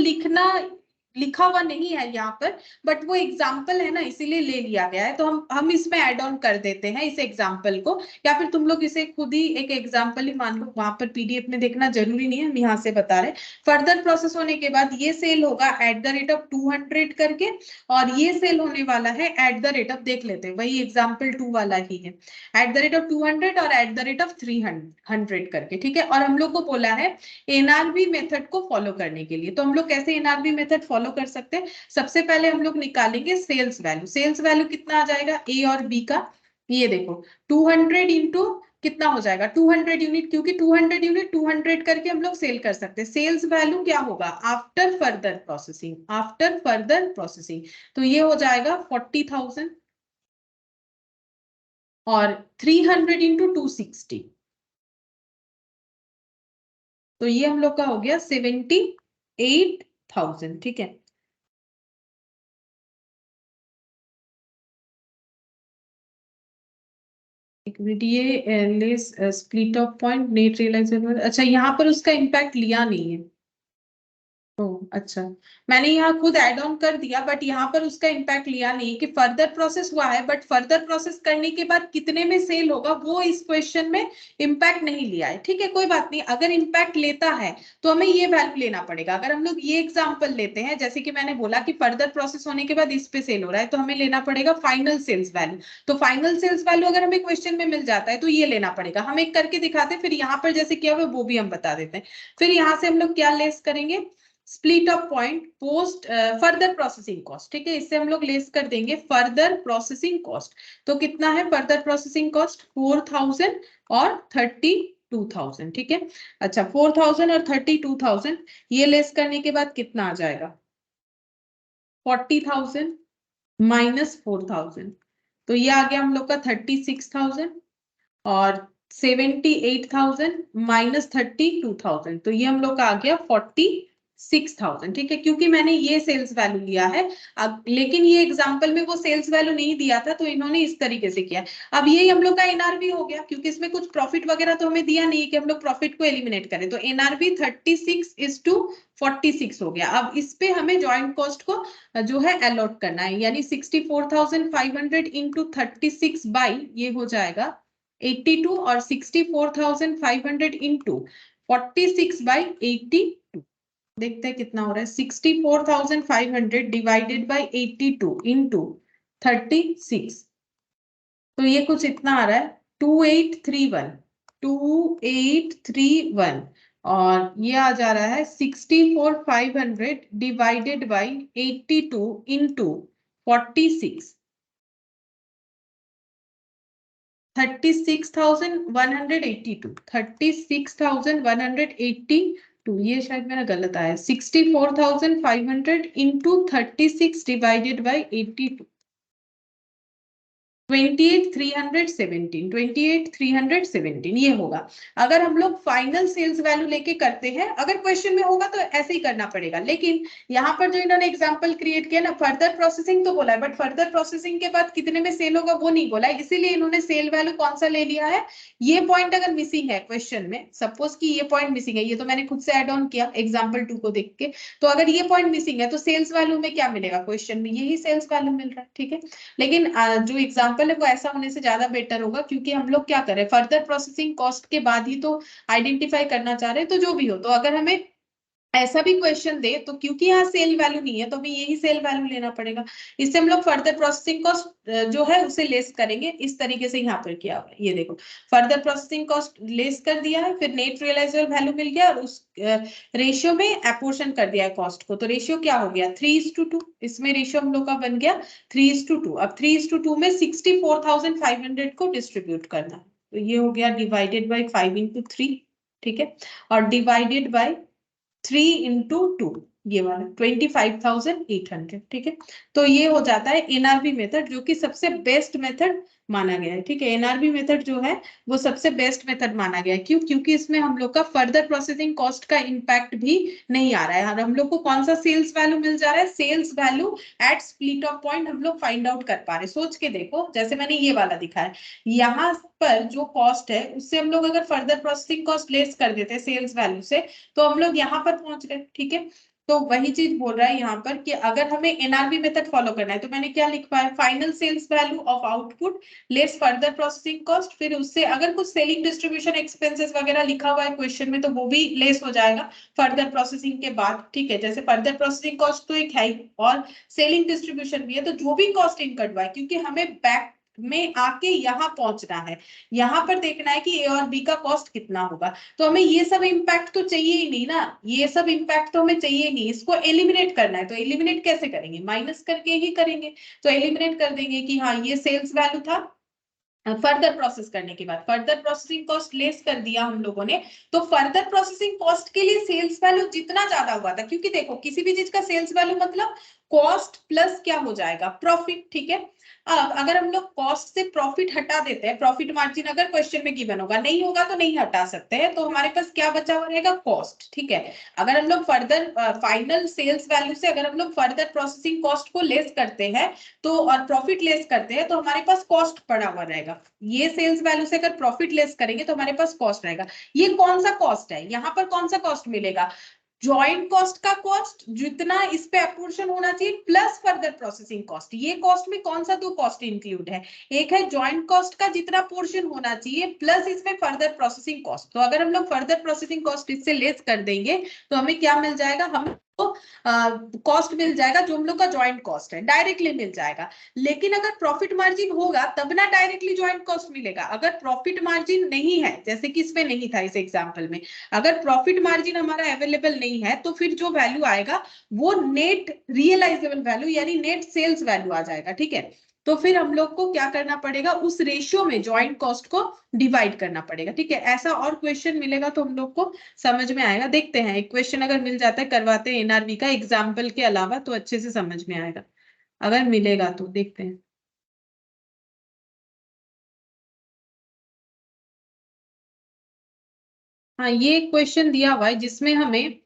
लिखा हुआ नहीं है यहाँ पर, बट वो एग्जाम्पल है ना, इसीलिए ले लिया गया है। तो हम इसमें ऐड ऑन कर देते हैं इस एग्जाम्पल को, या फिर तुम लोग इसे खुद ही एक एग्जाम्पल ही मान लो, वहां पर पीडीएफ में देखना जरूरी नहीं है, हम यहाँ से बता रहे। फर्दर प्रोसेस होने के बाद ये सेल होगा एट द रेट ऑफ 200 करके, और ये सेल होने वाला है एट द रेट ऑफ, देख लेते हैं वही एग्जाम्पल 2 वाला ही है, एट द रेट ऑफ 200 और एट द रेट ऑफ 300 करके, ठीक है। और हम लोग को बोला है एनआरबी मेथड को फॉलो करने के लिए। तो हम लोग कैसे एनआरबी मेथड फॉलो कर सकते हैं, सबसे पहले हम लोग निकालेंगे सेल्स वैल्यू। सेल्स वैल्यू कितना आ जाएगा ए और बी का, ये देखो 200 इंटू कितना हो जाएगा 200 यूनिट, क्योंकि 200 यूनिट 200 करके हम लोग सेल कर सकते हैं। सेल्स वैल्यू क्या होगा after further processing, after further processing, तो ये हो जाएगा 40,000 और 300 इंटू 260, तो ये हम लोग का हो गया 78,000, ठीक है। एक मिनट, ये less split off point net realizable, अच्छा यहाँ पर उसका इम्पैक्ट लिया नहीं है। ओ अच्छा, मैंने यहाँ खुद ऐड ऑन कर दिया, बट यहाँ पर उसका इम्पैक्ट लिया नहीं कि फर्दर प्रोसेस हुआ है, बट फर्दर प्रोसेस करने के बाद कितने में सेल होगा वो इस क्वेश्चन में इम्पैक्ट नहीं लिया है, ठीक है। कोई बात नहीं, अगर इम्पैक्ट लेता है तो हमें ये वैल्यू लेना पड़ेगा। अगर हम लोग ये एग्जाम्पल लेते हैं, जैसे कि मैंने बोला कि फर्दर प्रोसेस होने के बाद इस पे सेल हो रहा है, तो हमें लेना पड़ेगा फाइनल सेल्स वैल्यू। तो फाइनल सेल्स वैल्यू अगर हमें क्वेश्चन में मिल जाता है तो ये लेना पड़ेगा। हम एक करके दिखाते हैं, फिर यहाँ पर जैसे किया हुआ वो भी हम बता देते हैं। फिर यहाँ से हम लोग क्या लेस करेंगे, split off point post further processing cost, ठीक है। इससे हम लोग लेस कर देंगे फर्दर प्रोसेसिंग कॉस्ट। तो कितना है फर्दर प्रोसेसिंग कॉस्ट 4,000 और 32,000, ठीक है। अच्छा, 4,000 और 32,000 ये लेस करने के बाद कितना आ जाएगा 40,000 माइनस 4,000, तो ये आ गया हम लोग का 36,000, और 78,000 माइनस 32,000, तो ये हम लोग का आ गया 46,000, ठीक है। क्योंकि मैंने ये सेल्स वैल्यू लिया है, अब लेकिन ये एग्जांपल में वो सेल्स वैल्यू नहीं दिया था, तो इन्होंने इस तरीके से किया। अब ये हम लोग का एनआरबी हो गया, क्योंकि इसमें कुछ प्रॉफिट वगैरह तो हमें दिया नहीं कि हम लोग प्रॉफिट को एलिमिनेट करें, तो एनआरबी 36:46 हो गया। अब इस पे हमें ज्वाइंट कॉस्ट को जो है अलॉट करना है, यानी 64,500 इंटू 36 बाई ये हो जाएगा 82, और 64,500 इंटू 46 बाई 82, देखते हैं कितना हो रहा है 64,500 डिवाइडेड बाई 82 इंटू 36, तो ये कुछ इतना आ रहा है 2831, और ये आ जा रहा है 64,500 डिवाइडेड बाई 82 इंटू 46, 36,182, 36,182, ये शायद मेरा गलत आया, 64,500 इंटू 36 डिवाइडेड बाई 82, 28,317, 28,317 ये होगा। अगर हम लोग फाइनल सेल्स वैल्यू लेके करते हैं, अगर क्वेश्चन में होगा तो ऐसे ही करना पड़ेगा, लेकिन यहाँ पर जो इन्होंने एग्जांपल क्रिएट किया ना, फर्दर प्रोसेसिंग तो बोला है, बट फर्दर प्रोसेसिंग के बाद कितने में सेल होगा वो नहीं बोला है, इसीलिए इन्होंने सेल वैल्यू कौन सा ले लिया है। ये पॉइंट अगर मिसिंग है क्वेश्चन में, सपोज कि ये पॉइंट मिसिंग है, ये तो मैंने खुद से एड ऑन किया एग्जाम्पल 2 को देख के, तो अगर ये पॉइंट मिसिंग है तो सेल्स वैल्यू में क्या मिलेगा, क्वेश्चन में यही सेल्स वैल्यू मिल रहा है, ठीक है। लेकिन जो एग्जांपल है वो ऐसा होने से ज्यादा बेटर होगा, क्योंकि हम लोग क्या करें, फर्दर प्रोसेसिंग कॉस्ट के बाद ही तो आइडेंटिफाई करना चाह रहे हैं, तो जो भी हो, तो अगर हमें ऐसा भी क्वेश्चन दे तो क्योंकि यहाँ सेल वैल्यू नहीं है तो हमें यही सेल वैल्यू लेना पड़ेगा, इससे हम लोग फर्दर प्रोसेसिंग कॉस्ट जो है उसे लेस करेंगे, इस तरीके से यहाँ पर किया हुआ है। ये देखो, फर्दर प्रोसेसिंग कॉस्ट लेस कर दिया है, फिर नेट रियलाइजेबल वैल्यू मिल गया और उस रेशियो में एपोर्शन कर दिया है कॉस्ट को, तो रेशियो क्या हो गया 3:2, इसमें रेशियो हम लोग का बन गया 3:2। अब 3:2 में 64,500 को डिस्ट्रीब्यूट करना है, तो ये हो गया डिवाइडेड बाई 5/3, ठीक है, और डिवाइडेड बाई 3 × 2, ये वाला 25,800, ठीक है। तो ये हो जाता है एनआरबी मेथड, जो कि सबसे बेस्ट मेथड माना गया है, ठीक है। एनआरबी मेथड जो है वो सबसे बेस्ट मेथड माना गया है, क्यों, क्योंकि इसमें हम लोग का फर्दर प्रोसेसिंग कॉस्ट का इम्पैक्ट भी नहीं आ रहा है, और हम लोग को कौन सा सेल्स वैल्यू मिल जा रहा है, sales value at split off point हम लोग फाइंड आउट कर पा रहे हैं। सोच के देखो, जैसे मैंने ये वाला दिखाया, यहाँ पर जो कॉस्ट है उससे हम लोग अगर फर्दर प्रोसेसिंग कॉस्ट लेस कर देते हैं सेल्स वैल्यू से, तो हम लोग यहाँ पर पहुंच गए, ठीक है। तो वही चीज बोल रहा है यहाँ पर कि अगर हमें एनआरबी मेथड फॉलो करना है, तो मैंने क्या लिख पाया, final sales value of output less further processing cost, फिर उससे अगर कुछ सेलिंग डिस्ट्रीब्यूशन एक्सपेंसेस वगैरह लिखा हुआ है क्वेश्चन में तो वो भी लेस हो जाएगा फर्दर प्रोसेसिंग के बाद, ठीक है। जैसे फर्दर प्रोसेसिंग कॉस्ट तो एक है ही, और सेलिंग डिस्ट्रीब्यूशन भी है, तो जो भी कॉस्ट इनकर्ड हुआ है, क्योंकि हमें बैक में आके यहाँ पहुंचना है, यहाँ पर देखना है कि ए और बी का कॉस्ट कितना होगा, तो हमें ये सब इम्पैक्ट तो चाहिए ही नहीं ना, ये सब इम्पैक्ट तो हमें चाहिए नहीं, इसको एलिमिनेट करना है, तो एलिमिनेट कैसे करेंगे, माइनस करके ही करेंगे। तो एलिमिनेट कर देंगे कि हाँ ये सेल्स वैल्यू था, फर्दर प्रोसेस करने के बाद फर्दर प्रोसेसिंग कॉस्ट लेस कर दिया हम लोगों ने, तो फर्दर प्रोसेसिंग कॉस्ट के लिए सेल्स वैल्यू जितना ज्यादा हुआ था, क्योंकि देखो किसी भी चीज का सेल्स वैल्यू मतलब कॉस्ट प्लस क्या हो जाएगा, प्रॉफिट, ठीक है। अब अगर हम लोग कॉस्ट से प्रॉफिट हटा देते हैं, प्रॉफिट मार्जिन अगर क्वेश्चन में गिवन होगा, नहीं होगा तो नहीं हटा सकते हैं, तो हमारे पास क्या बचा हुआ रहेगा, कॉस्ट, ठीक है। अगर हम लोग फर्दर फाइनल सेल्स वैल्यू से अगर हम लोग फर्दर प्रोसेसिंग कॉस्ट को लेस करते हैं, तो और प्रॉफिट लेस करते हैं, तो हमारे पास कॉस्ट पड़ा हुआ रहेगा, ये सेल्स वैल्यू से अगर प्रॉफिट लेस करेंगे तो हमारे पास कॉस्ट रहेगा। ये कौन सा कॉस्ट है, यहाँ पर कौन सा कॉस्ट मिलेगा, ज्वाइंट कॉस्ट का कॉस्ट जितना इस पे अपोर्शन होना चाहिए प्लस फर्दर प्रोसेसिंग कॉस्ट, ये कॉस्ट में कौन सा दो कॉस्ट इंक्लूड है, एक है ज्वाइंट कॉस्ट का जितना पोर्शन होना चाहिए प्लस इसमें फर्दर प्रोसेसिंग कॉस्ट, तो अगर हम लोग फर्दर प्रोसेसिंग कॉस्ट इससे लेस कर देंगे तो हमें क्या मिल जाएगा, हम कॉस्ट मिल जाएगा जो हम लोग का ज्वाइंट कॉस्ट है, डायरेक्टली मिल जाएगा। लेकिन अगर प्रॉफिट मार्जिन होगा तब ना डायरेक्टली ज्वाइंट कॉस्ट मिलेगा, अगर प्रॉफिट मार्जिन नहीं है, जैसे कि इसमें नहीं था इस एग्जांपल में, अगर प्रॉफिट मार्जिन हमारा अवेलेबल नहीं है तो फिर जो वैल्यू आएगा वो नेट रियलाइजेबल वैल्यू यानी नेट सेल्स वैल्यू आ जाएगा, ठीक है। तो फिर हम लोग को क्या करना पड़ेगा, उस रेशियो में ज्वाइंट कॉस्ट को डिवाइड करना पड़ेगा, ठीक है। ऐसा और क्वेश्चन मिलेगा तो हम लोग को समझ में आएगा, देखते हैं एक क्वेश्चन अगर मिल जाता है करवाते हैं एनआरबी का एग्जाम्पल के अलावा तो अच्छे से समझ में आएगा, अगर मिलेगा तो देखते हैं। हाँ ये क्वेश्चन दिया हुआ है जिसमें हमें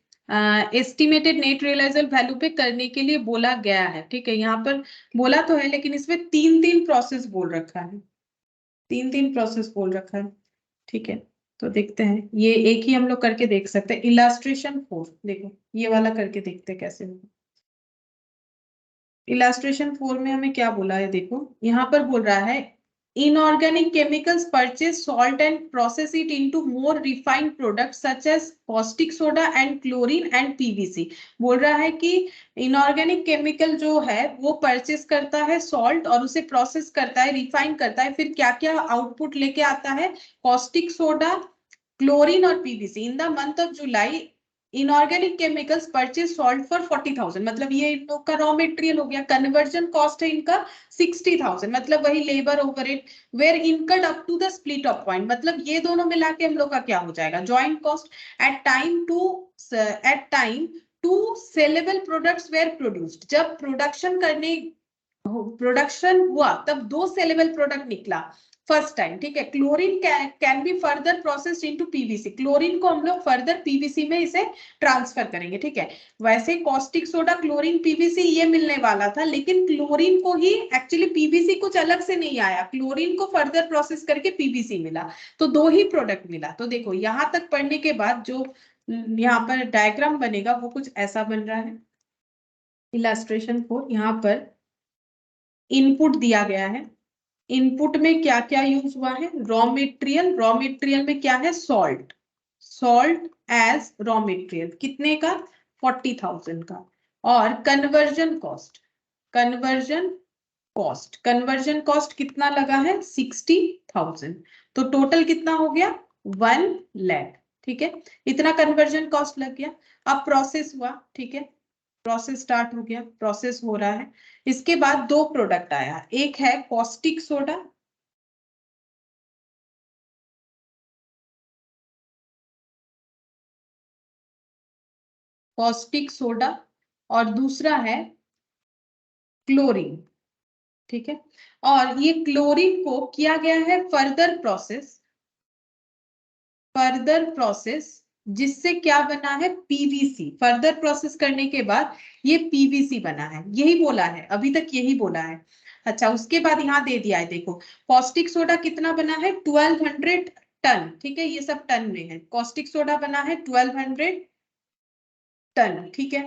एस्टिमेटेड नेट रियलाइजेबल वैल्यू पे करने के लिए बोला गया है, ठीक है। यहाँ पर बोला तो है लेकिन इसमें 3-3 प्रोसेस बोल रखा है, 3-3 प्रोसेस बोल रखा है, ठीक है। तो देखते हैं, ये एक ही हम लोग करके देख सकते हैं, इलास्ट्रेशन 4 देखो, ये वाला करके देखते हैं कैसे होगा। इलास्ट्रेशन 4 में हमें क्या बोला है, देखो यहाँ पर बोल रहा है inorganic chemicals purchase salt and process it into more refined products such as caustic soda and chlorine and PVC। बोल रहा है कि इनऑर्गेनिक केमिकल जो है वो परचेस करता है सॉल्ट और उसे प्रोसेस करता है, रिफाइन करता है, फिर क्या क्या आउटपुट लेके आता है, कॉस्टिक सोडा, क्लोरीन और PVC. In the month of July inorganic chemicals purchase salt for 40,000, मतलब ये इन लोग का रॉ मटेरियल हो गया। कन्वर्जन कॉस्ट है इनका 60,000, मतलब वही labour overhead were incurred up to the split off point, मतलब ये दोनों मिला के हम लोग का क्या हो जाएगा, joint cost. At time two saleable products were produced, जब प्रोडक्शन हुआ तब 2 सेलेबल प्रोडक्ट निकला फर्स्ट टाइम, ठीक है। Chlorine can be further processed into PVC, chlorine को हम लोग फर्दर पीवीसी में इसे ट्रांसफर करेंगे, ठीक है। वैसे कॉस्टिक सोडा क्लोरीन पीवीसी ये मिलने वाला था, लेकिन क्लोरीन को ही एक्चुअली पीवीसी कुछ अलग से नहीं आया, क्लोरीन को फर्दर प्रोसेस करके पीवीसी मिला, तो 2 ही प्रोडक्ट मिला। तो देखो यहां तक पढ़ने के बाद जो यहाँ पर डायग्राम बनेगा वो कुछ ऐसा बन रहा है। इलास्ट्रेशन को यहाँ पर इनपुट दिया गया है, इनपुट में क्या क्या यूज हुआ है, रॉ मटेरियल, रॉ मटेरियल में क्या है, salt, salt as raw material कितने का, 40,000 का। और conversion cost, conversion conversion cost कितना लगा है, 60,000, तो टोटल कितना हो गया, 1 लाख, ठीक है। इतना कन्वर्जन कॉस्ट लग गया। अब प्रोसेस हुआ, ठीक है, प्रोसेस स्टार्ट हो गया, प्रोसेस हो रहा है। इसके बाद 2 प्रोडक्ट आया, एक है कॉस्टिक सोडा, कॉस्टिक सोडा, और दूसरा है क्लोरीन, ठीक है। और ये क्लोरीन को किया गया है फर्दर प्रोसेस, फर्दर प्रोसेस, जिससे क्या बना है, पीवीसी। फर्दर प्रोसेस करने के बाद ये पीवीसी बना है, यही बोला है अभी तक, यही बोला है। अच्छा, उसके बाद यहाँ दे दिया है, देखो कॉस्टिक सोडा कितना बना है, 1200 टन, ठीक है, ये सब टन में है। कॉस्टिक सोडा बना है 1200 टन, ठीक है।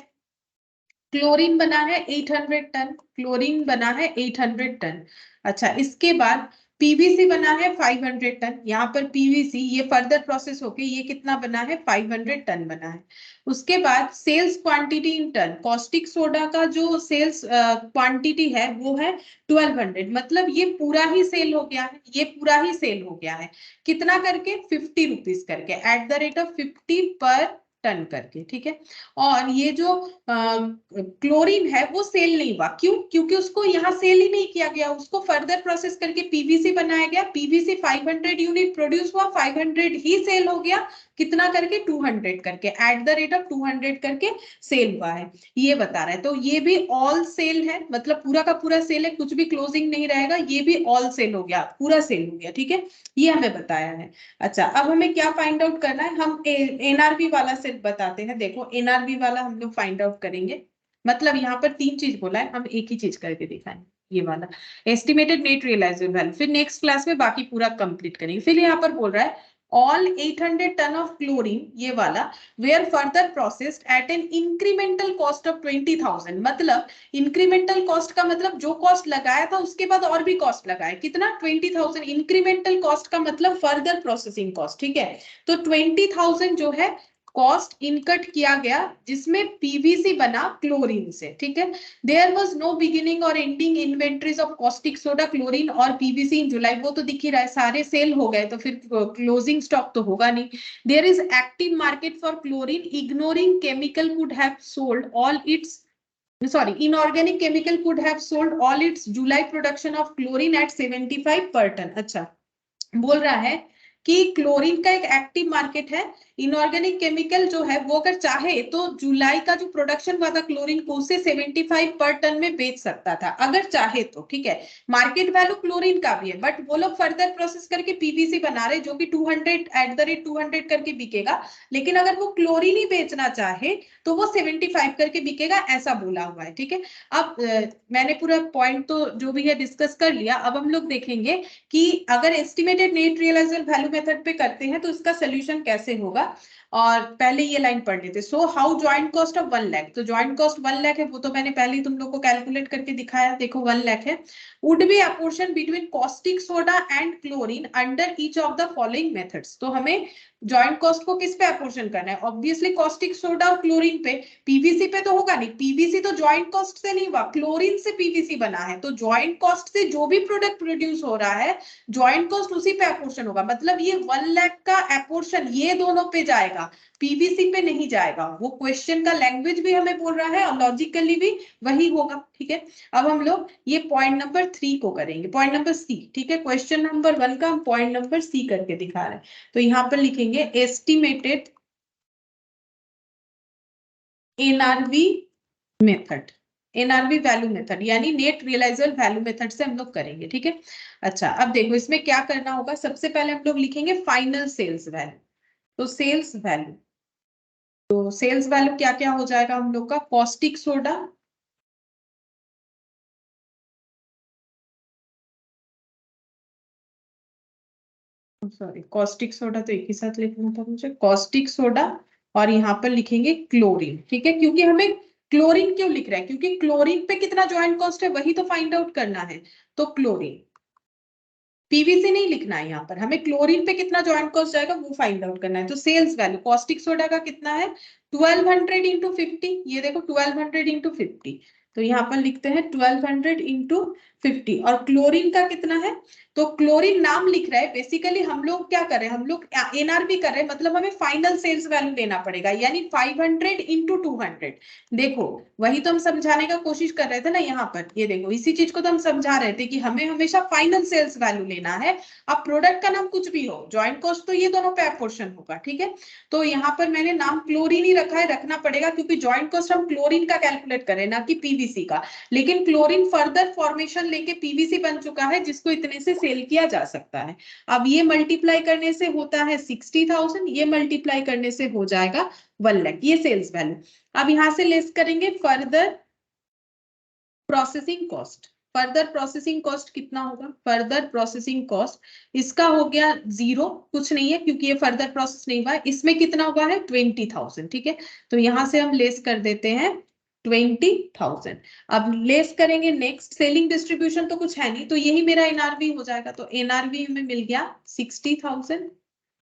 क्लोरीन बना है 800 टन, क्लोरीन बना है 800 टन। अच्छा, इसके बाद पीवीसी बना है 500 टन, यहाँ पर पीवीसी ये फर्दर प्रोसेस होके ये कितना बना है, 500 टन बना है। उसके बाद sales quantity in ton, caustic soda का जो सेल्स क्वांटिटी है वो है 1200, मतलब ये पूरा ही सेल हो गया है, ये पूरा ही सेल हो गया है। कितना करके, 50 रुपीज करके, एट द रेट ऑफ 50 पर टन करके, ठीक है। और ये जो क्लोरीन है वो सेल नहीं हुआ, क्यों, क्योंकि उसको यहाँ सेल ही नहीं किया गया, उसको फर्दर प्रोसेस करके पीवीसी बनाया गया, पीवीसी 500 यूनिट प्रोड्यूस हुआ, 500 ही सेल हो गया, कितना करके, 200 करके, एट द रेट ऑफ 200 करके सेल हुआ है, ये बता रहा है। तो ये भी ऑल सेल है, मतलब पूरा का पूरा सेल है, कुछ भी क्लोजिंग नहीं रहेगा, ये भी ऑल सेल हो गया, पूरा सेल हो गया, ठीक है, ये हमें बताया है। अच्छा, अब हमें क्या फाइंड आउट करना है, हम एनआरबी वाला सेट बताते हैं। देखो एनआरबी वाला हम लोग फाइंड आउट करेंगे, मतलब यहाँ पर 3 चीज बोला है, हम एक ही चीज करके दिखाएंगे, ये वाला एस्टिमेटेड नेट रियलाइजेबल वैल्यू, फिर नेक्स्ट क्लास में बाकी पूरा कंप्लीट करेंगे। फिर यहाँ पर बोल रहा है ऑल 800 टन ऑफ क्लोरीन, ये वाला, were further processed at an incremental cost of 20,000, मतलब इंक्रीमेंटल कॉस्ट का मतलब जो कॉस्ट लगाया था उसके बाद और भी कॉस्ट लगाया, कितना, 20,000। इंक्रीमेंटल कॉस्ट का मतलब फर्दर प्रोसेसिंग कॉस्ट, ठीक है। तो 20,000 जो है कॉस्ट इनकट किया गया, जिसमें पीवीसी बना क्लोरीन से, ठीक है। देयर वाज नो बिगिनिंग और ending inventories of caustic soda, chlorine और पीवीसी इन जुलाई, वो तो दिख ही रहा है, सारे सेल हो गए, तो फिर क्लोजिंग स्टॉक तो होगा नहीं। There is active market for chlorine, ignoring chemical could have sold all its, sorry, inorganic chemical could have sold all its July production of chlorine at 75 per ton। अच्छा, बोल रहा है कि क्लोरीन का एक एक्टिव मार्केट है, inorganic chemical जो है वो अगर चाहे तो जुलाई का जो प्रोडक्शन हुआ था क्लोरीन को, उसे 75 पर टन में बेच सकता था, अगर चाहे तो, ठीक है। मार्केट वैल्यू क्लोरीन का भी है, बट वो लोग फर्दर प्रोसेस करके पीवीसी बना रहे, जो कि 200 एट द रेट 200 करके बिकेगा, लेकिन अगर वो क्लोरीन ही बेचना चाहे तो वो 75 करके बिकेगा, ऐसा बोला हुआ है, ठीक है। अब मैंने पूरा पॉइंट तो जो भी है डिस्कस कर लिया, अब हम लोग देखेंगे कि अगर estimated net realisable value method पे करते हैं तो इसका सोल्यूशन कैसे होगा। और पहले ये लाइन पढ़ लेते, so how joint cost of 1 lakh, तो जॉइंट कॉस्ट 1 लाख है, वो तो मैंने पहले ही तुम लोग को कैलकुलेट करके दिखाया, देखो 1 लाख है। would be apportion between caustic soda and chlorine under each of the following methods. तो हमें जॉइंट कॉस्ट को किस पे अपोर्शन करना है? ऑब्वियसली कॉस्टिक सोडा और क्लोरीन पे। पीवीसी पे तो होगा नहीं, पीवीसी तो जॉइंट कॉस्ट से नहीं हुआ, क्लोरीन से पीवीसी बना है, तो जॉइंट कॉस्ट से जो भी प्रोडक्ट प्रोड्यूस हो रहा है जॉइंट कॉस्ट उसी पे अपोर्शन होगा। मतलब ये 1 लाख का अपोर्शन ये दोनों पे जाएगा, पीवीसी पे नहीं जाएगा। वो क्वेश्चन का लैंग्वेज भी हमें बोल रहा है और लॉजिकली भी वही होगा। ठीक है, अब हम लोग ये पॉइंट नंबर 3 को करेंगे, पॉइंट नंबर सी। ठीक है, क्वेश्चन नंबर 1 का हम पॉइंट नंबर सी करके दिखा रहे हैं। तो यहां पर लिखेंगे estimated NRV method, NRV value method यानी नेट रियलाइजेबल वैल्यू मेथड से हम लोग करेंगे। ठीक है, अच्छा अब देखो इसमें क्या करना होगा। सबसे पहले हम लोग लिखेंगे फाइनल सेल्स वैल्यू। तो सेल्स वैल्यू, तो सेल्स वैल्यू क्या क्या हो जाएगा हम लोग का? Caustic soda, sorry caustic soda तो एक ही साथ लिखना था मुझे, कॉस्टिक सोडा और यहाँ पर लिखेंगे क्लोरीन। ठीक है, क्योंकि हमें क्लोरीन क्यों लिख रहा है? क्योंकि क्लोरीन पे कितना जॉइंट कॉस्ट है वही तो फाइंड आउट करना है। तो क्लोरीन, पीवीसी नहीं लिखना है यहाँ पर, हमें क्लोरीन पे कितना जॉइंट कॉस्ट जाएगा वो फाइंड आउट करना है। तो सेल्स वैल्यू कॉस्टिक सोडा का कितना है? 1200 इंटू 50। ये देखो 1200 इंटू 50, तो यहाँ पर लिखते हैं 1200 इंटू 50। और क्लोरीन का कितना है? तो क्लोरीन नाम लिख रहा है, बेसिकली हम लोग क्या कर रहे हैं, हम लोग एनआरबी कर रहे हैं, मतलब हमें फाइनल सेल्स वैल्यू लेना पड़ेगा, यानी 500 इंटू 200। देखो वही तो हम समझाने का कोशिश कर रहे थे ना यहाँ पर, ये देखो इसी चीज को तो हम समझा रहे थे कि हमें हमेशा फाइनल सेल्स वैल्यू लेना है। अब प्रोडक्ट का नाम कुछ भी हो, जॉइंट कॉस्ट तो ये दोनों पे अपोर्शन होगा। ठीक है, तो यहाँ पर मैंने नाम क्लोरीन ही रखा है, रखना पड़ेगा क्योंकि जॉइंट कॉस्ट हम क्लोरीन का कैलकुलेट करें ना कि पीवीसी का। लेकिन क्लोरीन फर्दर फॉर्मेशन लेके पीवीसी बन चुका है जिसको इतने से सेल किया जा सकता है। अब ये मल्टीप्लाई करने से होता है 60,000, ये मल्टीप्लाई करने से हो जाएगा 1 लाख, ये सेल्स वैल्यू। अब यहां से लेस करेंगे further processing cost. Further processing cost कितना होगा? फर्दर प्रोसेसिंग कॉस्ट इसका हो गया 0, कुछ नहीं है क्योंकि ये फर्दर प्रोसेस नहीं हुआ है। इसमें कितना हुआ है? 20,000। ठीक है, तो यहां से हम लेस कर देते हैं 20,000। अब लेस करेंगे नेक्स्ट, सेलिंग डिस्ट्रीब्यूशन तो कुछ है नहीं, तो यही मेरा एनआरवी हो जाएगा। तो एनआरवी में मिल गया 60,000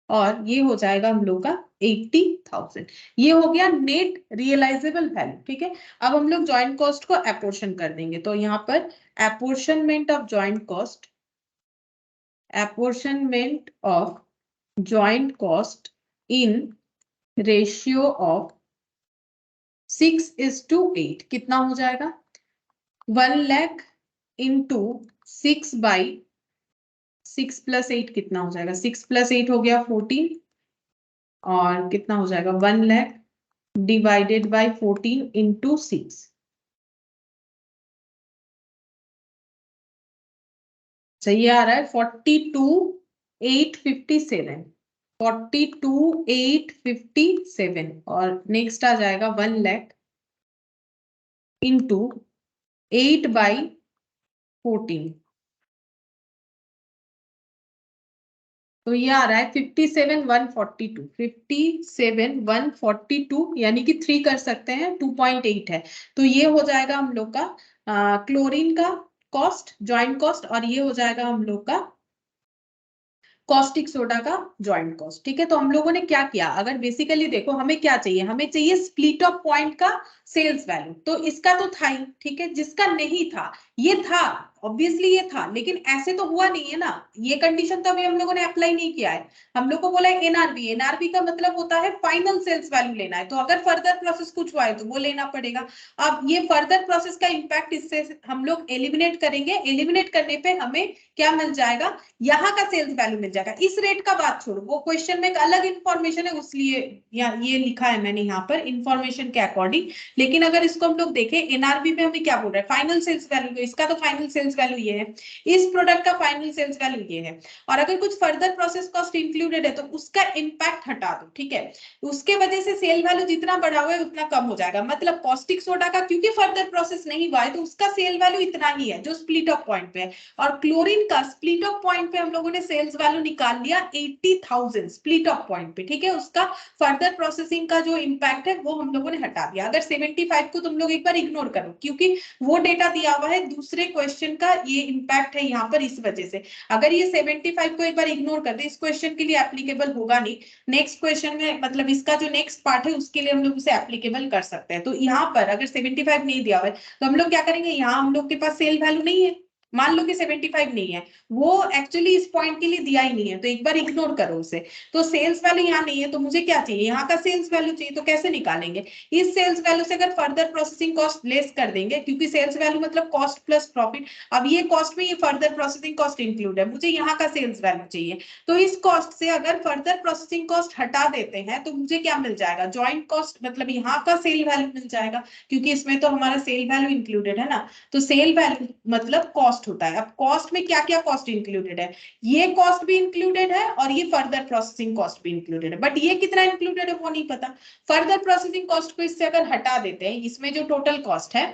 और ये हो जाएगा हम लोग का 80,000। ये हो गया नेट रियलाइजेबल वैल्यू। ठीक है, अब हम लोग जॉइंट कॉस्ट को अपोर्शन कर देंगे। तो यहाँ पर apportionment of joint cost, apportionment of joint cost in ratio of 6:8 कितना हो जाएगा? 1 लाख इंटू 6 प्लस 8 कितना हो जाएगा? 6 प्लस 8 हो गया 14 और कितना हो जाएगा? 1 लाख डिवाइडेड बाय 14 इंटू 6। सही आ रहा है 42,857, 42,857 और नेक्स्ट आ जाएगा 1 लाख इंटू 8/14। तो ये आ रहा है 57,142, 57,142 यानी कि 3 कर सकते हैं, 2.8 है। तो ये हो जाएगा हम लोग का क्लोरीन का कॉस्ट, जॉइंट कॉस्ट, और ये हो जाएगा हम लोग का कॉस्टिक सोडा का जॉइंट कॉस्ट। ठीक है, तो हम लोगों ने क्या किया, अगर बेसिकली देखो हमें क्या चाहिए, हमें चाहिए स्प्लिट ऑफ पॉइंट का सेल्स वैल्यू। तो इसका तो था ही, ठीक है, जिसका नहीं था ये था, ऑब्वियसली ये था, लेकिन ऐसे तो हुआ नहीं है ना, ये कंडीशन तो अभी हम लोगों ने अप्लाई नहीं किया है। हम लोग को बोला है एनआरवी, एनआरवी का मतलब होता है फाइनल सेल्स वैल्यू लेना है, तो अगर फर्दर प्रोसेस कुछ हुआ है तो वो लेना पड़ेगा। अब ये फर्दर प्रोसेस का इंपैक्ट इससे हम लोग एलिमिनेट करेंगे, एलिमिनेट करने पे हमें क्या मिल जाएगा? यहाँ का सेल्स वैल्यू मिल जाएगा। इस रेट का बात छोड़ो, वो क्वेश्चन में एक अलग इंफॉर्मेशन है, उसलिए ये लिखा है मैंने यहाँ पर इंफॉर्मेशन के अकॉर्डिंग। लेकिन अगर इसको हम लोग देखें एनआरबी में हमें क्या बोल रहा है? फाइनल सेल्स वैल्यू, तो इसका तो फाइनल सेल्स वैल्यू ये है, इस प्रोडक्ट का फाइनल सेल्स वैल्यू ये है, और अगर कुछ फर्दर प्रोसेस कॉस्ट इंक्लूडेड है तो उसका इंपैक्ट हटा दो। ठीक है, उसके वजह से सेल वैल्यू जितना बढ़ा हुआ है उतना कम हो जाएगा। मतलब कॉस्टिक सोडा का क्योंकि फर्दर प्रोसेस नहीं हुआ है तो उसका सेल वैल्यू इतना ही है जो स्प्लिट ऑफ पॉइंट पे है, और क्लोरीन का स्प्लिट ऑफ पॉइंट पे हम लोगों ने सेल्स वैल्यू निकाल लिया 80,000 स्प्लिट ऑफ पॉइंट पे। ठीक है, उसका फर्दर प्रोसेसिंग का जो इंपैक्ट है वो हम लोगों ने हटा दिया। अगर 75 को तुम लोग एक बार इग्नोर करो क्योंकि वो डेटा दिया हुआ है दूसरे क्वेश्चन का ये इम्पैक्ट है यहाँ पर इस वजह से। अगर ये 75 को एक बार इग्नोर कर दे, इस क्वेश्चन के लिए एप्लीकेबल होगा नहीं, नेक्स्ट क्वेश्चन में मतलब इसका जो नेक्स्ट पार्ट है उसके लिए हम लोग उसे एप्लीकेबल कर सकते हैं। तो यहाँ पर अगर 75 नहीं दिया हुआ है तो हम लोग क्या करेंगे, यहाँ हम लोग के पास सेल वैल्यू नहीं है, मान लो कि 75 नहीं है, वो एक्चुअली इस पॉइंट के लिए दिया ही नहीं है, तो एक बार इग्नोर करो उसे। तो सेल्स वैल्यू यहाँ नहीं है, तो मुझे क्या चाहिए, यहाँ का सेल्स वैल्यू चाहिए। तो कैसे निकालेंगे, इस सेल्स वैल्यू से अगर फर्दर प्रोसेसिंग कॉस्ट लेस कर देंगे, क्योंकि सेल्स वैल्यू मतलब कॉस्ट प्लस प्रॉफिट, अब ये कॉस्ट में ये फर्दर प्रोसेसिंग कॉस्ट इंक्लूड है, मुझे यहाँ का सेल्स वैल्यू चाहिए। तो इस कॉस्ट से अगर फर्दर प्रोसेसिंग कॉस्ट हटा देते हैं तो मुझे क्या मिल जाएगा, जॉइंट कॉस्ट, मतलब यहाँ का सेल वैल्यू मिल जाएगा, क्योंकि इसमें तो हमारा सेल वैल्यू इंक्लूडेड है ना। तो सेल वैल्यू मतलब कॉस्ट होता है। अब कॉस्ट में क्या क्या कॉस्ट इंक्लूडेड है, ये कॉस्ट भी इंक्लूडेड है और ये फर्दर प्रोसेसिंग कॉस्ट भी इंक्लूडेड है, बट ये कितना इंक्लूडेड है वो नहीं पता। फर्दर प्रोसेसिंग कॉस्ट को इससे अगर हटा देते हैं, इसमें जो टोटल कॉस्ट है,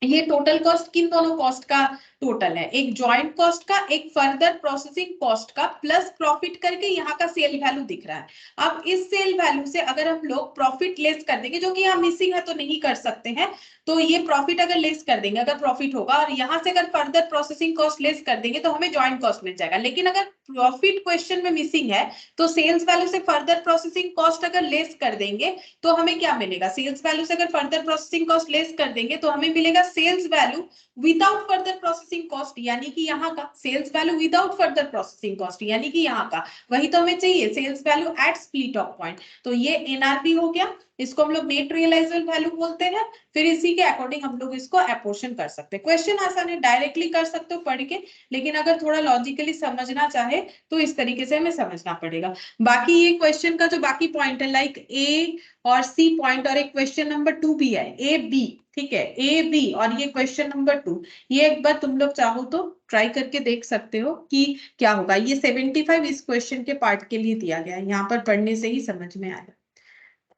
ये टोटल कॉस्ट किन दोनों कॉस्ट का टोटल है, एक जॉइंट कॉस्ट का, एक फर्दर प्रोसेसिंग कॉस्ट का, प्लस प्रॉफिट करके यहाँ का सेल वैल्यू दिख रहा है। अब इस सेल वैल्यू से अगर हम लोग प्रॉफिट लेस कर देंगे, जो कि यहाँ मिसिंग है तो नहीं कर सकते हैं, तो ये प्रॉफिट अगर लेस कर देंगे, अगर प्रॉफिट होगा और यहाँ से अगर फर्दर प्रोसेसिंग कॉस्ट लेस कर देंगे तो हमें जॉइंट कॉस्ट मिल जाएगा। लेकिन अगर प्रॉफिट क्वेश्चन में मिसिंग है तो सेल्स वैल्यू से फर्दर प्रोसेसिंग कॉस्ट अगर लेस कर देंगे तो हमें क्या मिलेगा, सेल्स वैल्यू से अगर फर्दर प्रोसेसिंग कॉस्ट लेस कर देंगे तो हमें मिलेगा sales value without further processing cost, यानी कि यहाँ का sales value without further processing cost, यानी कि यहाँ का वही तो हमें चाहिए, sales value at split off point. तो ये एनआरपी हो गया, इसको हम लोग नेट रियलाइजेबल वैल्यू बोलते हैं। फिर इसी के अकॉर्डिंग हम लोग इसको अपोर्शन कर सकते हैं। क्वेश्चन आसान है, डायरेक्टली कर सकते हो पढ़ के, लेकिन अगर थोड़ा लॉजिकली समझना चाहे तो इस तरीके से हमें समझना पड़ेगा। बाकी ये क्वेश्चन का जो बाकी पॉइंट है, लाइक ए और सी पॉइंट, और एक क्वेश्चन नंबर 2 भी है, ए बी, ठीक है, ए बी और ये क्वेश्चन नंबर 2, ये एक बार तुम लोग चाहो तो ट्राई करके देख सकते हो कि क्या होगा। ये 75 इस क्वेश्चन के पार्ट के लिए दिया गया है, यहाँ पर पढ़ने से ही समझ में आया।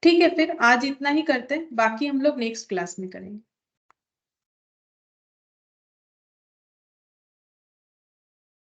ठीक है, फिर आज इतना ही करते हैं, बाकी हम लोग नेक्स्ट क्लास में करेंगे।